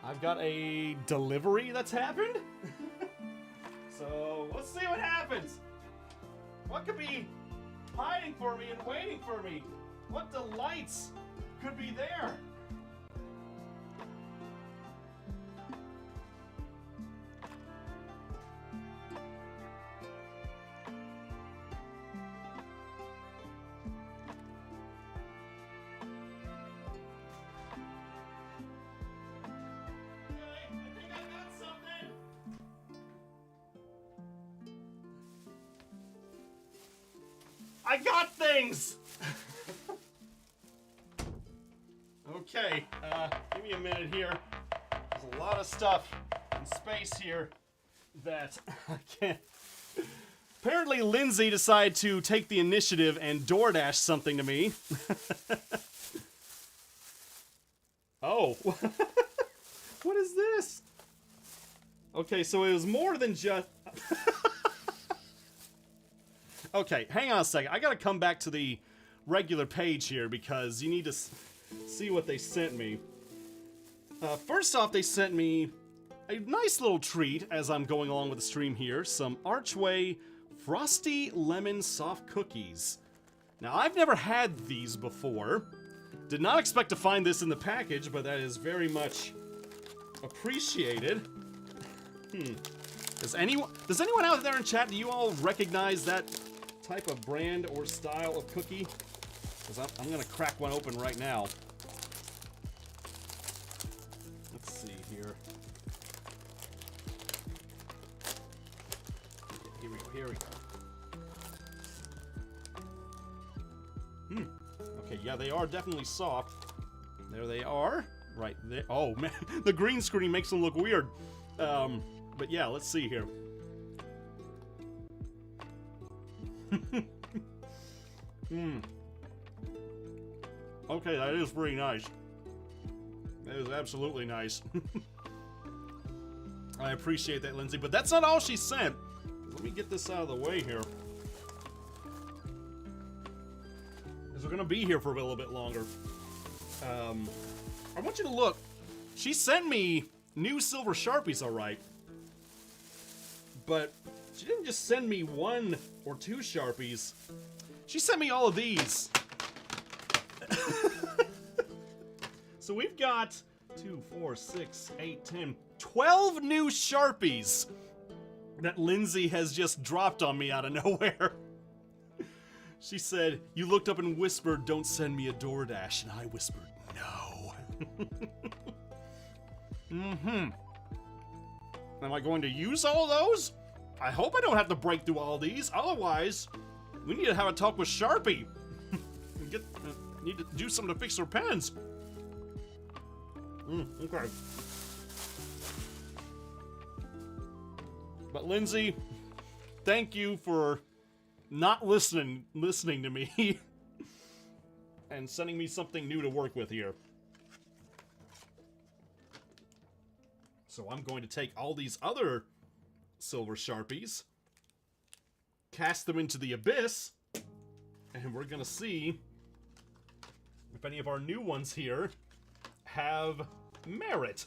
[SPEAKER 1] I've got a delivery that's happened. So let's see what happens. What could be hiding for me and waiting for me? What delights could be there? I got things! Okay, give me a minute here. There's a lot of stuff in space here that I can't... Apparently Lindsay decided to take the initiative and DoorDash something to me. Oh. What is this? Okay, so it was more than just... Okay, hang on a second. I gotta come back to the regular page here because you need to see what they sent me. First off, they sent me a nice little treat as I'm going along with the stream here. Some Archway Frosty Lemon Soft Cookies. Now, I've never had these before. Did not expect to find this in the package, but that is very much appreciated. Does anyone out there in chat, do you all recognize that type of brand or style of cookie? Because I'm gonna crack one open right now. Let's see here. Here we go, here we go. Okay, yeah, they are definitely soft. There they are. Right there. Oh, man, the green screen makes them look weird. But yeah, let's see here. Okay, that is pretty nice. That is absolutely nice. I appreciate that, Lindsay, but that's not all she sent. Let me get this out of the way here. Because we're gonna be here for a little bit longer. I want you to look. She sent me new silver Sharpies, alright. But she didn't just send me 1 or 2 Sharpies. She sent me all of these. So we've got 2, 4, 6, 8, 10, 12 new Sharpies that Lindsay has just dropped on me out of nowhere. She said, you looked up and whispered, don't send me a DoorDash. And I whispered, no. Am I going to use all those? I hope I don't have to break through all these. Otherwise, we need to have a talk with Sharpie. Need to do something to fix her pens. Okay. But Lindsay, thank you for not listening to me and sending me something new to work with here. So I'm going to take all these other silver Sharpies, cast them into the abyss, and we're going to see if any of our new ones here have merit.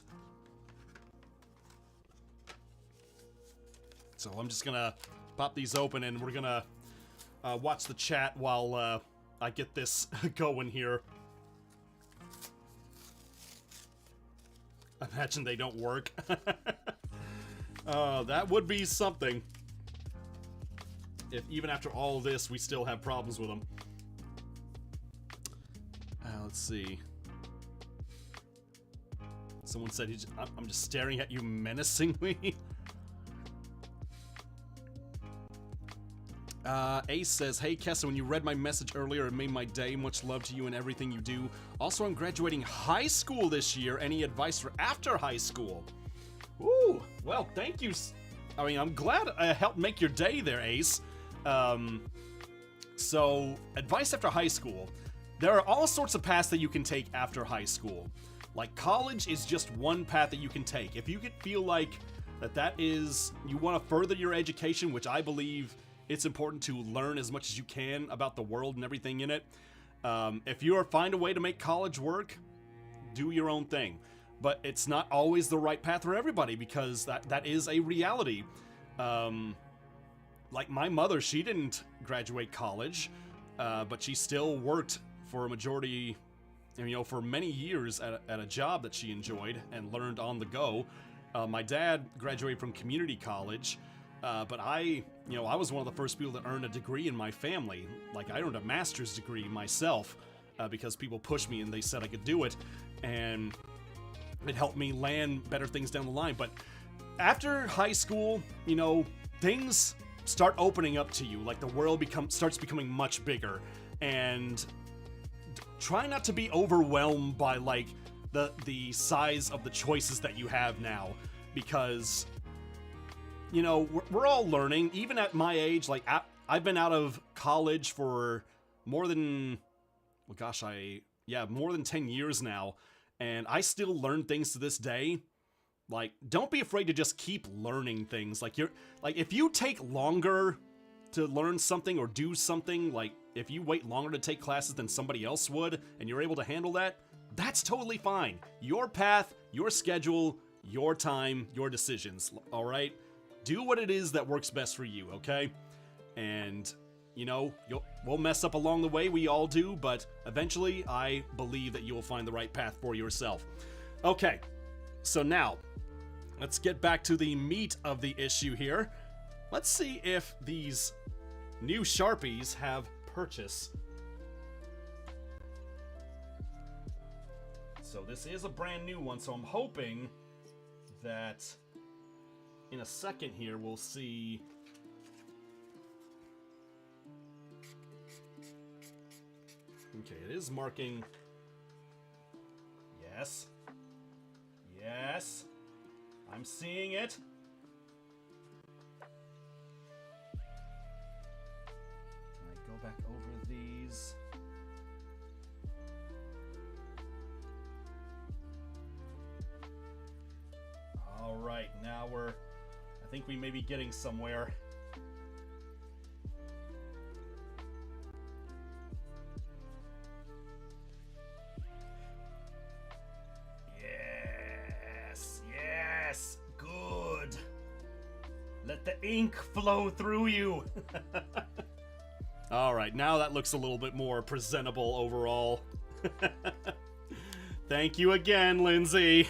[SPEAKER 1] So I'm just going to pop these open, and we're going to watch the chat while I get this going here. Imagine they don't work. That would be something. If even after all this, we still have problems with them. Let's see. Someone said, I'm just staring at you menacingly. Ace says, hey Kestin, when you read my message earlier, it made my day. Much love to you and everything you do. Also, I'm graduating high school this year. Any advice for after high school? Ooh, well, thank you. I mean, I'm glad I helped make your day there, Ace. So, advice after high school. There are all sorts of paths that you can take after high school. Like, college is just one path that you can take. If you feel like that is, you want to further your education, which I believe it's important to learn as much as you can about the world and everything in it. If you find a way to make college work, do your own thing. But it's not always the right path for everybody, because that is a reality. Like my mother, she didn't graduate college, but she still worked for a majority, for many years at a job that she enjoyed and learned on the go. My dad graduated from community college, but I was one of the first people to earn a degree in my family. Like, I earned a master's degree myself because people pushed me and they said I could do it, and it helped me land better things down the line. But after high school, things start opening up to you. Like, the world starts becoming much bigger, and try not to be overwhelmed by like the size of the choices that you have now, because we're all learning. Even at my age, like I've been out of college for more than more than 10 years now, and I still learn things to this day. Like, don't be afraid to just keep learning things. Like, if you take longer to learn something or do something, like if you wait longer to take classes than somebody else would, and you're able to handle that, that's totally fine. Your path, your schedule, your time, your decisions, all right? Do what it is that works best for you, okay? And, we'll mess up along the way, we all do, but eventually I believe that you will find the right path for yourself. Okay, so now, let's get back to the meat of the issue here. Let's see if these new Sharpies have purchase. So this is a brand new one, so I'm hoping that in a second here we'll see. Okay, it is marking. Yes. Yes. I'm seeing it. Can I go back over these? All right, now I think we may be getting somewhere. Yes, good. Let the ink flow through you. All right, now that looks a little bit more presentable overall. Thank you again, Lindsay.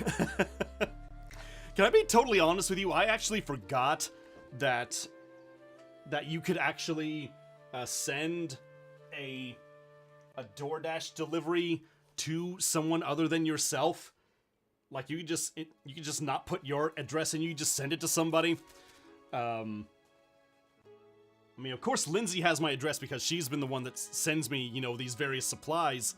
[SPEAKER 1] Can I be totally honest with you? I actually forgot that you could actually send a DoorDash delivery to someone other than yourself. Like, you could just not put your address in, you just send it to somebody. I mean, of course, Lindsay has my address because she's been the one that sends me, these various supplies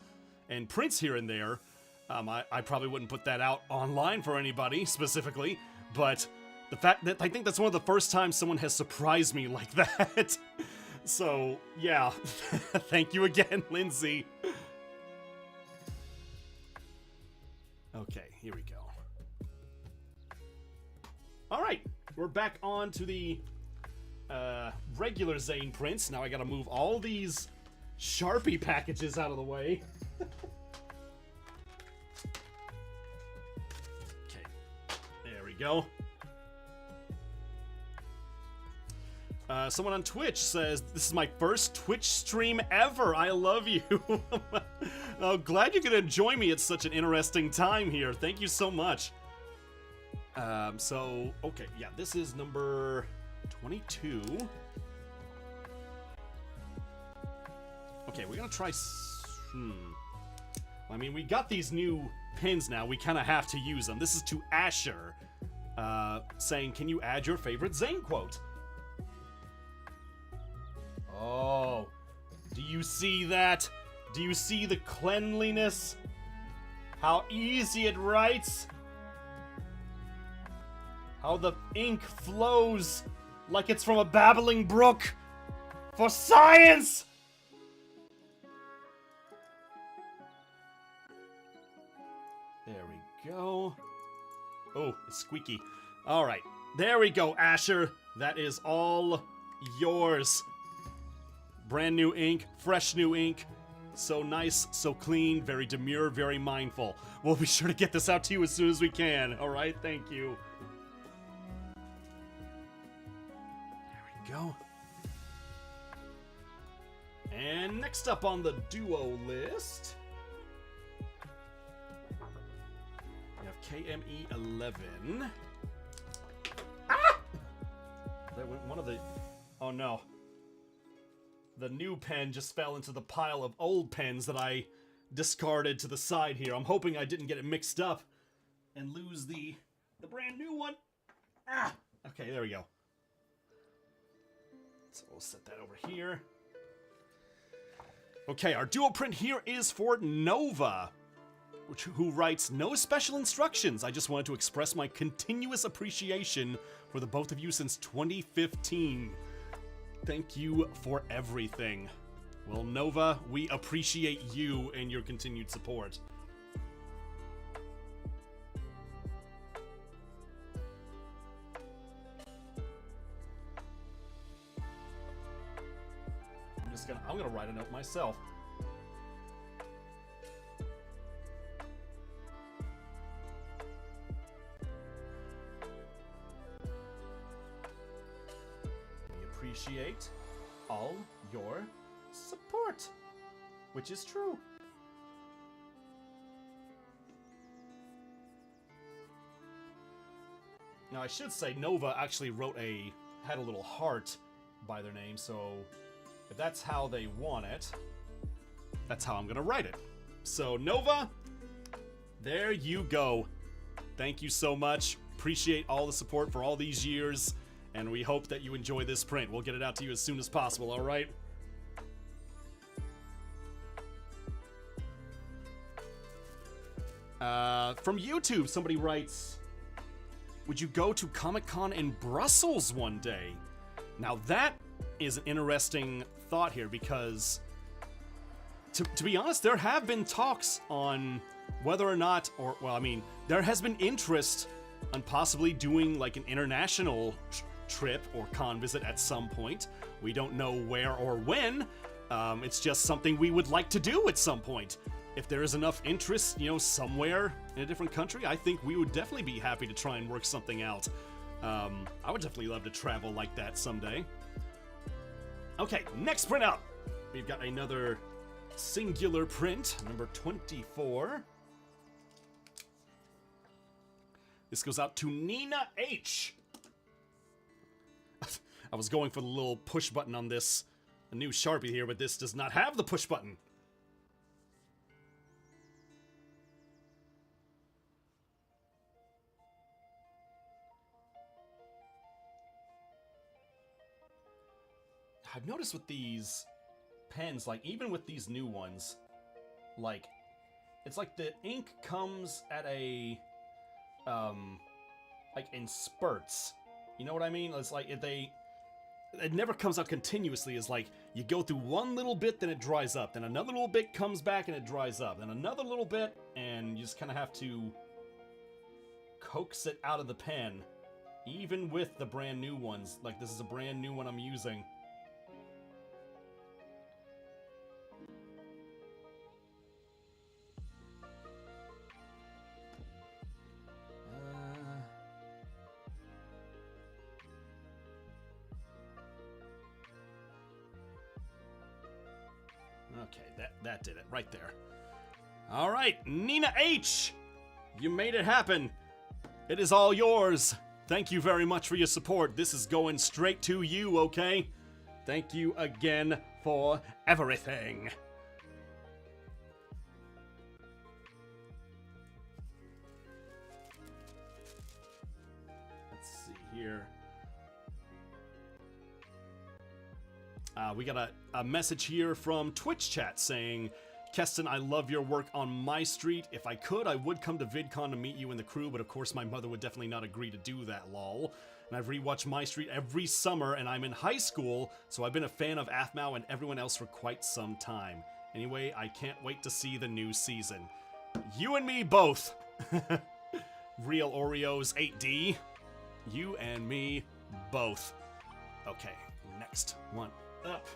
[SPEAKER 1] and prints here and there. I probably wouldn't put that out online for anybody specifically, but the fact that I think that's one of the first times someone has surprised me like that. So, yeah. Thank you again, Lindsay. Okay, here we go. Alright, we're back on to the regular Zane prints. Now I gotta move all these Sharpie packages out of the way. Okay, there we go. Someone on Twitch says, this is my first Twitch stream ever. I love you. Oh, glad you could enjoy me at such an interesting time here. Thank you so much. Okay, yeah, this is number 22. Okay, we're gonna try... I mean, we got these new pins now. We kind of have to use them. This is to Asher, saying, can you add your favorite Zane quote? Oh, do you see that? Do you see the cleanliness? How easy it writes? How the ink flows like it's from a babbling brook for science! There we go. Oh, it's squeaky. Alright, there we go, Asher. That is all yours. Brand new ink, fresh new ink. So nice, so clean, very demure, very mindful. We'll be sure to get this out to you as soon as we can. Alright, thank you. There we go. And next up on the duo list, we have KME11. Ah! That went one of the... Oh no. The new pen just fell into the pile of old pens that I discarded to the side here. I'm hoping I didn't get it mixed up and lose the brand new one. Ah! Okay, there we go. So we'll set that over here. Okay, our duo print here is for Nova, who writes, no special instructions. I just wanted to express my continuous appreciation for the both of you since 2015. Thank you for everything. Well, Nova, we appreciate you and your continued support. I'm gonna write a note myself. Appreciate all your support, which is true. Now I should say Nova actually had a little heart by their name, so if that's how they want it, that's how I'm gonna write it. So Nova, there you go. Thank you so much. Appreciate all the support for all these years. And we hope that you enjoy this print. We'll get it out to you as soon as possible, alright? From YouTube, somebody writes, would you go to Comic-Con in Brussels one day? Now that is an interesting thought here because, to be honest, there have been talks on whether or not, there has been interest on possibly doing like an international trip or con visit at some point. We don't know where or when. It's just something we would like to do at some point. If there is enough interest, somewhere in a different country, I think we would definitely be happy to try and work something out. I would definitely love to travel like that someday. Okay, next print up. We've got another singular print, number 24. This goes out to Nina H. I was going for the little push button on this new Sharpie here, but this does not have the push button. I've noticed with these pens, like even with these new ones, like it's like the ink comes at a like in spurts. You know what I mean? It's like it never comes out continuously. It's like you go through one little bit, then it dries up, then another little bit comes back and it dries up, then another little bit, and you just kind of have to coax it out of the pen Even with the brand new ones. Like, this is a brand new one I'm using. Okay, that did it right there. All right, Nina H, you made it happen. It is all yours. Thank you very much for your support. This is going straight to you, okay? Thank you again for everything. Let's see here. We got a message here from Twitch chat saying, Kestin, I love your work on my street. If I could, I would come to VidCon to meet you and the crew, but of course my mother would definitely not agree to do that, lol. And I've rewatched my street every summer, and I'm in high school, so I've been a fan of Aphmau and everyone else for quite some time. Anyway, I can't wait to see the new season. You and me both. Real Oreos 8D. You and me both. Okay, next one up.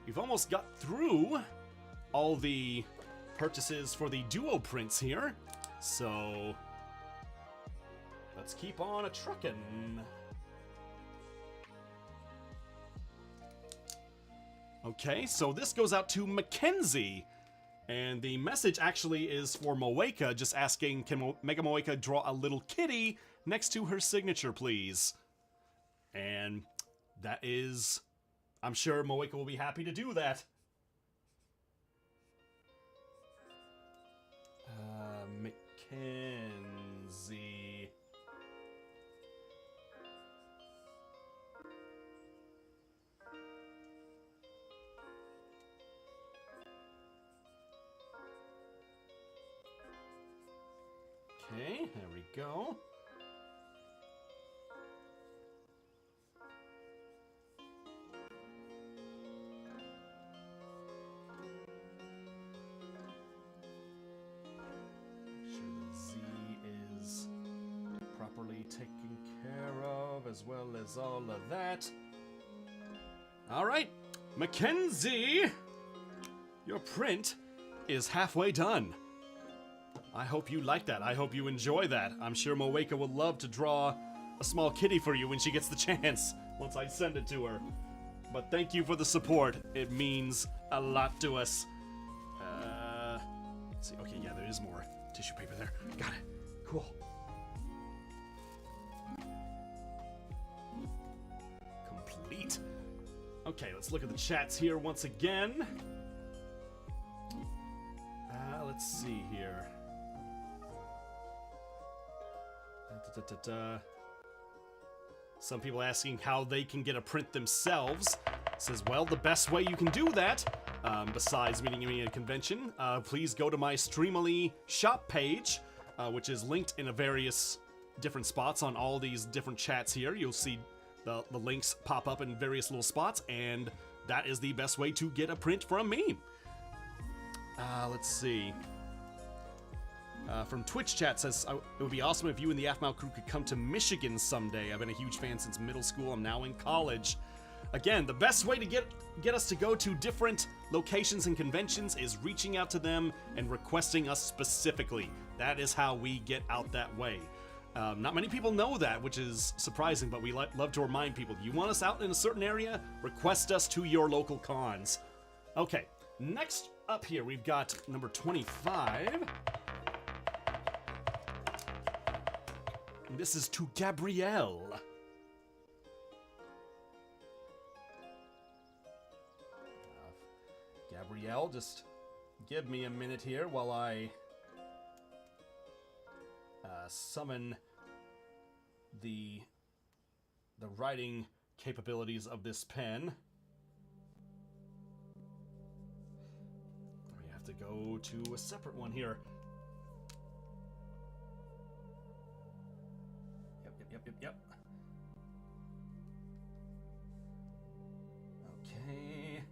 [SPEAKER 1] We've almost got through all the purchases for the duo prints here, so let's keep on a truckin'. Okay, so this goes out to Mackenzie, and the message actually is for Moeka, just asking, can Mega Moeka draw a little kitty next to her signature, please? And that is, I'm sure Moeka will be happy to do that. Mackenzie. Okay, there we go. Taken care of, as well as all of that. All right, Mackenzie, your print is halfway done. I hope you like that. I hope you enjoy that. I'm sure Moeka will love to draw a small kitty for you when she gets the chance, once I send it to her. But thank you for the support. It means a lot to us. Let's see. Okay, yeah, there is more tissue paper there. Got it. Cool. Okay, let's look at the chats here once again. Let's see here. Some people asking how they can get a print themselves. Says, well, the best way you can do that, besides meeting me at a convention, please go to my Streamily shop page, which is linked in various different spots on all these different chats here. You'll see the links pop up in various little spots, and that is the best way to get a print from me. Let's see. From Twitch chat says, it would be awesome if you and the Aphmau crew could come to Michigan someday. I've been a huge fan since middle school. I'm now in college. Again, the best way to get us to go to different locations and conventions is reaching out to them and requesting us specifically. That is how we get out that way. Not many people know that, which is surprising, but we love to remind people, you want us out in a certain area? Request us to your local cons. Okay, next up here, we've got number 25. And this is to Gabrielle. Gabrielle, just give me a minute here while I summon the writing capabilities of this pen. We have to go to a separate one here. Yep. Okay.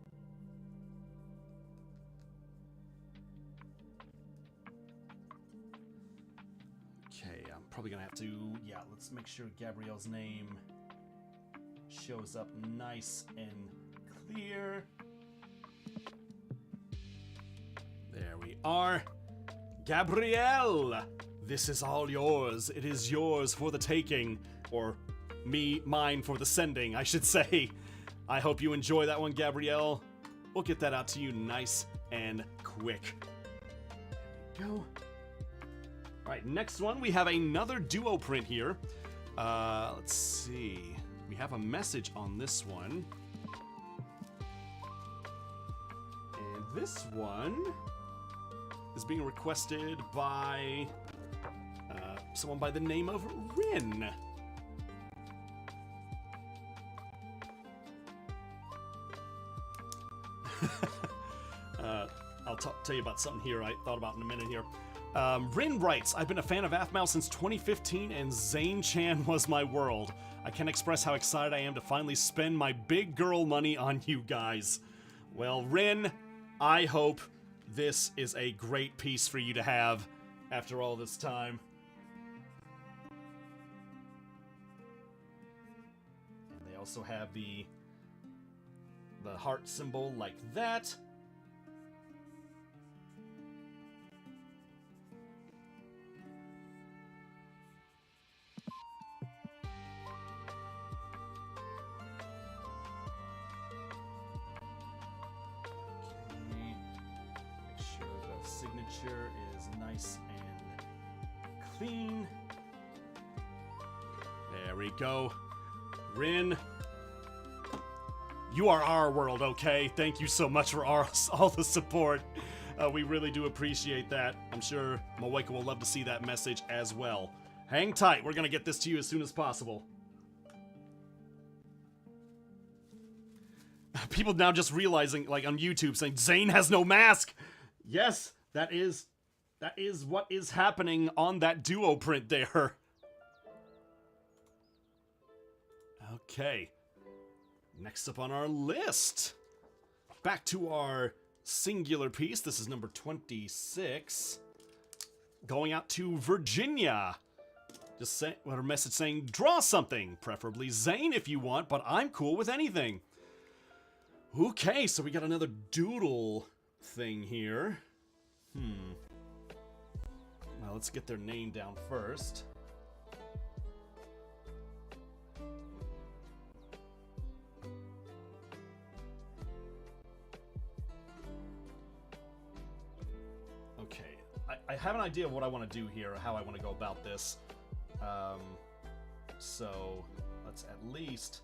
[SPEAKER 1] Okay, I'm probably gonna have to... Yeah, let's make sure Gabrielle's name shows up nice and clear. There we are. Gabrielle! This is all yours. It is yours for the taking. Or mine for the sending, I should say. I hope you enjoy that one, Gabrielle. We'll get that out to you nice and quick. There we go. Alright, next one, we have another duo print here. Let's see. We have a message on this one. And this one is being requested by someone by the name of Rin. I'll tell you about something here I thought about in a minute here. Rin writes, I've been a fan of Aphmau since 2015 and Zane-chan was my world. I can't express how excited I am to finally spend my big girl money on you guys. Well, Rin, I hope this is a great piece for you to have after all this time. And they also have the heart symbol like that. Signature is nice and clean. There we go. Rin, you are our world, okay? Thank you so much for all the support. We really do appreciate that. I'm sure Moeka will love to see that message as well. Hang tight. We're going to get this to you as soon as possible. People now just realizing, like on YouTube, saying Zane has no mask. Yes. That is what is happening on that duo print there. Okay. Next up on our list. Back to our singular piece. This is number 26. Going out to Virginia. Just her message saying, draw something. Preferably Zane if you want, but I'm cool with anything. Okay, so we got another doodle thing here. Well, let's get their name down first. Okay, I have an idea of what I want to do here, or how I want to go about this. So let's at least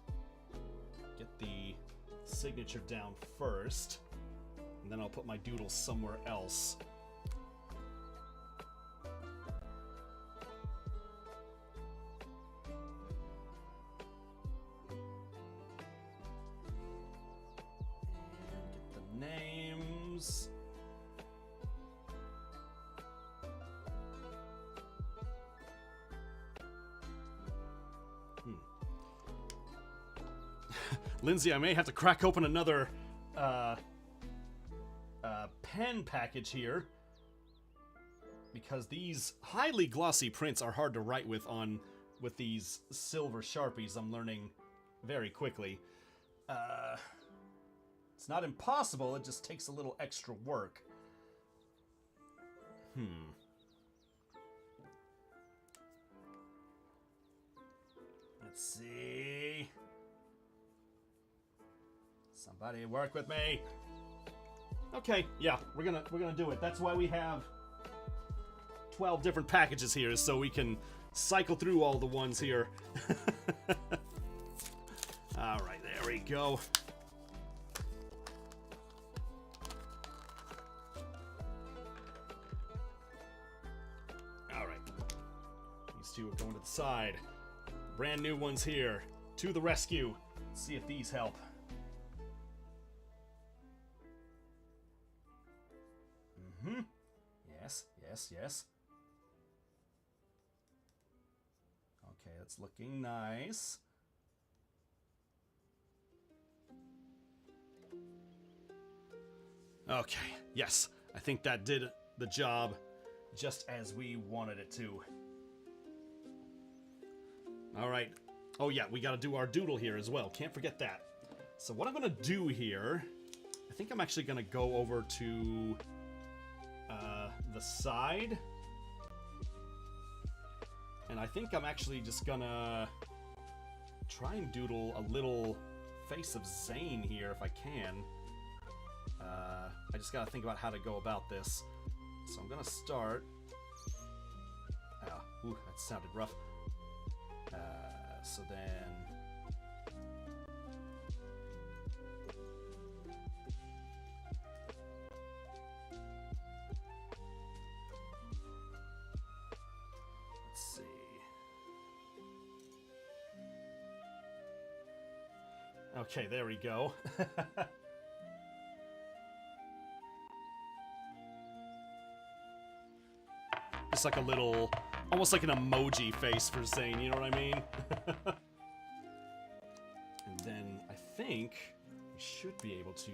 [SPEAKER 1] get the signature down first, and then I'll put my doodle somewhere else. Lindsay, I may have to crack open another pen package here, because these highly glossy prints are hard to write with these silver Sharpies. I'm learning very quickly. It's not impossible, it just takes a little extra work. Let's see. Somebody work with me. Okay, yeah, we're gonna do it. That's why we have 12 different packages here, so we can cycle through all the ones here. All right, there we go. All right, these two are going to the side. Brand new ones here. To the rescue. Let's see if these help. Yes. Okay, that's looking nice. Okay, yes. I think that did the job just as we wanted it to. All right. Oh yeah, we gotta do our doodle here as well. Can't forget that. So what I'm gonna do here, I think I'm actually gonna go over to the side. And I think I'm actually just gonna try and doodle a little face of Zane here if I can. I just gotta think about how to go about this. So I'm gonna start. Ooh, that sounded rough. So then... let's see. Okay, there we go. Just like a little, almost like an emoji face for Zane, you know what I mean? And then I think we should be able to...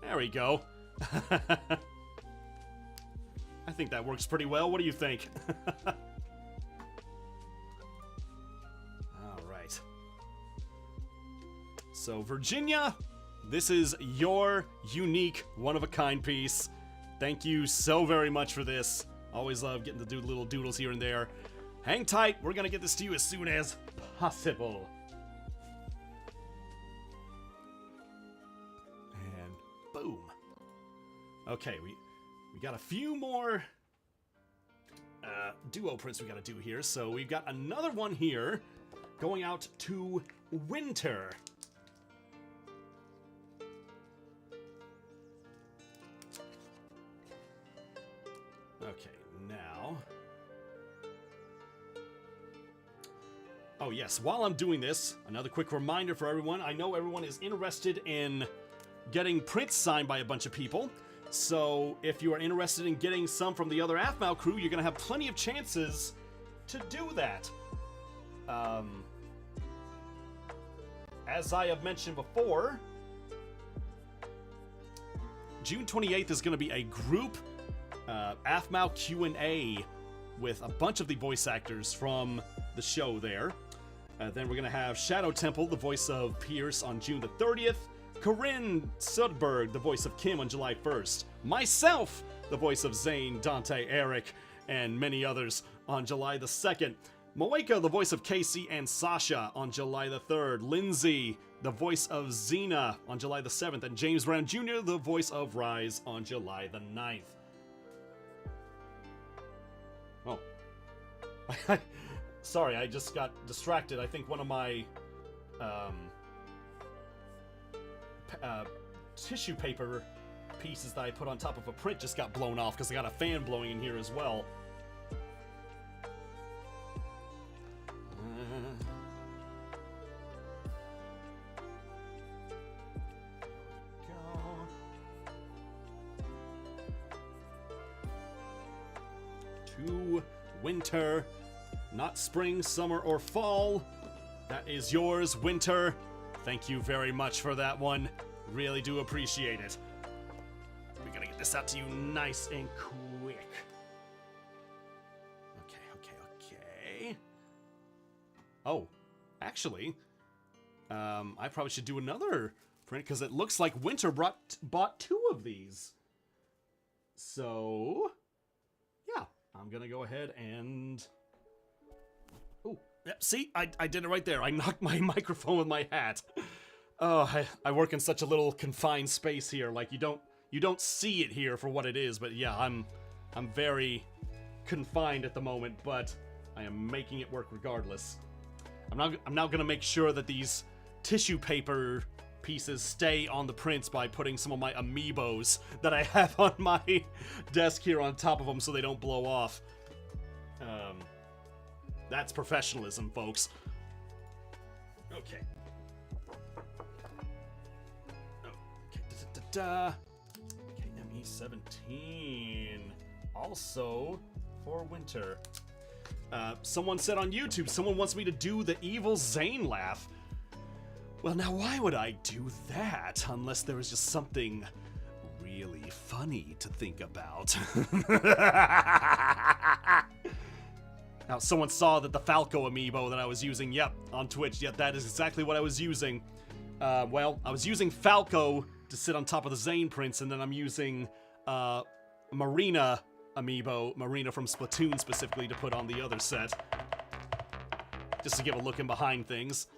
[SPEAKER 1] There we go. I think that works pretty well. What do you think? All right. So, Virginia, this is your unique, one-of-a-kind piece. Thank you so very much for this. Always love getting to do little doodles here and there. Hang tight. We're going to get this to you as soon as possible. And boom. Okay, we got a few more duo prints we got to do here. So we've got another one here going out to Winter. Okay, now... Oh yes, while I'm doing this, another quick reminder for everyone. I know everyone is interested in getting prints signed by a bunch of people. So if you are interested in getting some from the other Aphmau crew, you're going to have plenty of chances to do that. As I have mentioned before, June 28th is going to be a group Aphmau Q&A with a bunch of the voice actors from the show there. Then we're going to have Shadow Temple, the voice of Pierce, on June the 30th. Corinne Sudberg, the voice of Kim, on July 1st. Myself, the voice of Zane, Dante, Eric, and many others on July the 2nd. Moeka, the voice of Casey and Sasha, on July the 3rd. Lindsay, the voice of Xena, on July the 7th. And James Brown Jr., the voice of Rise, on July the 9th. Oh. Sorry, I just got distracted. I think one of my tissue paper pieces that I put on top of a print just got blown off because I got a fan blowing in here as well. To Winter, not spring, summer, or fall. That is yours, Winter. Thank you very much for that one. Really do appreciate it. We're gonna get this out to you nice and quick. Okay. Oh, actually, I probably should do another print because it looks like Winter bought 2 of these. So, yeah, I'm gonna go ahead and... Oh, yeah, see, I did it right there. I knocked my microphone with my hat. Oh, I work in such a little confined space here. Like, you don't see it here for what it is, but yeah, I'm very confined at the moment, but I am making it work regardless. I'm now gonna make sure that these tissue paper pieces stay on the prints by putting some of my amiibos that I have on my desk here on top of them so they don't blow off. That's professionalism, folks. Okay. Okay, ME17. Also for Winter. Someone said on YouTube, someone wants me to do the evil Zane laugh. Well, now why would I do that unless there was just something really funny to think about. Now, someone saw that the Falco amiibo that I was using, yep, on Twitch, yep, that is exactly what I was using. Well, I was using Falco to sit on top of the Zane Prince, and then I'm using Marina amiibo, Marina from Splatoon specifically, to put on the other set. Just to give a look in behind things.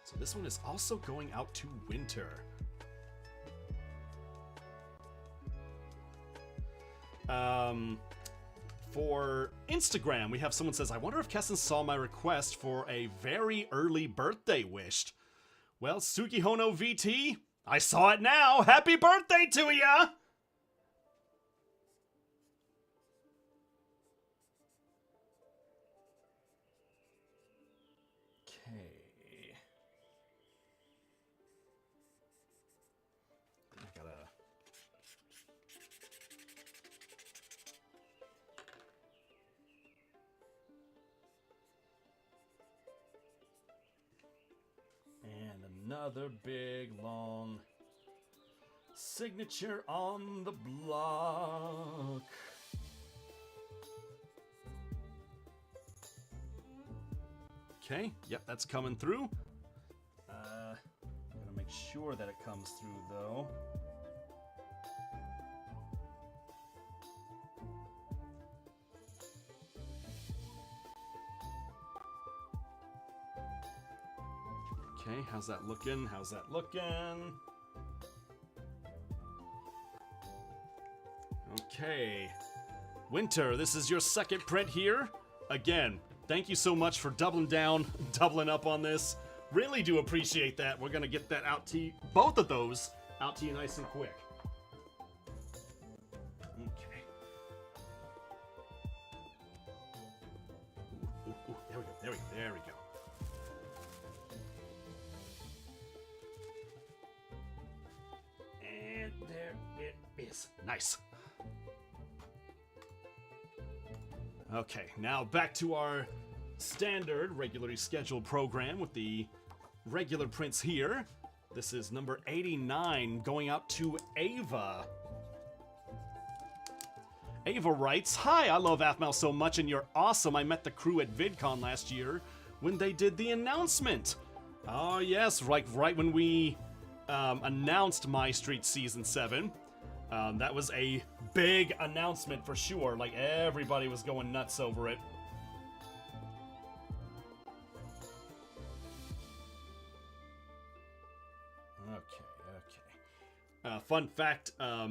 [SPEAKER 1] So this one is also going out to Winter. For Instagram, we have someone says, I wonder if Kestin saw my request for a very early birthday wish. Well, Sukihono VT, I saw it now. Happy birthday to ya! Okay. I gotta... And another big, long signature on the block. Okay, yep, that's coming through. I'm gonna make sure that it comes through, though. Okay, how's that looking? How's that looking? Okay. Winter, this is your second print here. Again, thank you so much for doubling down, doubling up on this. Really do appreciate that. We're gonna get that out to you, both of those, out to you nice and quick. Okay. Ooh, there we go, there we go, there we go. And there it is. Nice. Okay, now back to our standard, regularly scheduled program with the regular prints here. This is number 89, going out to Ava. Ava writes, hi, I love Aphmau so much and you're awesome. I met the crew at VidCon last year when they did the announcement. Oh yes, right when we announced My Street Season 7. That was a big announcement for sure. Like, everybody was going nuts over it. Okay. Fun fact, I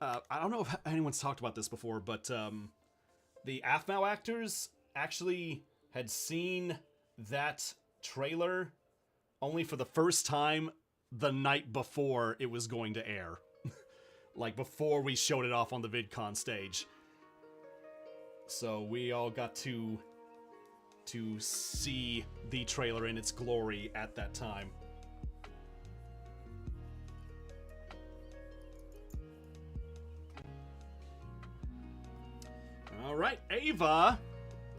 [SPEAKER 1] don't know if anyone's talked about this before, but the Aphmau actors actually had seen that trailer only for the first time the night before it was going to air. Like, before we showed it off on the VidCon stage. So we all got to see the trailer in its glory at that time. Alright, Ava,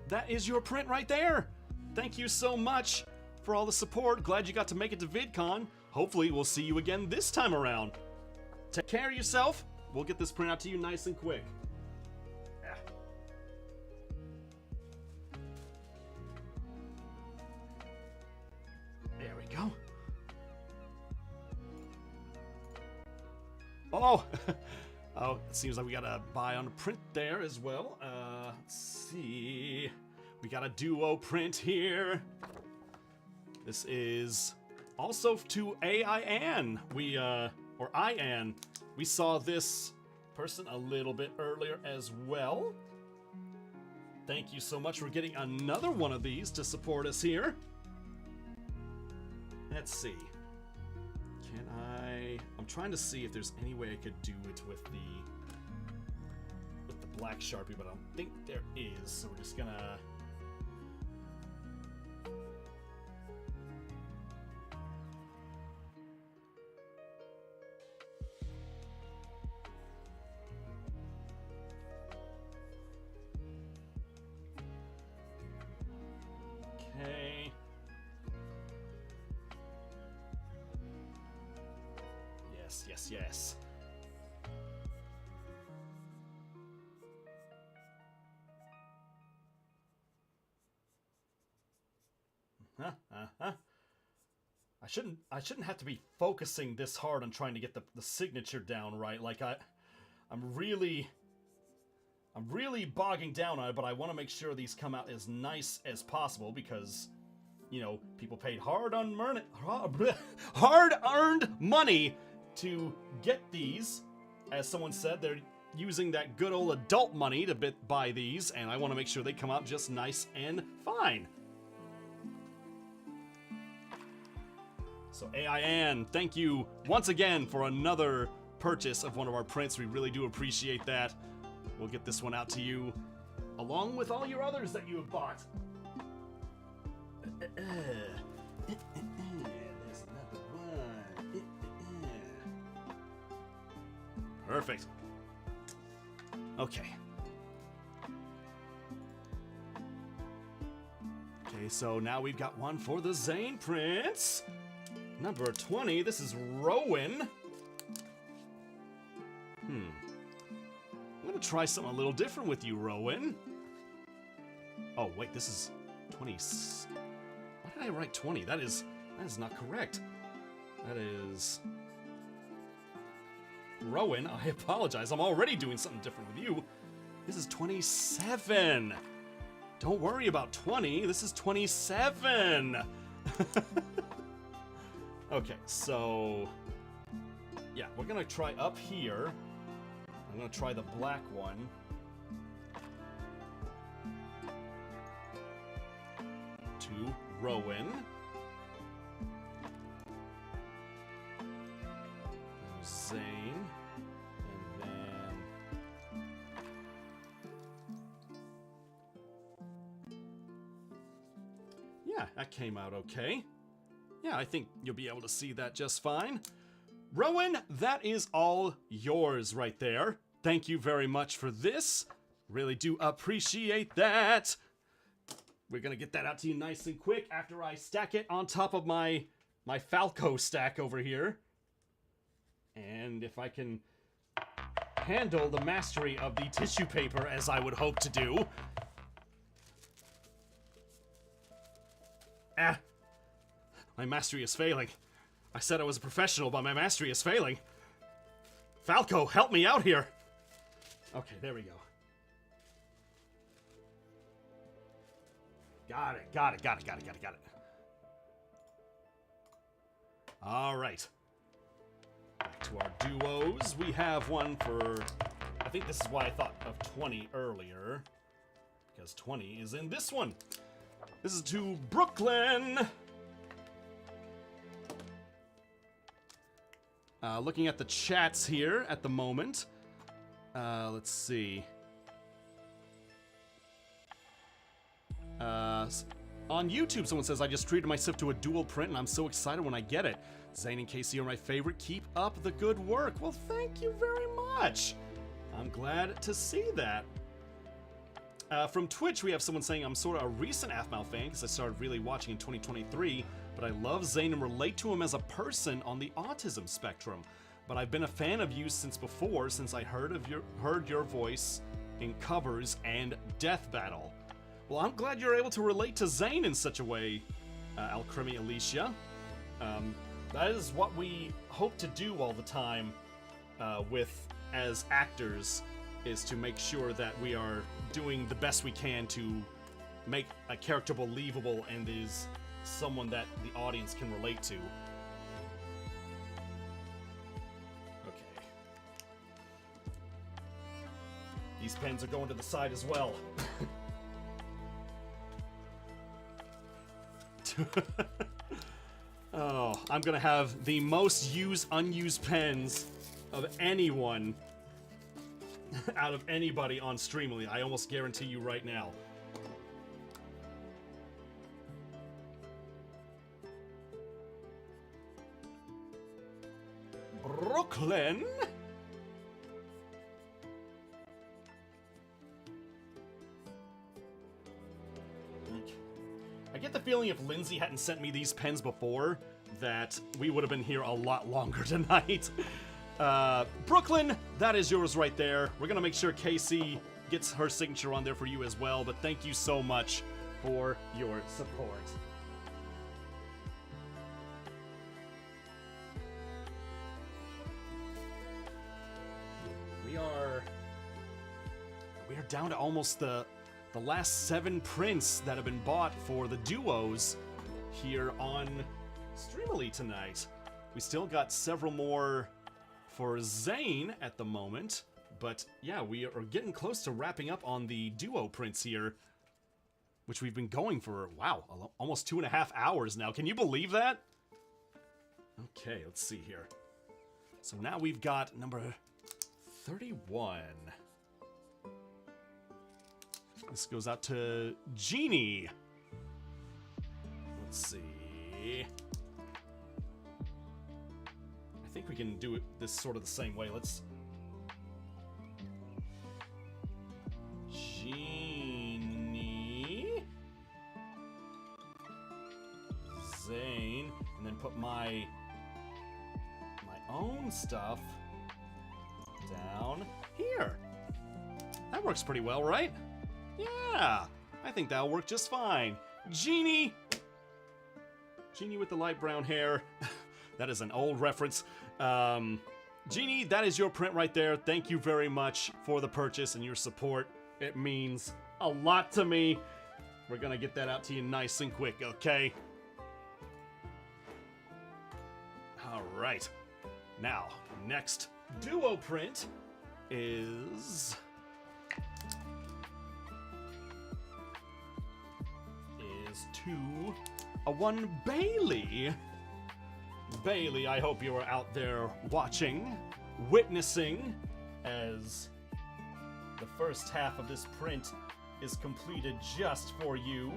[SPEAKER 1] that is your print right there. Thank you so much for all the support. Glad you got to make it to VidCon. Hopefully we'll see you again this time around. Take care of yourself. We'll get this print out to you nice and quick. There we go. Oh! Oh, it seems like we got a buy on a print there as well. Let's see. We got a duo print here. This is also to AIAN. Or IAN. We saw this person a little bit earlier as well. Thank you so much for getting another one of these to support us here. Let's see. I'm trying to see if there's any way I could do it with the black Sharpie, but I don't think there is, so we're just gonna... Okay. Yes, yes, yes. I shouldn't have to be focusing this hard on trying to get the signature down right. Like I'm really bogging down on it, but I want to make sure these come out as nice as possible because, you know, people paid hard-earned money to get these. As someone said, they're using that good old adult money to buy these, and I want to make sure they come out just nice and fine. So AI Ann, thank you once again for another purchase of one of our prints. We really do appreciate that. We'll get this one out to you along with all your others that you have bought. There's another one. Perfect. Okay. Okay, so now we've got one for the Zane prints. Number 20, this is Rowan. I'm gonna try something a little different with you, Rowan. Oh, wait, this is 20. Why did I write 20? That is not correct. That is... Rowan, I apologize. I'm already doing something different with you. This is 27. Don't worry about 20. This is 27. Okay, so... yeah, we're gonna try up here. I'm gonna try the black one. To Rowan. There's Zane. And then... yeah, that came out okay. Yeah, I think you'll be able to see that just fine. Rowan, that is all yours right there. Thank you very much for this. Really do appreciate that. We're gonna get that out to you nice and quick after I stack it on top of my Falco stack over here. And if I can handle the mastery of the tissue paper as I would hope to do. My mastery is failing. I said I was a professional, but my mastery is failing. Falco, help me out here. Okay, there we go. Got it. All right. Back to our duos. We have one for... I think this is why I thought of 20 earlier. Because 20 is in this one. This is to Brooklyn. Looking at the chats here at the moment. Let's see. On YouTube, someone says, I just treated myself to a dual print, and I'm so excited when I get it. Zane and Casey are my favorite. Keep up the good work. Well, thank you very much. I'm glad to see that. From Twitch, we have someone saying, I'm sort of a recent Aphmau fan because I started really watching in 2023, but I love Zane and relate to him as a person on the autism spectrum. But I've been a fan of you since before, since I heard your voice in covers and Death Battle. Well, I'm glad you're able to relate to Zane in such a way, Alcrimi Alicia. That is what we hope to do all the time as actors, is to make sure that we are doing the best we can to make a character believable and is someone that the audience can relate to. Okay. These pens are going to the side as well. Oh, I'm gonna have the most unused pens of anyone out of anybody on Streamily. I almost guarantee you right now. Brooklyn. I get the feeling if Lindsay hadn't sent me these pens before, that we would have been here a lot longer tonight. Brooklyn, that is yours right there. We're gonna make sure Casey gets her signature on there for you as well, but thank you so much for your support. We are down to almost the last 7 prints that have been bought for the duos here on Streamily tonight. We still got several more for Zane at the moment, but yeah, we are getting close to wrapping up on the duo prints here, which we've been going for, wow, almost 2.5 hours now. Can you believe that? Okay, let's see here. So now we've got number 31. This goes out to Jeannie. Let's see. I think we can do it this sort of the same way. Let's... Jeannie. Zane. And then put my own stuff down here. That works pretty well, right? Yeah, I think that'll work just fine. Jeannie with the light brown hair. That is an old reference. Jeannie, that is your print right there. Thank you very much for the purchase and your support. It means a lot to me. We're gonna get that out to you nice and quick, okay? All right. Now, next duo print is to a one Bailey. Bailey, I hope you are out there watching, witnessing as the first half of this print is completed just for you.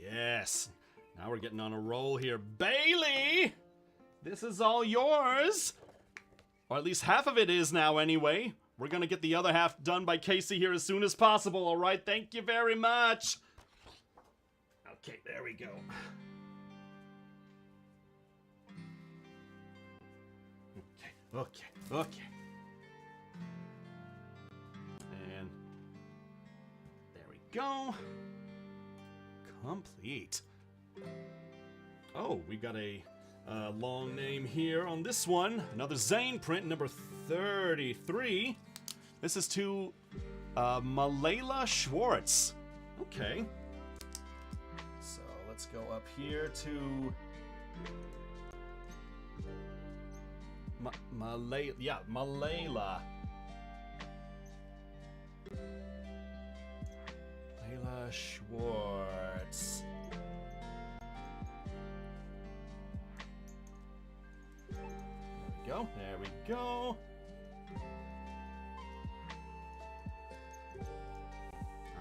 [SPEAKER 1] Yes. Now we're getting on a roll here. Bailey! This is all yours! Or at least half of it is now anyway. We're gonna get the other half done by Casey here as soon as possible, alright? Thank you very much! Okay, there we go. Okay. And there we go. Complete. Oh, we've got a long name here on this one. Another Zane print, number 33. This is to Malayla Schwartz. Okay. So let's go up here to Malayla. Yeah, Malayla. Malayla Schwartz. There we go.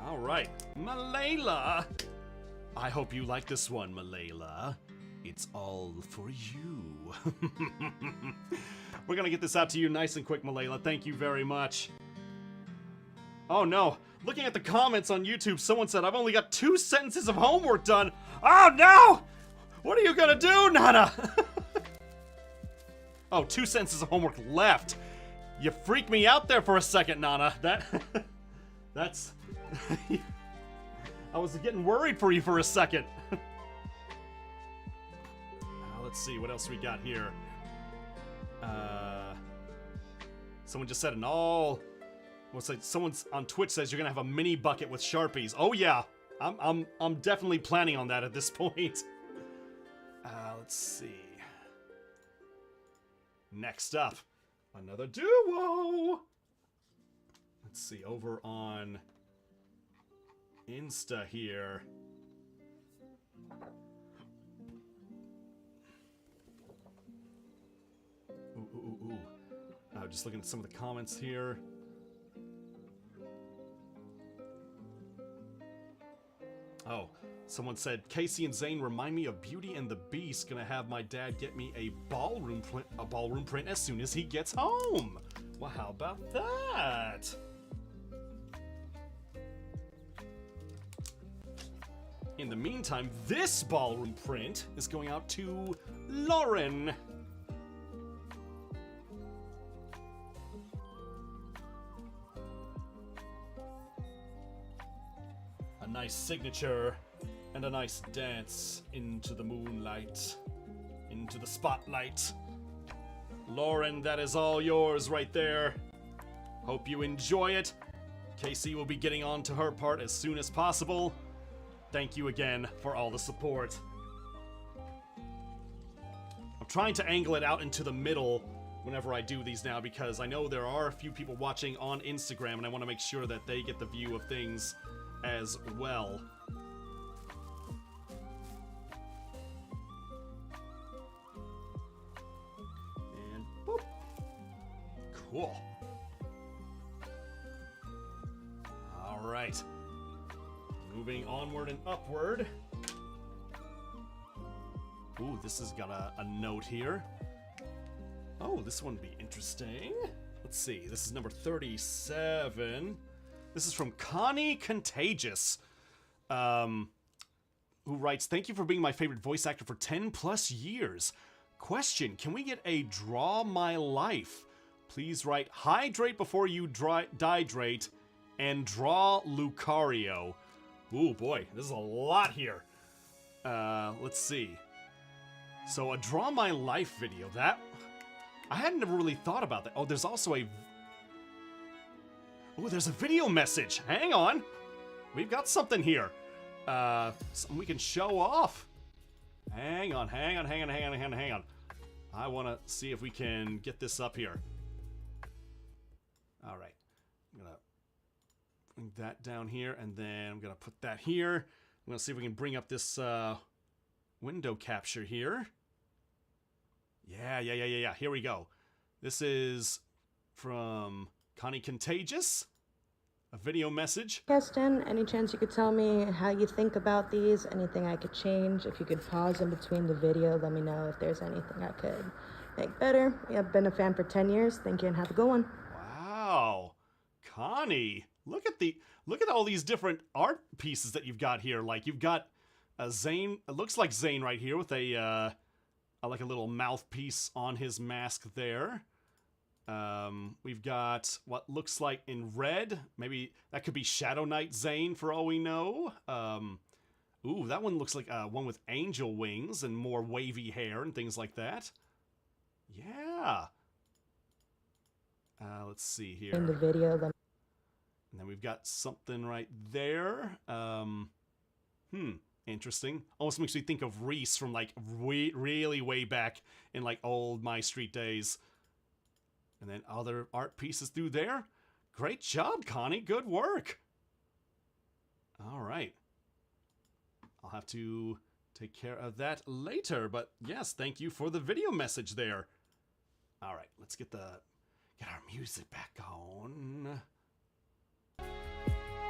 [SPEAKER 1] All right, Malayla. I hope you like this one, Malayla. It's all for you. We're gonna get this out to you nice and quick, Malayla. Thank you very much. Oh no, looking at the comments on YouTube, someone said I've only got 2 sentences of homework done. Oh no! What are you gonna do, Nana? Oh, 2 sentences of homework left. You freaked me out there for a second, Nana. That's... I was getting worried for you for a second. Let's see, what else we got here? Someone just said an all... What's like? Someone's on Twitch says you're gonna have a mini bucket with Sharpies. Oh yeah, I'm definitely planning on that at this point. Let's see. Next up, another duo. Let's see, over on Insta here. Ooh. Just looking at some of the comments here. Oh, someone said, Casey and Zane remind me of Beauty and the Beast. Gonna have my dad get me a ballroom print as soon as he gets home. Well, how about that? In the meantime, this ballroom print is going out to Lauren. A nice signature and a nice dance into the moonlight, into the spotlight. Lauren, that is all yours right there. Hope you enjoy it. Casey will be getting on to her part as soon as possible. Thank you again for all the support. I'm trying to angle it out into the middle whenever I do these now because I know there are a few people watching on Instagram and I want to make sure that they get the view of things as well. And boop. Cool. All right. Moving onward and upward. Ooh, this has got a note here. Oh, this one would be interesting. Let's see. This is number 37. This is from Connie Contagious, who writes, "Thank you for being my favorite voice actor for 10 plus years. Question, can we get a draw my life? Please write hydrate before you dihydrate and draw Lucario." Ooh, boy, this is a lot here. Let's see. So, a Draw My Life video. That... I hadn't never really thought about that. Oh, there's also a... Oh, there's a video message. Hang on. We've got something here. Something we can show off. Hang on. I want to see if we can get this up here. All right. I'm going to bring that down here, and then I'm going to put that here. I'm going to see if we can bring up this window capture here. Yeah. Here we go. This is from Connie Contagious. A video message.
[SPEAKER 2] Kestin, any chance you could tell me how you think about these? Anything I could change? If you could pause in between the video, let me know if there's anything I could make better. Yeah, I've been a fan for 10 years. Thank you and have a good one.
[SPEAKER 1] Wow. Connie, look at all these different art pieces that you've got here. Like you've got Zane, it looks like Zane right here with a like a little mouthpiece on his mask there. We've got what looks like in red. Maybe that could be Shadow Knight Zane for all we know. Ooh, that one looks like one with angel wings and more wavy hair and things like that. Yeah. Let's see here.
[SPEAKER 2] In the video,
[SPEAKER 1] and then we've got something right there. Interesting. Almost makes me think of Reese from like really way back in like old My Street days. And then other art pieces through there. Great job, Connie. Good work. All right. I'll have to take care of that later. But yes, thank you for the video message there. All right, let's get our music back on.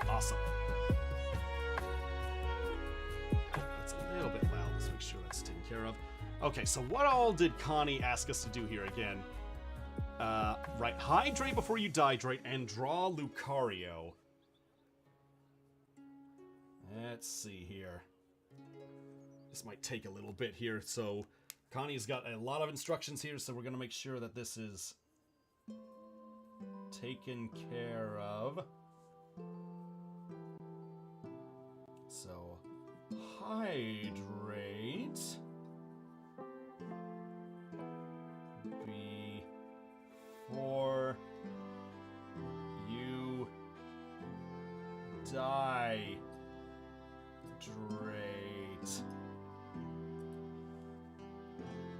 [SPEAKER 1] Awesome. That's a little bit loud. Let's make sure that's taken care of. Okay, so what all did Connie ask us to do here again? Right, hydrate before you dihydrate and draw Lucario. Let's see here. This might take a little bit here, so Connie's got a lot of instructions here, so we're going to make sure that this is taken care of. So, hydrate before you dihydrate.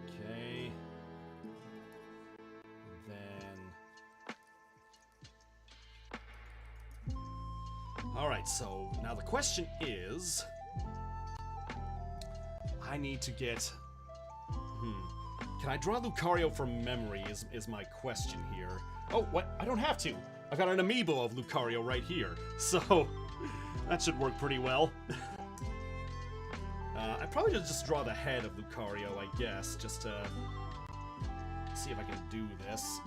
[SPEAKER 1] Okay. Alright, so now the question is... I need to get... Can I draw Lucario from memory is my question here. Oh, what? I don't have to. I've got an amiibo of Lucario right here. So, that should work pretty well. I'd probably just draw the head of Lucario, I guess, just to see if I can do this.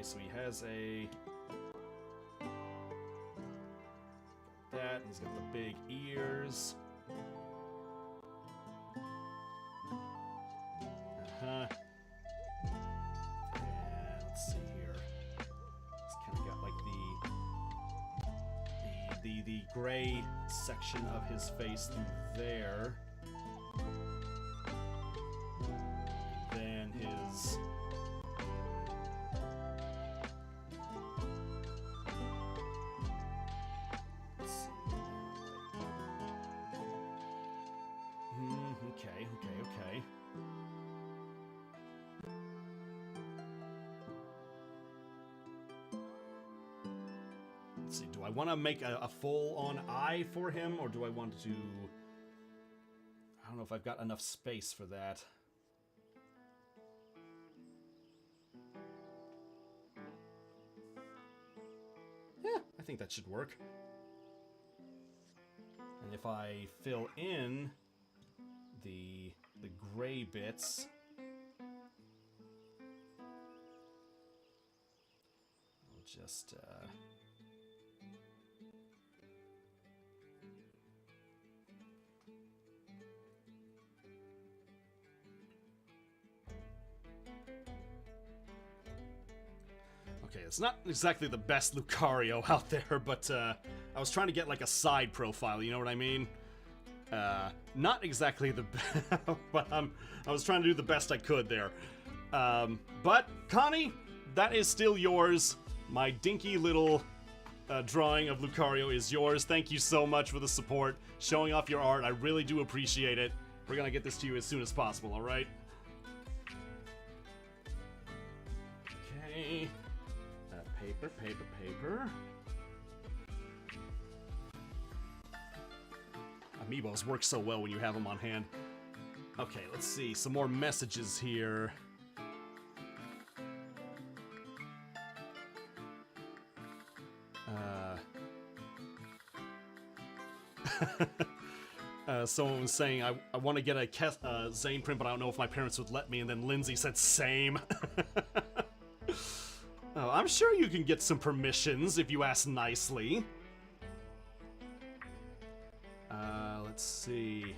[SPEAKER 1] so he has a... that, and he's got the big ears. Uh-huh. And let's see here. He's kind of got like the gray section of his face through there. Then his... let's see. Okay. Let's see, do I want to make a full-on eye for him, or do I want to... I don't know if I've got enough space for that. Yeah, I think that should work. And if I fill in the gray bits... I'll just... Okay, it's not exactly the best Lucario out there, but I was trying to get like a side profile, you know what I mean? Not exactly the best, but I was trying to do the best I could there. But, Connie, that is still yours. My dinky little drawing of Lucario is yours. Thank you so much for the support, showing off your art. I really do appreciate it. We're gonna get this to you as soon as possible, alright? Okay. Paper. Amiibos work so well when you have them on hand. Okay, let's see. Some more messages here. Someone was saying, I want to get a Zane print, but I don't know if my parents would let me, and then Lindsay said, same. Oh, I'm sure you can get some permissions if you ask nicely. Let's see.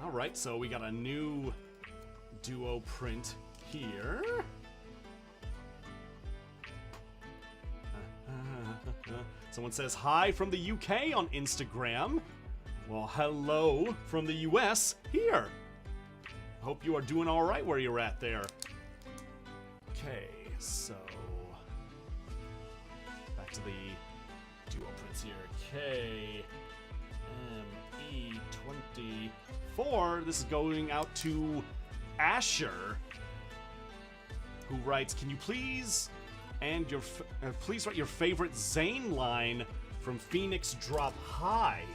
[SPEAKER 1] Alright, so we got a new duo print here. Someone says, hi from the UK on Instagram. Well, hello from the US here. Hope you are doing alright where you're at there. Okay, so back to the duo prints here. KME24. This is going out to Asher, who writes, "Can you please please write your favorite Zane line from Phoenix Drop High?"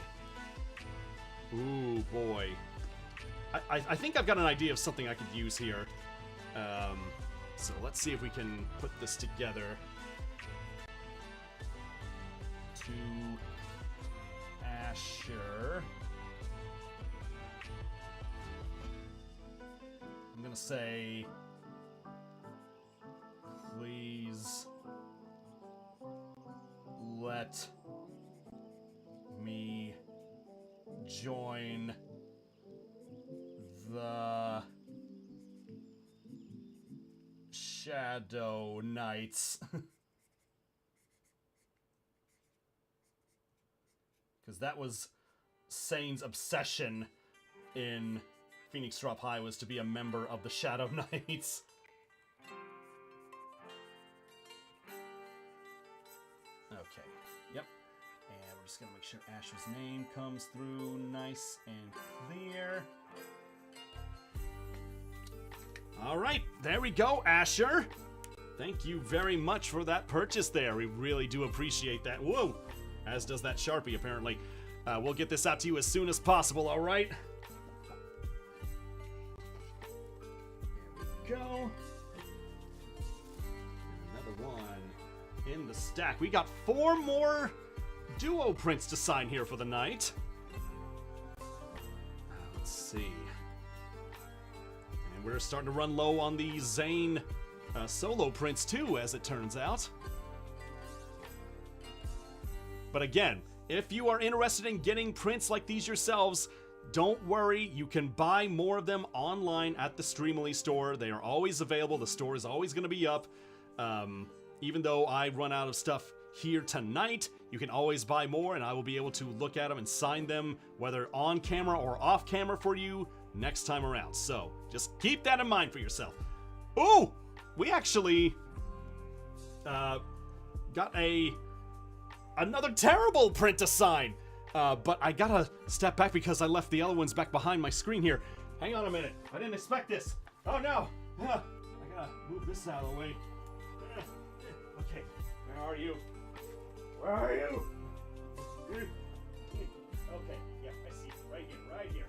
[SPEAKER 1] Ooh boy, I think I've got an idea of something I could use here. So let's see if we can put this together. To Asher. I'm gonna say, please let me join the Shadow Knights. Because that was Sane's obsession in Phoenix Drop High, was to be a member of the Shadow Knights. Okay, yep. And we're just gonna make sure Asher's name comes through nice and clear. Alright, there we go, Asher. Thank you very much for that purchase there. We really do appreciate that. Whoa! As does that Sharpie, apparently. We'll get this out to you as soon as possible, alright? There we go. Another one in the stack. We got 4 more duo prints to sign here for the night. Let's see. We're starting to run low on the Zane solo prints too, as it turns out. But again, if you are interested in getting prints like these yourselves, don't worry, you can buy more of them online at the Streamily store. They are always available. The store is always going to be up. Even though I run out of stuff here tonight, you can always buy more, and I will be able to look at them and sign them, whether on camera or off camera for you next time around. So just keep that in mind for yourself. Ooh, we actually got another terrible print to sign. But I gotta step back because I left the other ones back behind my screen here. Hang on a minute. I didn't expect this. Oh no. I gotta move this out of the way. Okay, where are you? Where are you? Okay, yeah, I see you. Right here, right here.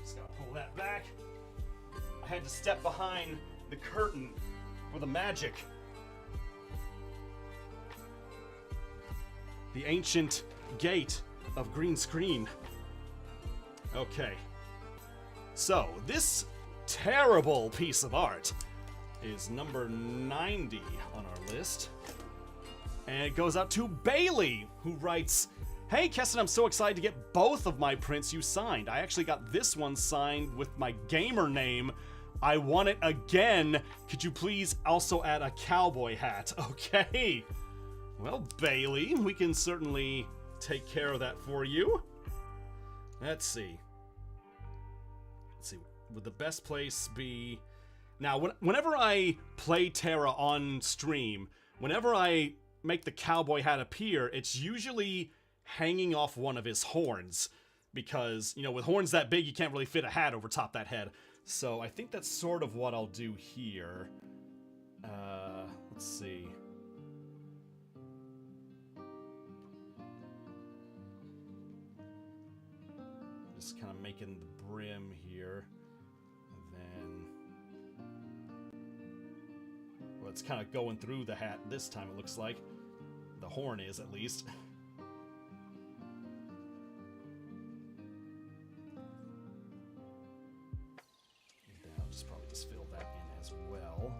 [SPEAKER 1] Just gotta pull that back. I had to step behind the curtain for the magic. The ancient gate of green screen. Okay. So, this terrible piece of art is number 90 on our list. And it goes out to Bailey, who writes, "Hey Kestin, I'm so excited to get both of my prints you signed. I actually got this one signed with my gamer name. I want it again. Could you please also add a cowboy hat?" Okay. Well, Bailey, we can certainly take care of that for you. Let's see. Would the best place be... Now, whenever I play Terra on stream, whenever I make the cowboy hat appear, it's usually hanging off one of his horns. Because, you know, with horns that big, you can't really fit a hat over top that head. So I think that's sort of what I'll do here. Let's see. Just kind of making the brim here, and then, well, it's kind of going through the hat this time, it looks like. The horn is, at least. Then I'll probably just fill that in as well.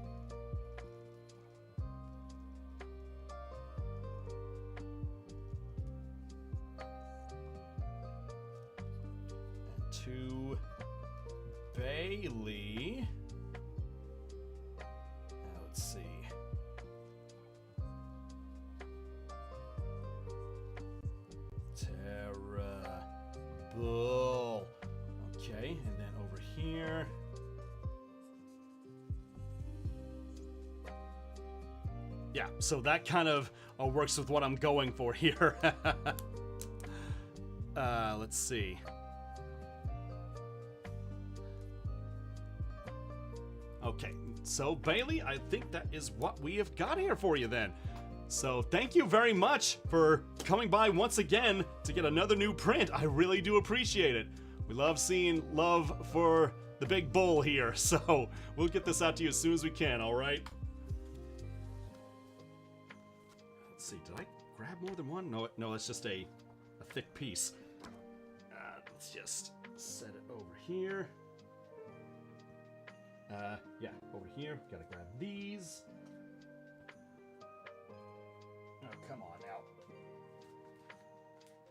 [SPEAKER 1] To Bailey. Now let's see. Terrible. Okay, and then over here. Yeah, so that kind of works with what I'm going for here. Let's see. Okay, so Bailey, I think that is what we have got here for you then. So thank you very much for coming by once again to get another new print. I really do appreciate it. We love seeing love for the big bull here, so we'll get this out to you as soon as we can, all right? Let's see, did I grab more than one? No, it's just a thick piece. Let's just set it over here. Yeah, over here. Gotta grab these. Oh, come on now.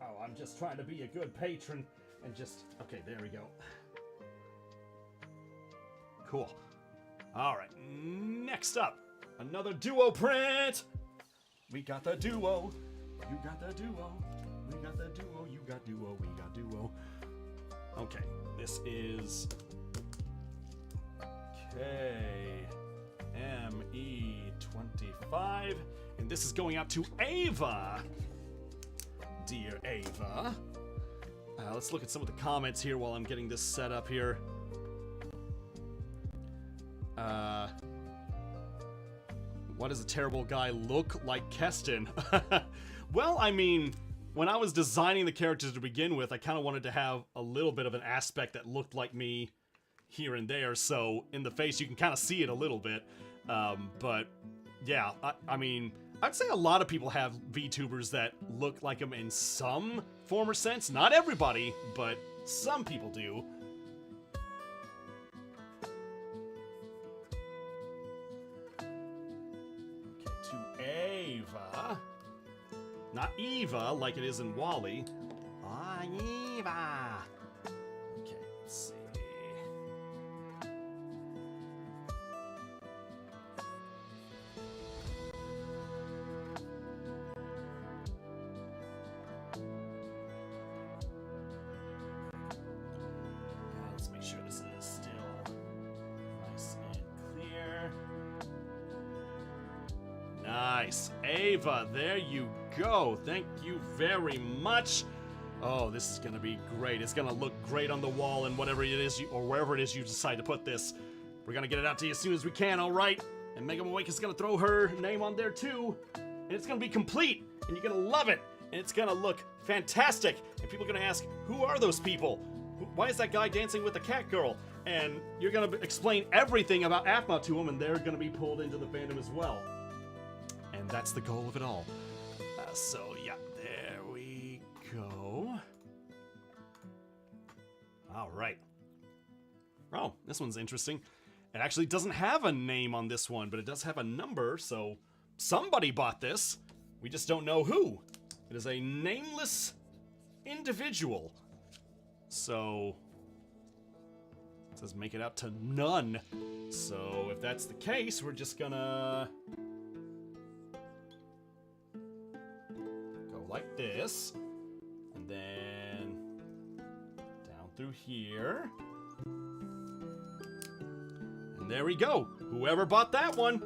[SPEAKER 1] Oh, I'm just trying to be a good patron and just... Okay, there we go. Cool. Alright, next up, another duo print! We got the duo. You got the duo. We got the duo. You got duo. We got duo. Okay, this is... ME25, and this is going out to Ava. Dear Ava. Let's look at some of the comments here while I'm getting this set up here. What does a terrible guy look like Kestin? Well, I mean, when I was designing the characters to begin with, I kind of wanted to have a little bit of an aspect that looked like me here and there, so in the face you can kind of see it a little bit, but yeah, I mean, I'd say a lot of people have VTubers that look like them in some form or sense. Not everybody, but some people do. Eva. Not Eva, like it is in Wall-E. Ah, Eva. Okay, let's see. Let's make sure this is still nice and clear. Nice. Ava, there you go. Thank you very much. Oh, this is going to be great. It's going to look great on the wall and whatever it is, or wherever it is you decide to put this. We're going to get it out to you as soon as we can, all right? And Megan Awake is going to throw her name on there too. And it's going to be complete. And you're going to love it. And it's going to look fantastic. And people are going to ask, who are those people? Why is that guy dancing with the cat girl? And you're going to explain everything about AFMA to them, and they're going to be pulled into the fandom as well. And that's the goal of it all. So, yeah, there we go. All right. Oh, this one's interesting. It actually doesn't have a name on this one, but it does have a number, so somebody bought this. We just don't know who. It is a nameless individual. So, it says make it out to none. So, if that's the case, we're just gonna go like this, and then down through here. And there we go. Whoever bought that one,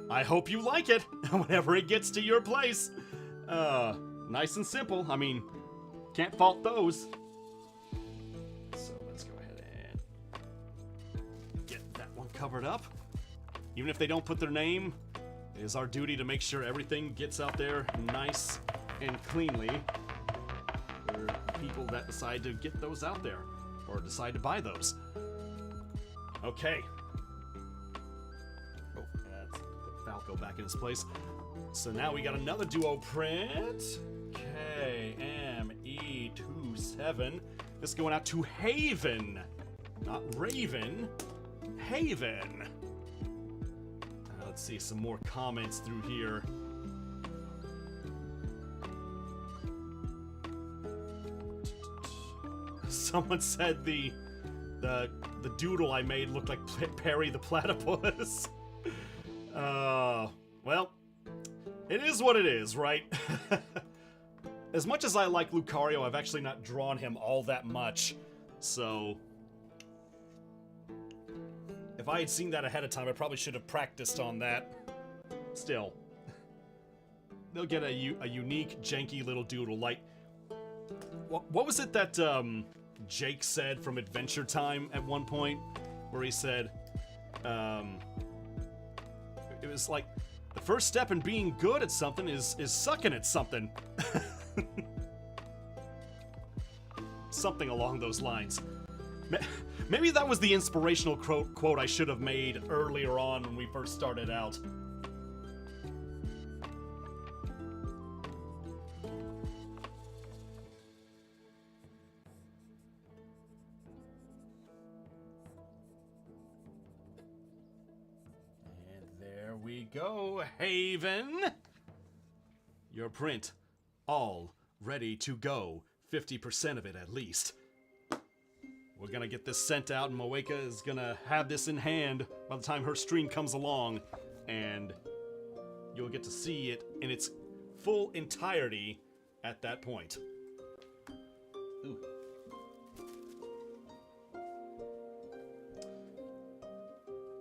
[SPEAKER 1] I hope you like it whenever it gets to your place. Nice and simple. I mean, can't fault those. So let's go ahead and get that one covered up. Even if they don't put their name, it is our duty to make sure everything gets out there nice and cleanly for people that decide to get those out there or decide to buy those. Okay. Oh, let's put Falco back in his place. So now we got another duo print. KME27. This is going out to Haven. Not Raven. Haven. Let's see some more comments through here. Someone said the doodle I made looked like Perry the Platypus. Well, it is what it is, right? As much as I like Lucario, I've actually not drawn him all that much. So, if I had seen that ahead of time, I probably should have practiced on that. Still, they'll get a unique, janky little doodle. Like, what was it that Jake said from Adventure Time at one point, where he said, it was like, the first step in being good at something is sucking at something. Something along those lines. Maybe that was the inspirational quote I should have made earlier on when we first started out. And there we go, Haven. Your print, all ready to go. 50% of it at least. We're gonna get this sent out, and Moeka is gonna have this in hand by the time her stream comes along, and you'll get to see it in its full entirety at that point. Ooh.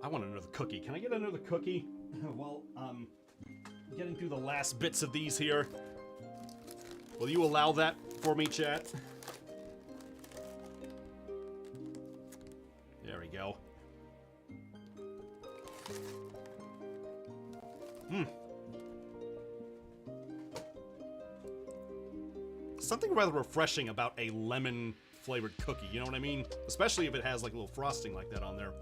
[SPEAKER 1] I want another cookie. Can I get another cookie while I'm getting through the last bits of these here? Will you allow that for me, chat? There we go. Something rather refreshing about a lemon-flavored cookie, you know what I mean? Especially if it has like a little frosting like that on there.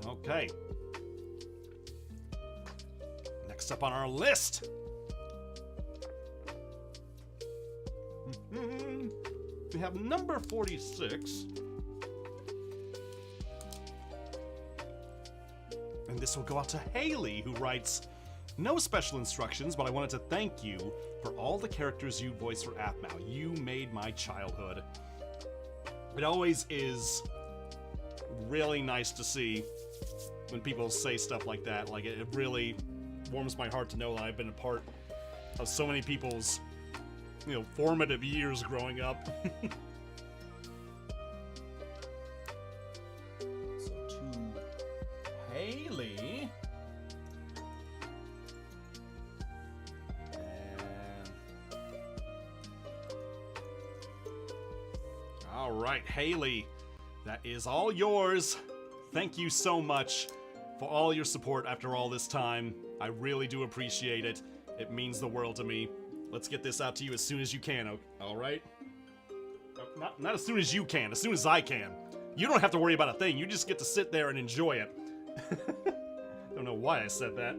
[SPEAKER 1] Okay. Next up on our list. We have number 46.
[SPEAKER 3] And this will go out to Haley, who writes, no special instructions, but I wanted to thank you for all the characters you voiced for Aphmau. You made my childhood. It always is really nice to see when people say stuff like that. Like, it really warms my heart to know that I've been a part of so many people's, you know, formative years growing up. So to Haley. All right, Haley, that is all yours. Thank you so much for all your support after all this time. I really do appreciate it. It means the world to me. Let's get this out to you as soon as you can, all right? Not as soon as you can, as soon as I can. You don't have to worry about a thing. You just get to sit there and enjoy it. Don't know why I said that.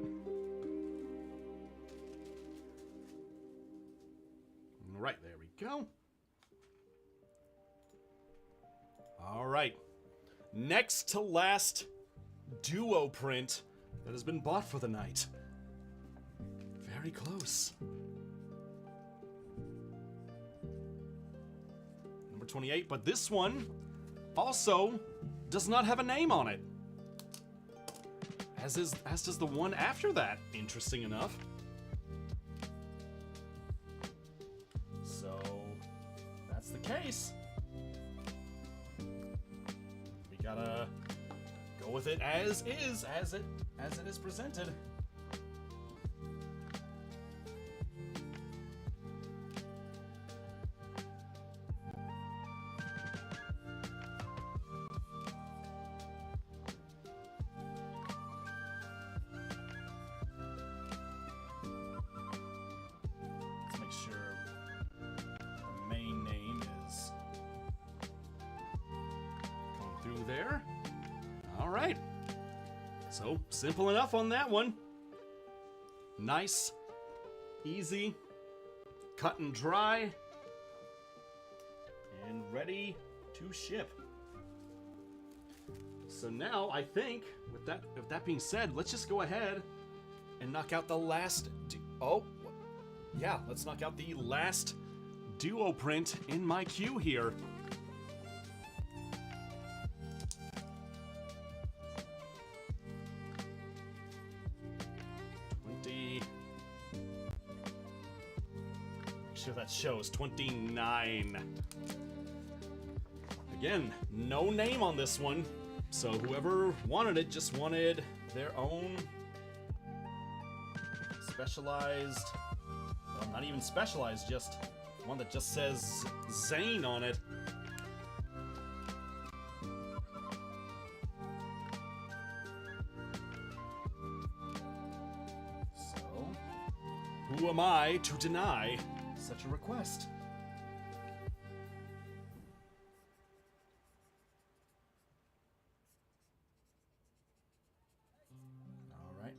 [SPEAKER 3] All right, there we go. All right. Next to last duo print that has been bought for the night. Very close. Number 28, but this one also does not have a name on it. As does the one after that, interesting enough. So, that's the case. We gotta go with it as is, as it is presented. Let's make sure the main name is going through there. All right. So, simple enough on that one. Nice, easy, cut and dry, and ready to ship. So now, I think, with that being said, let's just go ahead and knock out the last... let's knock out the last duo print in my queue here. Make sure that shows 29. Again, no name on this one, so whoever wanted it just wanted their own specialized, well, not even specialized, just one that just says Zane on it. So, who am I to deny such a request?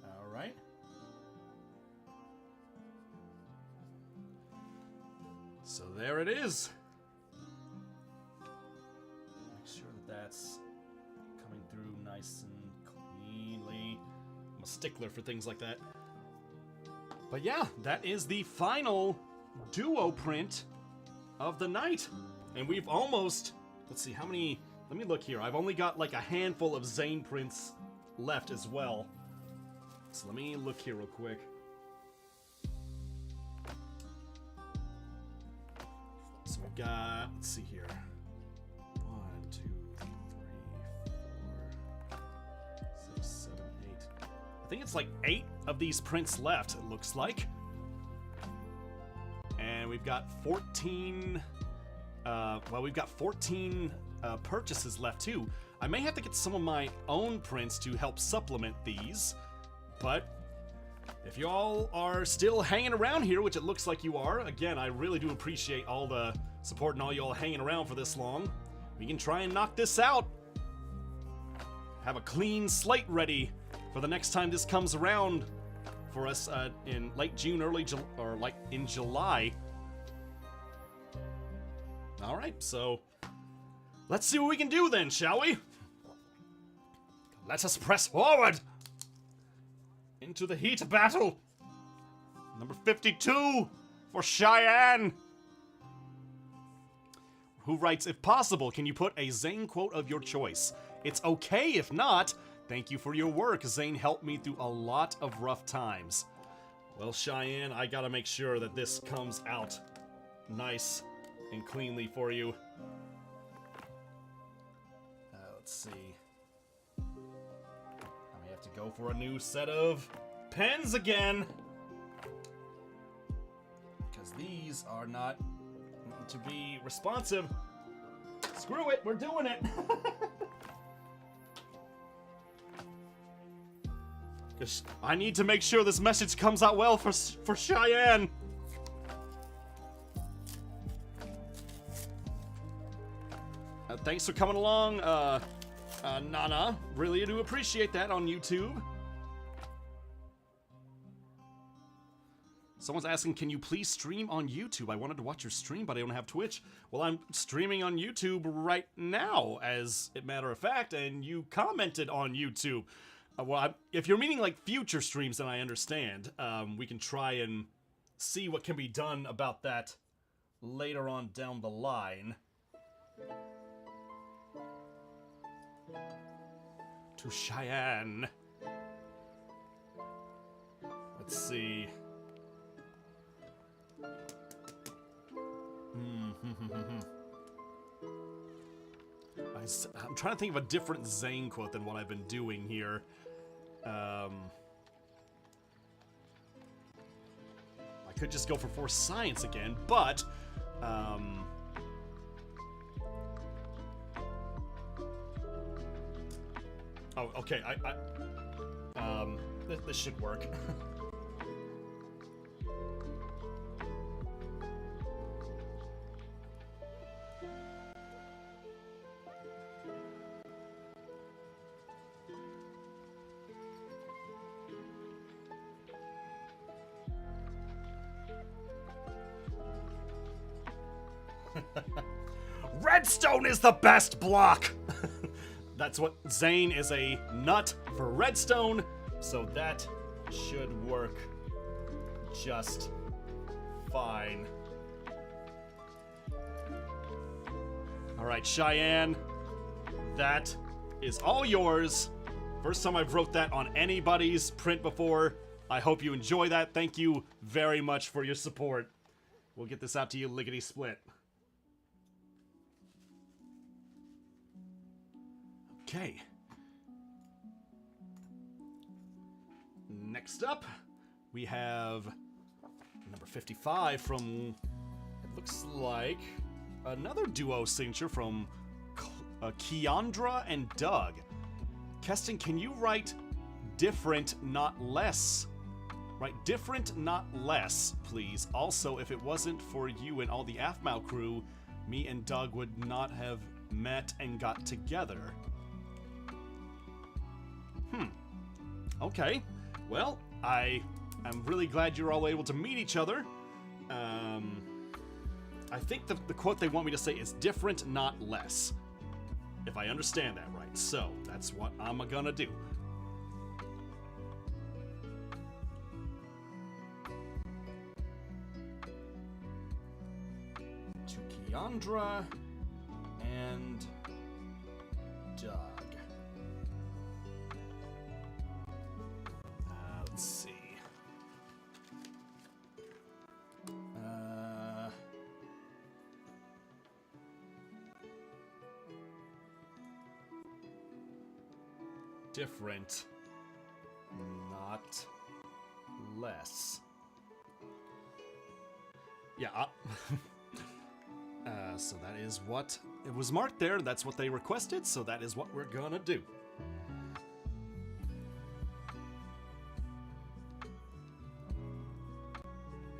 [SPEAKER 3] All right. So there it is. Make sure that that's coming through nice and cleanly. I'm a stickler for things like that. But yeah, that is the final duo print of the night. And we've almost, let's see, how many, let me look here. I've only got like a handful of Zane prints left as well. So let me look here real quick. So we've got, let's see here. 1, 2, 3, 4, 6, 7, 8. I think it's like 8 of these prints left, it looks like. And we've got 14, we've got 14 purchases left too. I may have to get some of my own prints to help supplement these, but if y'all are still hanging around here, which it looks like you are, again, I really do appreciate all the support and all y'all hanging around for this long. We can try and knock this out. Have a clean slate ready for the next time this comes around for us in late June, or like in July. All right, so let's see what we can do then, shall we? Let us press forward. Into the heat of battle. Number 52 for Cheyenne. Who writes, if possible, can you put a Zane quote of your choice? It's okay if not. Thank you for your work. Zane helped me through a lot of rough times. Well, Cheyenne, I gotta make sure that this comes out nice and cleanly for you. Let's see. I may have to go for a new set of pens again. Because these are not to be responsive. Screw it, we're doing it. Because I need to make sure this message comes out well for Cheyenne. Thanks for coming along, Nana. Really do appreciate that on YouTube. Someone's asking, can you please stream on YouTube? I wanted to watch your stream, but I don't have Twitch. Well, I'm streaming on YouTube right now, as a matter of fact, and you commented on YouTube. If you're meaning like future streams, then I understand. We can try and see what can be done about that later on down the line. To Cheyenne. Let's see. I'm trying to think of a different Zane quote than what I've been doing here. I could just go for forced science again, but oh, okay. This should work. Redstone is the best block! That's what Zane is, a nut for redstone, so that should work just fine. Alright, Cheyenne, that is all yours. First time I've wrote that on anybody's print before. I hope you enjoy that. Thank you very much for your support. We'll get this out to you lickety split. Okay. Next up, we have number 55 from, it looks like, another duo signature from Keandra and Doug. Kestin, can you write different, not less? Write different, not less, please. Also, if it wasn't for you and all the Aphmau crew, me and Doug would not have met and got together. Okay. Well, I am really glad you're all able to meet each other. I think the quote they want me to say is different, not less. If I understand that right. So, that's what I'm gonna do. To Keandra and Doug. Let's see. Different, not less. Yeah, so that is what it was marked there. That's what they requested, so that is what we're gonna do.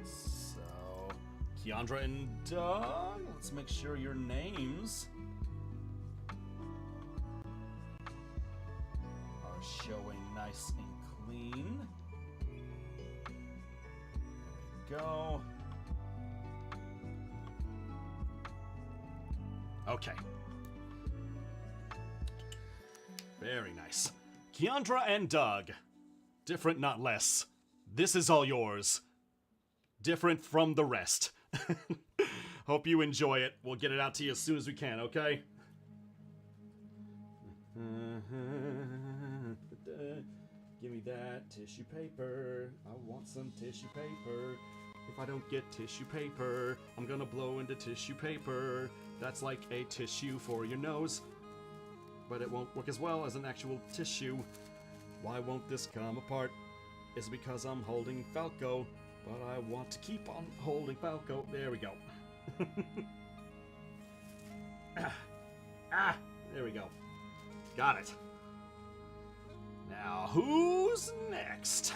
[SPEAKER 3] So, Keandra and Doug, let's make sure your names are showing nice and clean. There we go. Okay. Very nice. Keandra and Doug. Different, not less. This is all yours. Different from the rest. Hope you enjoy it. We'll get it out to you as soon as we can, okay? Give me that tissue paper. I want some tissue paper. If I don't get tissue paper, I'm gonna blow into tissue paper. That's like a tissue for your nose, but it won't work as well as an actual tissue. Why won't this come apart? Is it because I'm holding Falco? But I want to keep on holding Falco. There we go. There we go. Got it. Now, who's next?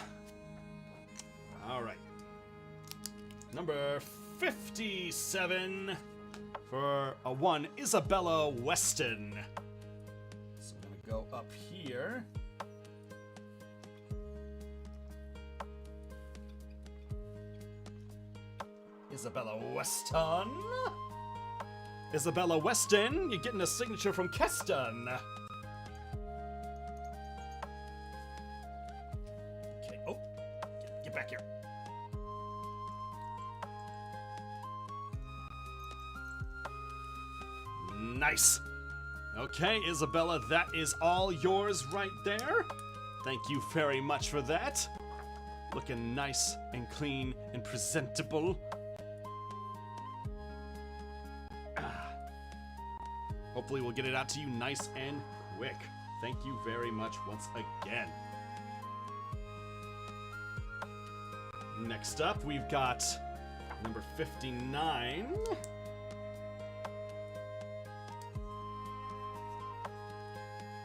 [SPEAKER 3] All right. Number 57 for a 1, Isabella Weston. So I'm gonna go up here. Isabella Weston. Isabella Weston, you're getting a signature from Kestin. Okay, oh, get back here. Nice. Okay, Isabella, that is all yours right there. Thank you very much for that. Looking nice and clean and presentable. Hopefully we'll get it out to you nice and quick. Thank you very much once again. Next up, we've got number 59.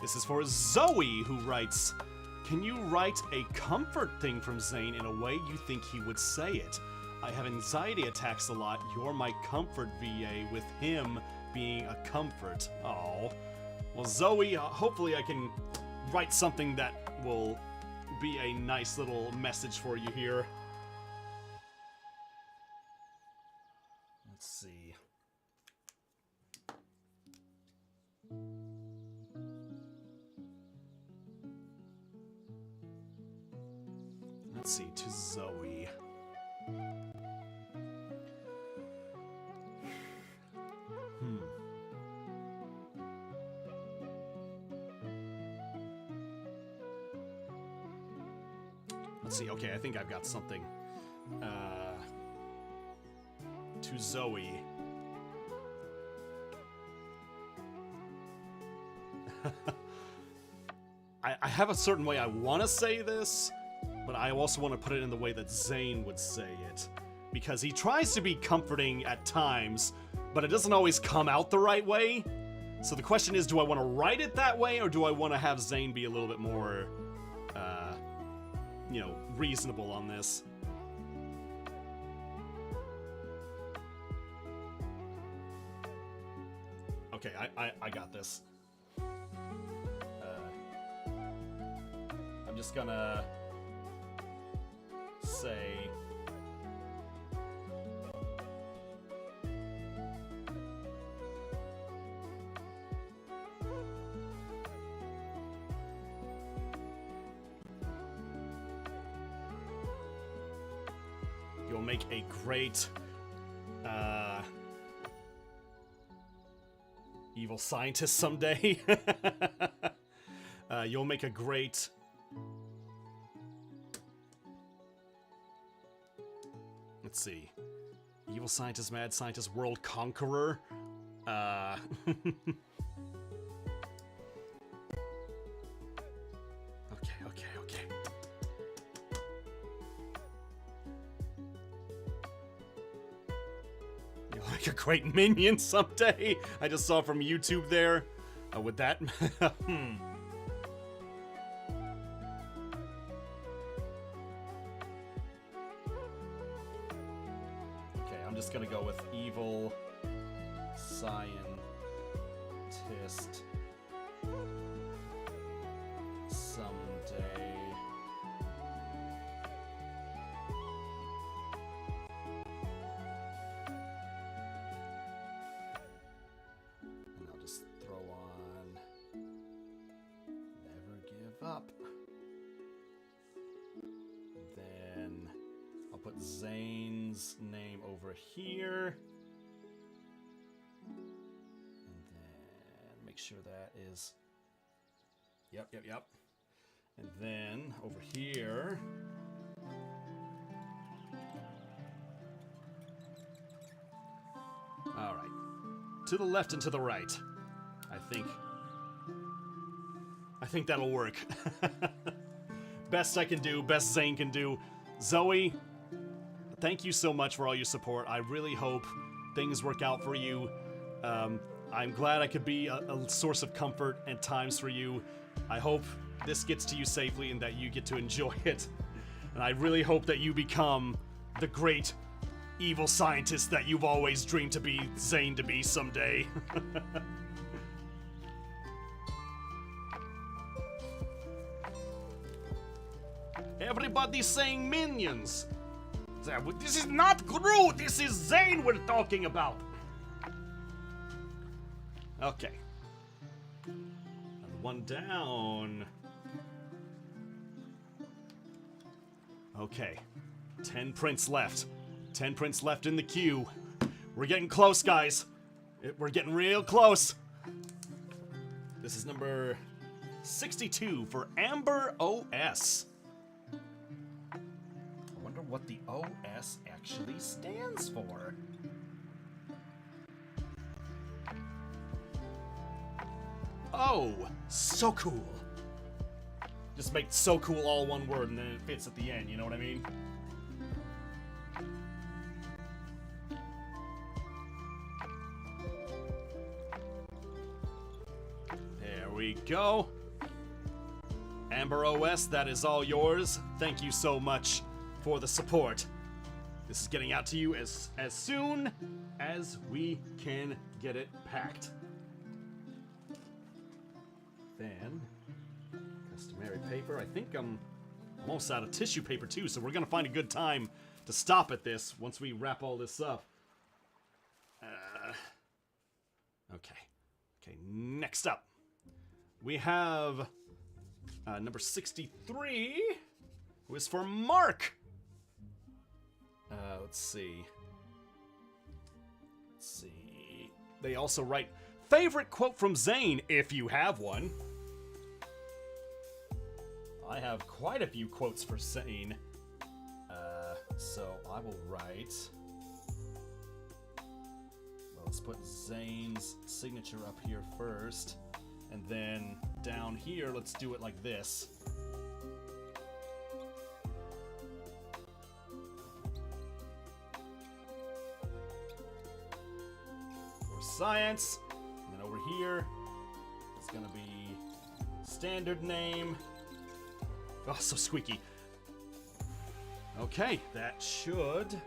[SPEAKER 3] This is for Zoe, who writes, "Can you write a comfort thing from Zane in a way you think he would say it? I have anxiety attacks a lot. You're my comfort VA, with him being a comfort." Oh, well, Zoe, hopefully I can write something that will be a nice little message for you here. Let's see. Let's see, to Zoe. Let's see, okay, I think I've got something. To Zoe. I have a certain way I want to say this, but I also want to put it in the way that Zane would say it. Because he tries to be comforting at times, but it doesn't always come out the right way. So the question is, do I want to write it that way, or do I want to have Zane be a little bit more, you know, reasonable on this? Okay, I got this. I'm just gonna say... You'll make a great, evil scientist someday. You'll make a great... Let's see. Evil scientist, mad scientist, world conqueror. Okay. You'll like a great minion someday. I just saw from YouTube there. With that, Okay, I'm just gonna go with evil scientist someday. And I'll just throw on never give up. put Zane's name over here. And then make sure that is... Yep. And then over here... Alright. To the left and to the right. I think that'll work. Best I can do, best Zane can do. Zoe, thank you so much for all your support. I really hope things work out for you. I'm glad I could be a source of comfort at times for you. I hope this gets to you safely and that you get to enjoy it. And I really hope that you become the great evil scientist that you've always dreamed to be Zane to be someday. Everybody's saying minions. This is not Groot. This is Zane we're talking about. Okay. And one down. Okay. 10 prints left. 10 prints left in the queue. We're getting close, guys. We're getting real close. This is number 62 for Amber OS. I wonder what the OS actually stands for. Oh, so cool. Just make so cool all one word and then it fits at the end, you know what I mean? There we go. Amber OS, that is all yours. Thank you so much for the support. This is getting out to you as soon as we can get it packed. Then, customary paper. I think I'm almost out of tissue paper too, so we're gonna find a good time to stop at this once we wrap all this up. Okay, next up. We have number 63, who is for Mark. Let's see. They also write, favorite quote from Zane, if you have one. I have quite a few quotes for Zane. So I will write... Well, let's put Zane's signature up here first. And then down here, let's do it like this. For science. And then over here, it's gonna be standard name. Oh, so squeaky. Okay, that should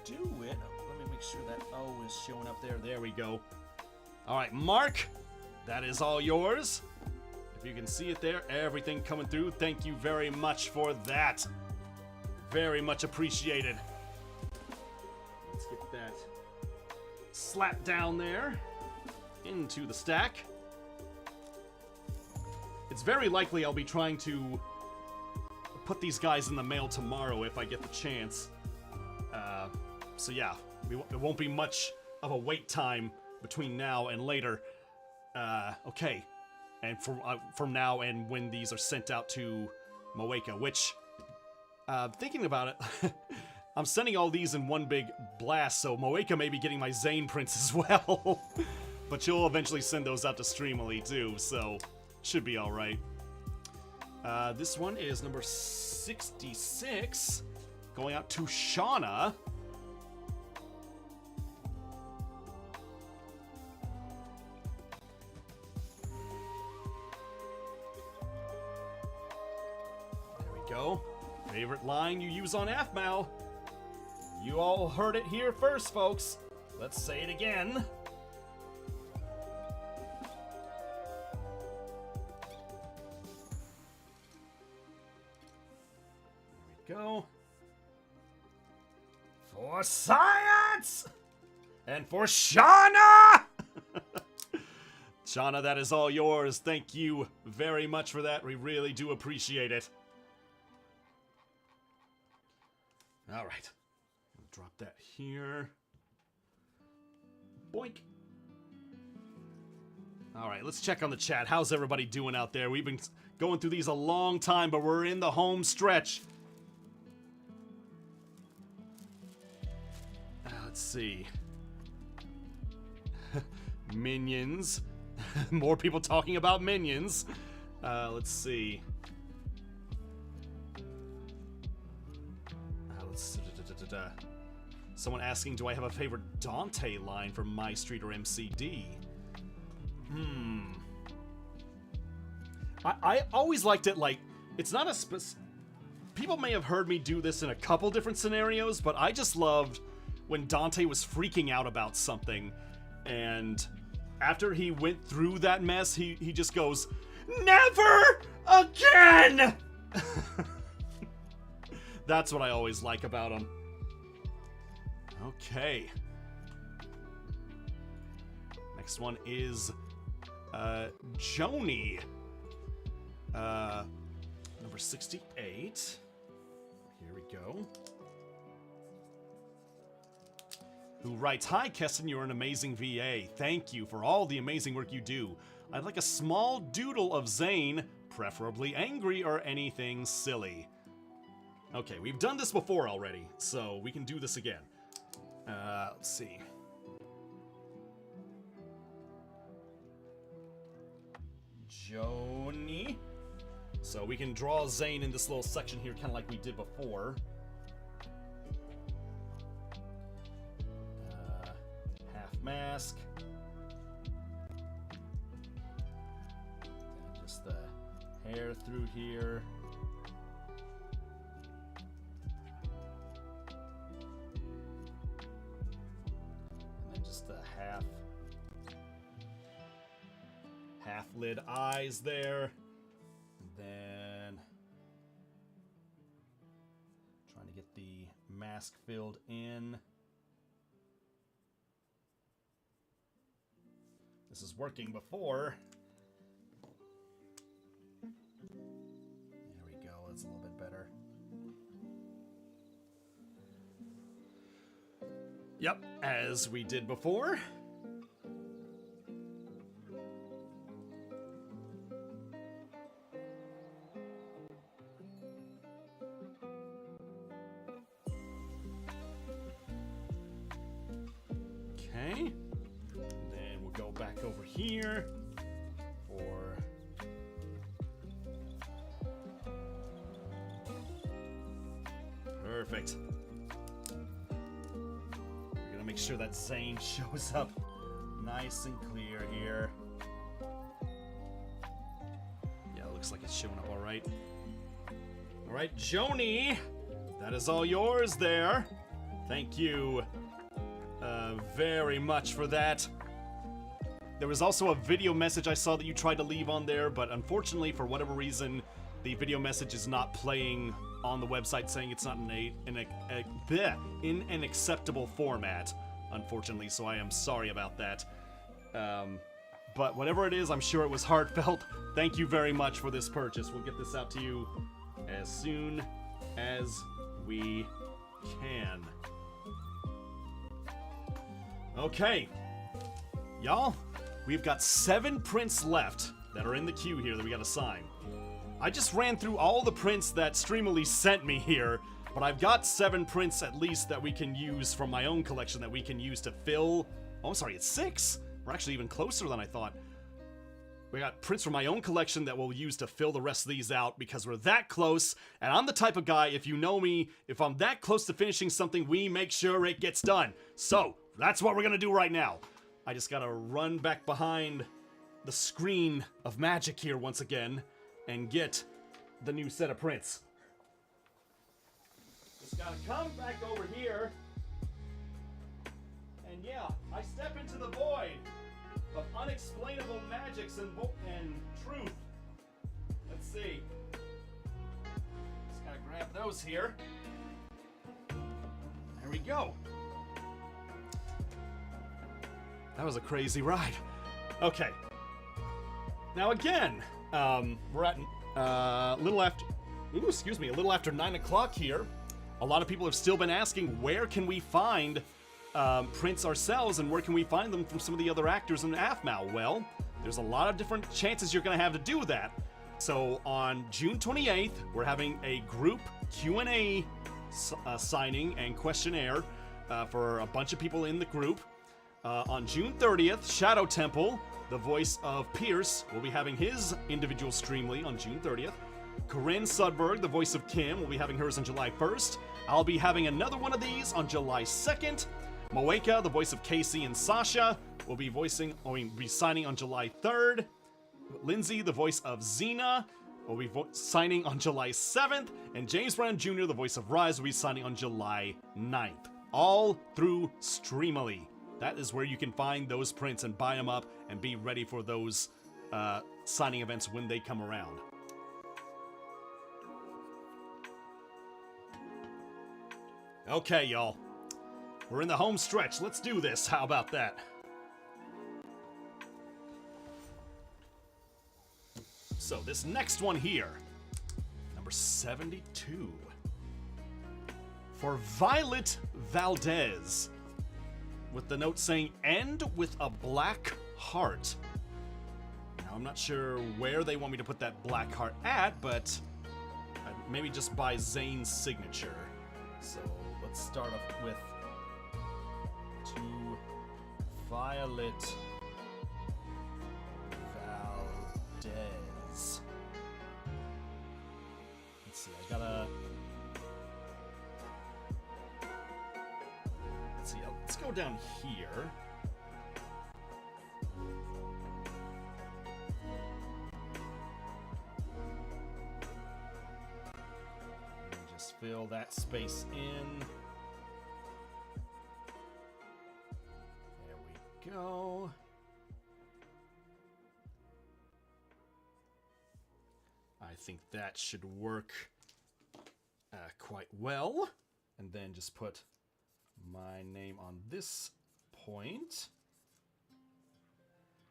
[SPEAKER 3] do it. Let me make sure that O is showing up there. There we go. All right, Mark. That is all yours. If you can see it there, everything coming through. Thank you very much for that. Very much appreciated. Let's get that slapped down there into the stack. It's very likely I'll be trying to put these guys in the mail tomorrow if I get the chance. So yeah, it won't be much of a wait time between now and later. Okay, and from now and when these are sent out to Moeka, which, thinking about it, I'm sending all these in one big blast, so Moeka may be getting my Zane prints as well. But you'll eventually send those out to Streamily too, so should be alright. This one is number 66, going out to Shauna. Go. Favorite line you use on AFMAL. You all heard it here first, folks. Let's say it again. There we go. For science! And for Shauna! Shauna, that is all yours. Thank you very much for that. We really do appreciate it. All right. I'll drop that here. Boink. All right, let's check on the chat. How's everybody doing out there? We've been going through these a long time, but we're in the home stretch. Let's see. Minions. More people talking about Minions. Let's see. Someone asking, do I have a favorite Dante line from My Street or MCD? I always liked it, like, it's not a people may have heard me do this in a couple different scenarios, but I just loved when Dante was freaking out about something, and after he went through that mess, he just goes, "Never again!" That's what I always like about him. Okay. Next one is Joni. Number 68. Here we go. Who writes, "Hi Kestin, you're an amazing VA. Thank you for all the amazing work you do. I'd like a small doodle of Zane, preferably angry or anything silly." Okay, we've done this before already, so we can do this again. Let's see. Joni. So we can draw Zane in this little section here, kind of like we did before. Half mask. And just the hair through here. The half lid eyes there, and then trying to get the mask filled in. This is working before. There we go, that's a little bit better. Yep, as we did before. Okay. Then we'll go back over here for perfect. Make sure that Zane shows up nice and clear here. Yeah, it looks like it's showing up all right. All right, Joni, that is all yours there. Thank you very much for that. There was also a video message I saw that you tried to leave on there, but unfortunately, for whatever reason, the video message is not playing on the website, saying it's not in an acceptable format, unfortunately, so I am sorry about that. But whatever it is, I'm sure it was heartfelt. Thank you very much for this purchase. We'll get this out to you as soon as we can. Okay, y'all, we've got 7 prints left that are in the queue here that we gotta sign. I just ran through all the prints that Streamily sent me here, but I've got 7 prints at least that we can use from my own collection that we can use to fill... Oh, I'm sorry, it's 6! We're actually even closer than I thought. We got prints from my own collection that we'll use to fill the rest of these out because we're that close, and I'm the type of guy, if you know me, if I'm that close to finishing something, we make sure it gets done. So, that's what we're gonna do right now. I just gotta run back behind the screen of magic here once again and get the new set of prints. Just gotta come back over here. And yeah, I step into the void of unexplainable magics and truth. Let's see. Just gotta grab those here. There we go. That was a crazy ride. Okay. Now again, we're at a little after 9 o'clock here a lot of people have still been asking, where can we find prints ourselves, and where can we find them from some of the other actors in AFMAL? Well, there's a lot of different chances you're going to have to do that. So on June 28th, we're having a group Q&A signing and questionnaire for a bunch of people in the group. On June 30th, Shadow Temple, the voice of Pierce, will be having his individual Streamily on June 30th. Corinne Sudberg, the voice of Kim, will be having hers on July 1st. I'll be having another one of these on July 2nd. Moeka, the voice of Casey and Sasha, will be signing on July 3rd. Lindsay, the voice of Xena, will be signing on July 7th. And James Brown Jr., the voice of Rise, will be signing on July 9th. All through Streamily. That is where you can find those prints and buy them up and be ready for those signing events when they come around. Okay, y'all. We're in the home stretch. Let's do this. How about that? So this next one here, number 72. For Violet Valdez, with the note saying, "End with a black heart." Now, I'm not sure where they want me to put that black heart at, but maybe just by Zane's signature. So let's start off with to Violet Valdez. Let's see, I gotta... Let's see, let's go down here. And just fill that space in. There we go. I think that should work quite well. And then just put my name on this point.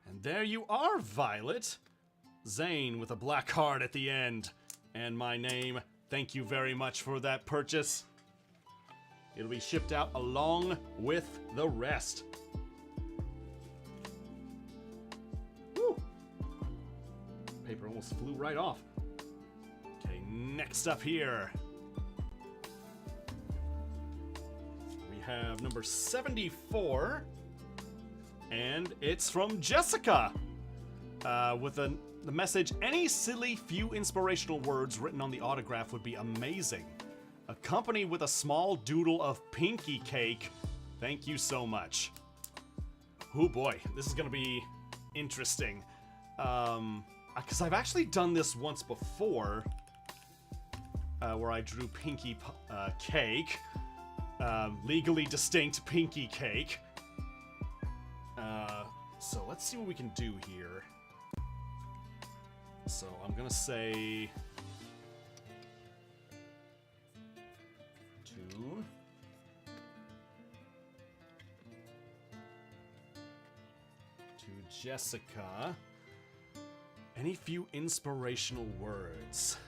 [SPEAKER 3] And there you are, Violet. Zane with a black heart at the end. And my name. Thank you very much for that purchase. It'll be shipped out along with the rest. Woo! Paper almost flew right off. Okay, next up here. We have number 74. And it's from Jessica. With the message, "Any silly few inspirational words written on the autograph would be amazing. Accompanied with a small doodle of pinky cake. Thank you so much." Oh boy, this is gonna be interesting. Because I've actually done this once before, where I drew pinky cake. Legally distinct pinky cake. So let's see what we can do here. So I'm gonna say 2. To Jessica. Any few inspirational words.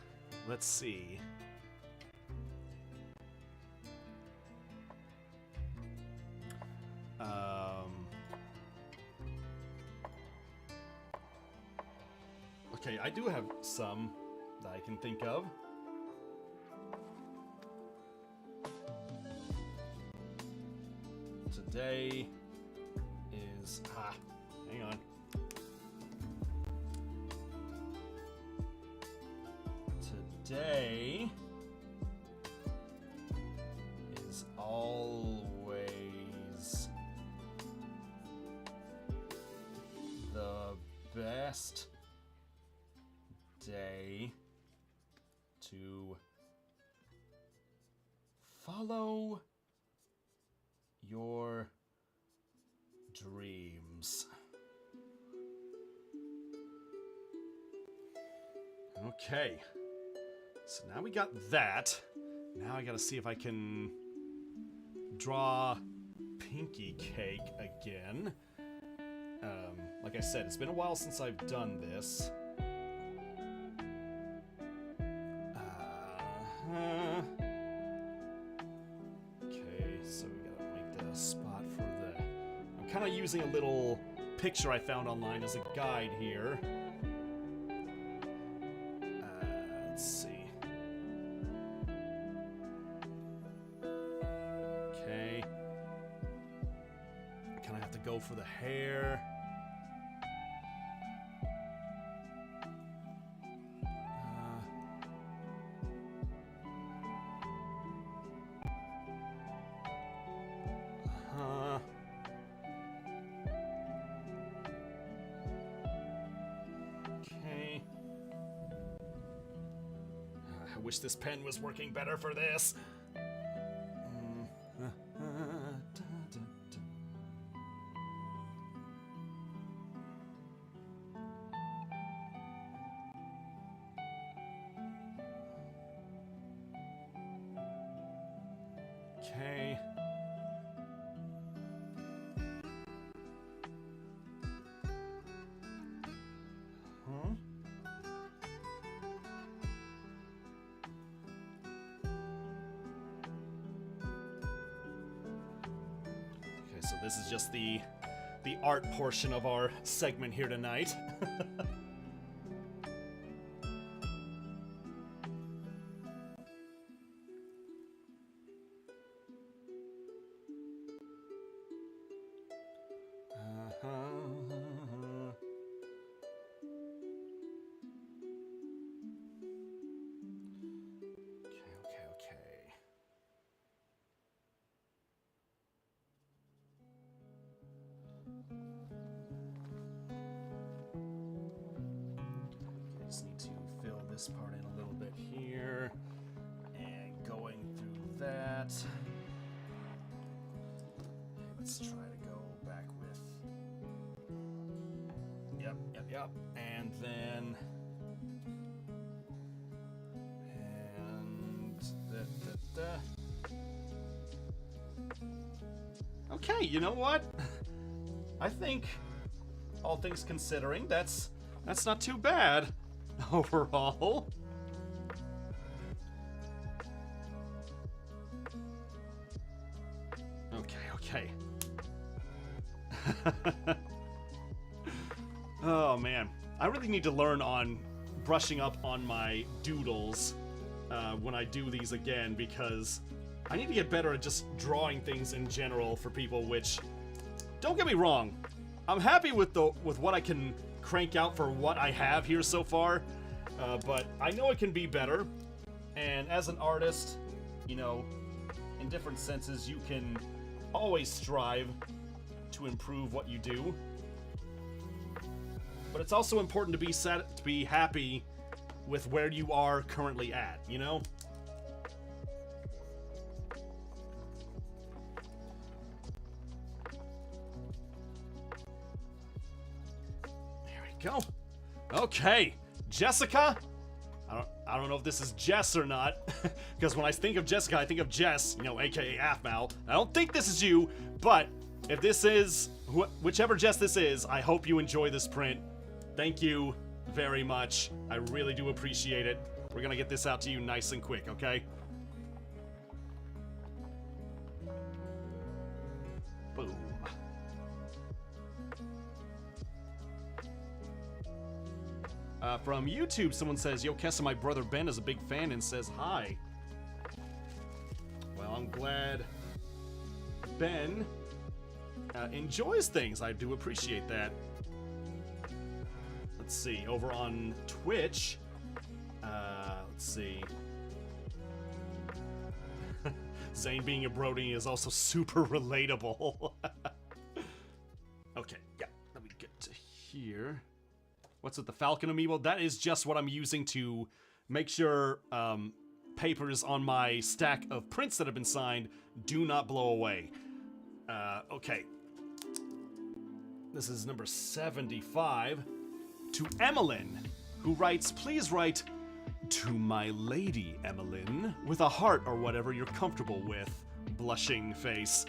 [SPEAKER 3] Let's see. Okay, I do have some that I can think of. Today is... hang on. Today is always the best day to follow your dreams. Okay. So now we got that. Now I gotta see if I can draw pinky cake again. Like I said, it's been a while since I've done this. using a little picture I found online as a guide here. Let's see. Okay. Kind of have to go for the hair. I wish this pen was working better for this. Okay. So this is just the art portion of our segment here tonight. This part in a little bit here, and going through that. Okay, let's try to go back with. Yep. And then. And. Okay, you know what? I think, all things considering, that's not too bad. Overall. Okay. Oh man, I really need to learn on brushing up on my doodles when I do these again, because I need to get better at just drawing things in general for people, which, don't get me wrong, I'm happy with what I can crank out for what I have here so far, but I know it can be better, and as an artist, you know, in different senses, you can always strive to improve what you do, but it's also important to be happy with where you are currently at, you know? Go. Okay, Jessica. I don't know if this is Jess or not, because when I think of Jessica, I think of Jess, you know, aka Halfmal. I don't think this is you, but if this is whichever Jess this is, I hope you enjoy this print. Thank you very much. I really do appreciate it. We're gonna get this out to you nice and quick, okay? Boom. From YouTube, someone says, "Yo, Kestin, my brother Ben is a big fan and says hi." Well, I'm glad Ben enjoys things. I do appreciate that. Let's see, over on Twitch, let's see. Zane being a Brody is also super relatable. Okay, yeah, let me get to here. What's with the Falcon amiibo? That is just what I'm using to make sure papers on my stack of prints that have been signed do not blow away. Okay. This is number 75. To Emmeline, who writes, "Please write to my lady, Emmeline, with a heart or whatever you're comfortable with." Blushing face.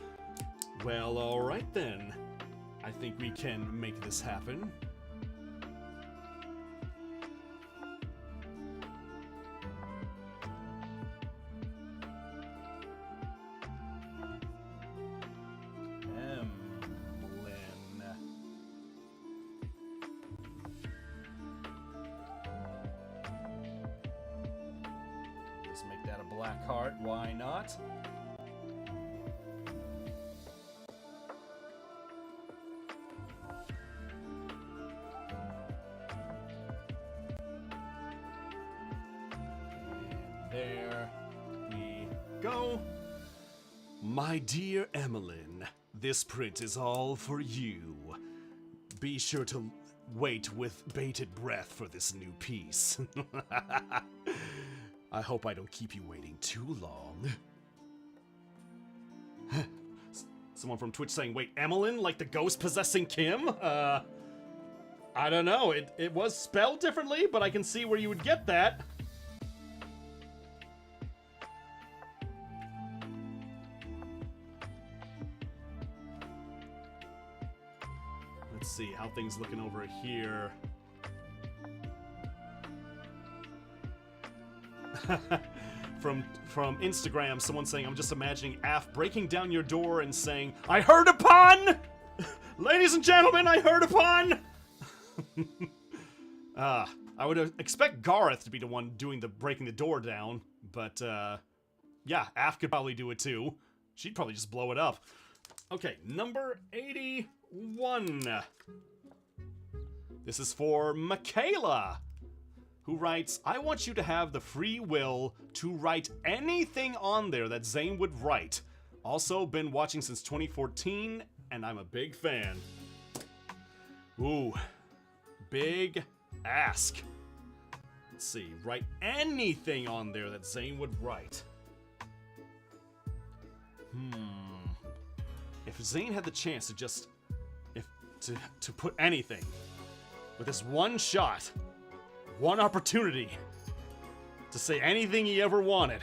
[SPEAKER 3] Well, alright then. I think we can make this happen. black heart, why not? There we go. My dear Emmeline, this print is all for you. Be sure to wait with bated breath for this new piece. I hope I don't keep you waiting too long. Someone from Twitch saying, wait, Emmeline, like the ghost possessing Kim? I don't know. It was spelled differently, but I can see where you would get that. Let's see how things looking over here. From Instagram, someone saying, I'm just imagining Af breaking down your door and saying, I heard a pun! Ladies and gentlemen, I heard a pun! I would expect Gareth to be the one doing the breaking the door down, but yeah, Af could probably do it too. She'd probably just blow it up. Okay, number 81. This is for Michaela, who writes, I want you to have the free will to write anything on there that Zane would write. Also, been watching since 2014, and I'm a big fan. Ooh, big ask. Let's see, write anything on there that Zane would write. If Zane had the chance to just, to put anything, with this one shot, one opportunity to say anything he ever wanted.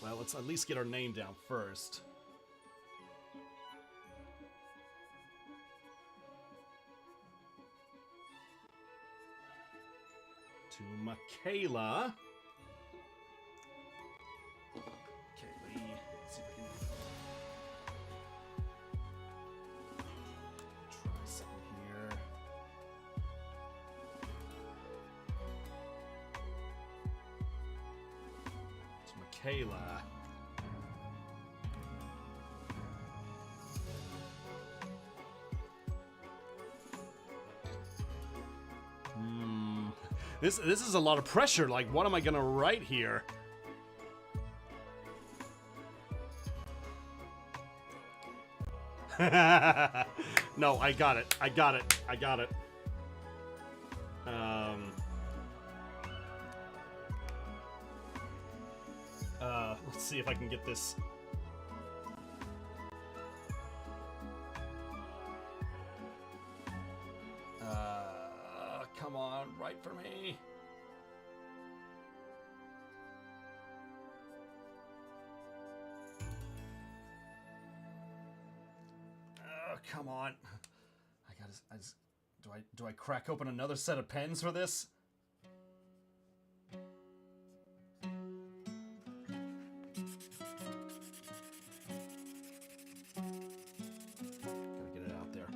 [SPEAKER 3] Well, let's at least get our name down first. To Michaela. Okay, let's see if I can try something here. To Michaela. This is a lot of pressure. Like, what am I gonna write here? No, I got it. I got it. I got it. Let's see if I can get this. Come on, write for me. Come on. Do I crack open another set of pens for this? Gotta get it out there.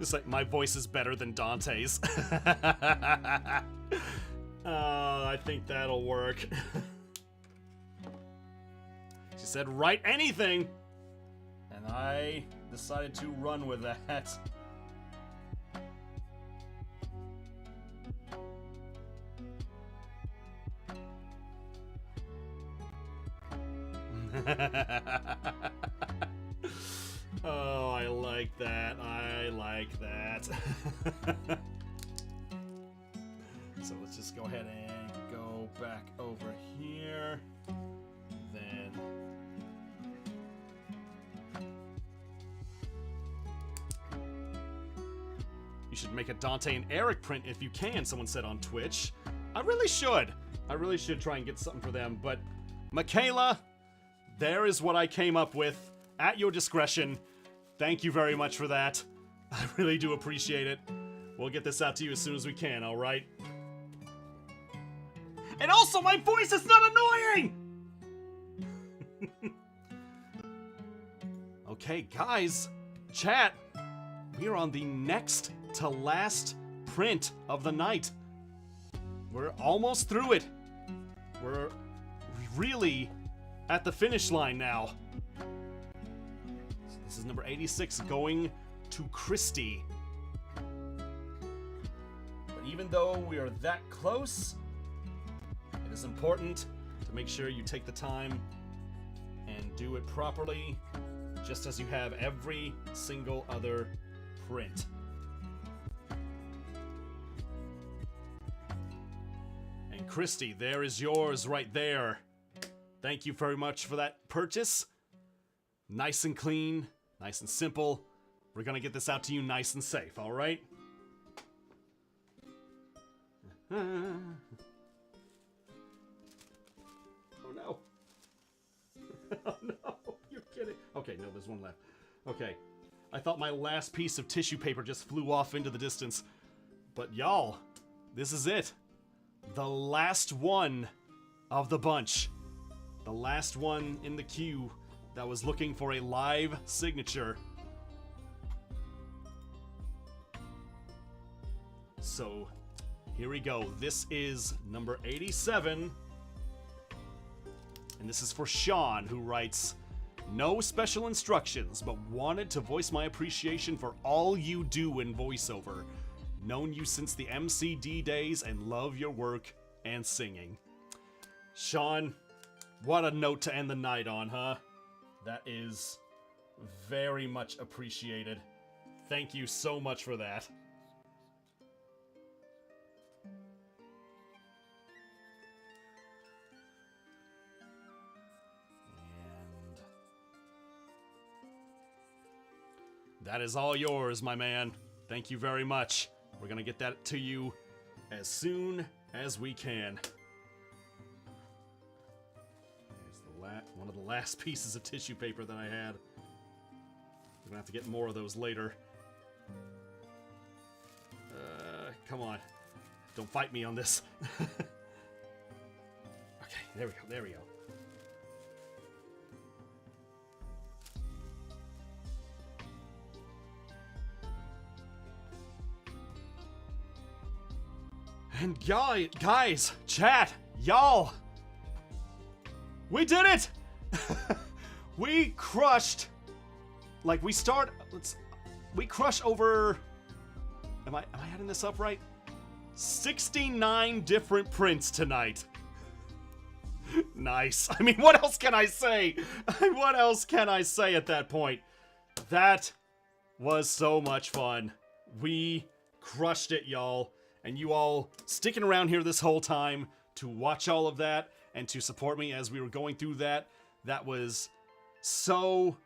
[SPEAKER 3] It's like my voice is better than Dante's. I think that'll work. She said, write anything! And I decided to run with that. Oh, I like that. I like that. So let's just go ahead and go back over here. Then you should make a Dante and Eric print if you can, someone said on Twitch. I really should. I really should try and get something for them. But Michaela, there is what I came up with. At your discretion. Thank you very much for that. I really do appreciate it. We'll get this out to you as soon as we can, alright? And also, my voice is not annoying! Okay, guys, chat, we are on the next to last print of the night. We're almost through it. We're really at the finish line now. So this is number 86 going to Christy. But even though we are that close, it is important to make sure you take the time and do it properly, just as you have every single other print. And Christy, there is yours right there. Thank you very much for that purchase. Nice and clean, nice and simple. We're gonna get this out to you nice and safe, all right? Oh no. Oh no, you're kidding. Okay, no, there's one left. Okay, I thought my last piece of tissue paper just flew off into the distance. But y'all, this is it. The last one of the bunch. The last one in the queue that was looking for a live signature. So, here we go. This is number 87. And this is for Sean, who writes, "No special instructions, but wanted to voice my appreciation for all you do in voiceover. Known you since the MCD days and love your work and singing." Sean, what a note to end the night on, huh? That is very much appreciated. Thank you so much for that. And that is all yours, my man. Thank you very much. We're gonna get that to you as soon as we can. There's one of the last pieces of tissue paper that I had. We're gonna have to get more of those later. Come on. Don't fight me on this. Okay, there we go, there we go. And guys, chat, y'all, we did it! We crushed, like we crush over, am I adding this up right? 69 different prints tonight. Nice. I mean, what else can I say? What else can I say at that point? That was so much fun. We crushed it, y'all. And you all sticking around here this whole time to watch all of that and to support me as we were going through that. That was so...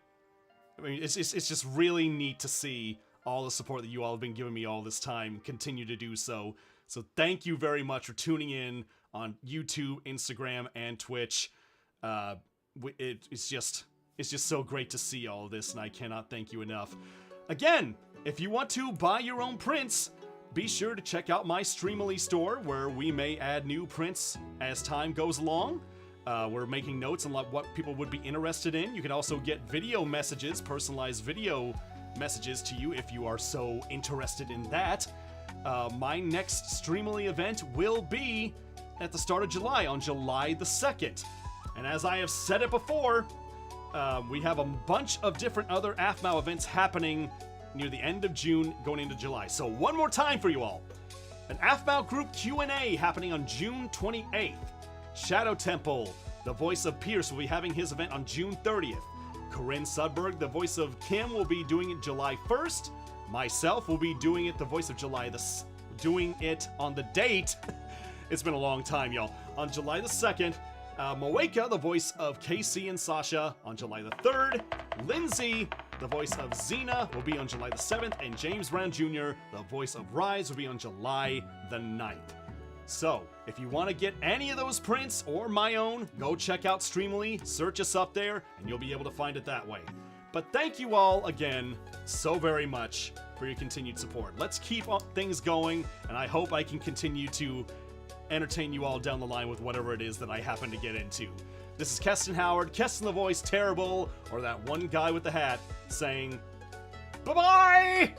[SPEAKER 3] I mean, it's just really neat to see all the support that you all have been giving me all this time. Continue to do so. So thank you very much for tuning in on YouTube, Instagram, and Twitch. It's just so great to see all of this, and I cannot thank you enough. Again, if you want to buy your own prints, be sure to check out my Streamily store, where we may add new prints as time goes along. We're making notes on what people would be interested in. You can also get video messages, personalized video messages to you if you are so interested in that. My next Streamily event will be at the start of July, on July the 2nd. And as I have said it before, we have a bunch of different other AFMAO events happening near the end of June, going into July. So one more time for you all. An AFMAO group Q&A happening on June 28th. Shadow Temple, the voice of Pierce, will be having his event on June 30th. Corinne Sudberg, the voice of Kim, will be doing it July 1st. Myself will be doing it the voice of July doing it on the date. It's been a long time, y'all. On July the 2nd. Moeka, the voice of Casey and Sasha, on July the 3rd. Lindsay, the voice of Xena, will be on July the 7th. And James Brown Jr., the voice of Rise, will be on July the 9th. So, if you want to get any of those prints or my own, go check out Streamily, search us up there, and you'll be able to find it that way. But thank you all again so very much for your continued support. Let's keep things going, and I hope I can continue to entertain you all down the line with whatever it is that I happen to get into. This is Kestin Howard, Kestin the Voice Terrible, or that one guy with the hat, saying, bye-bye!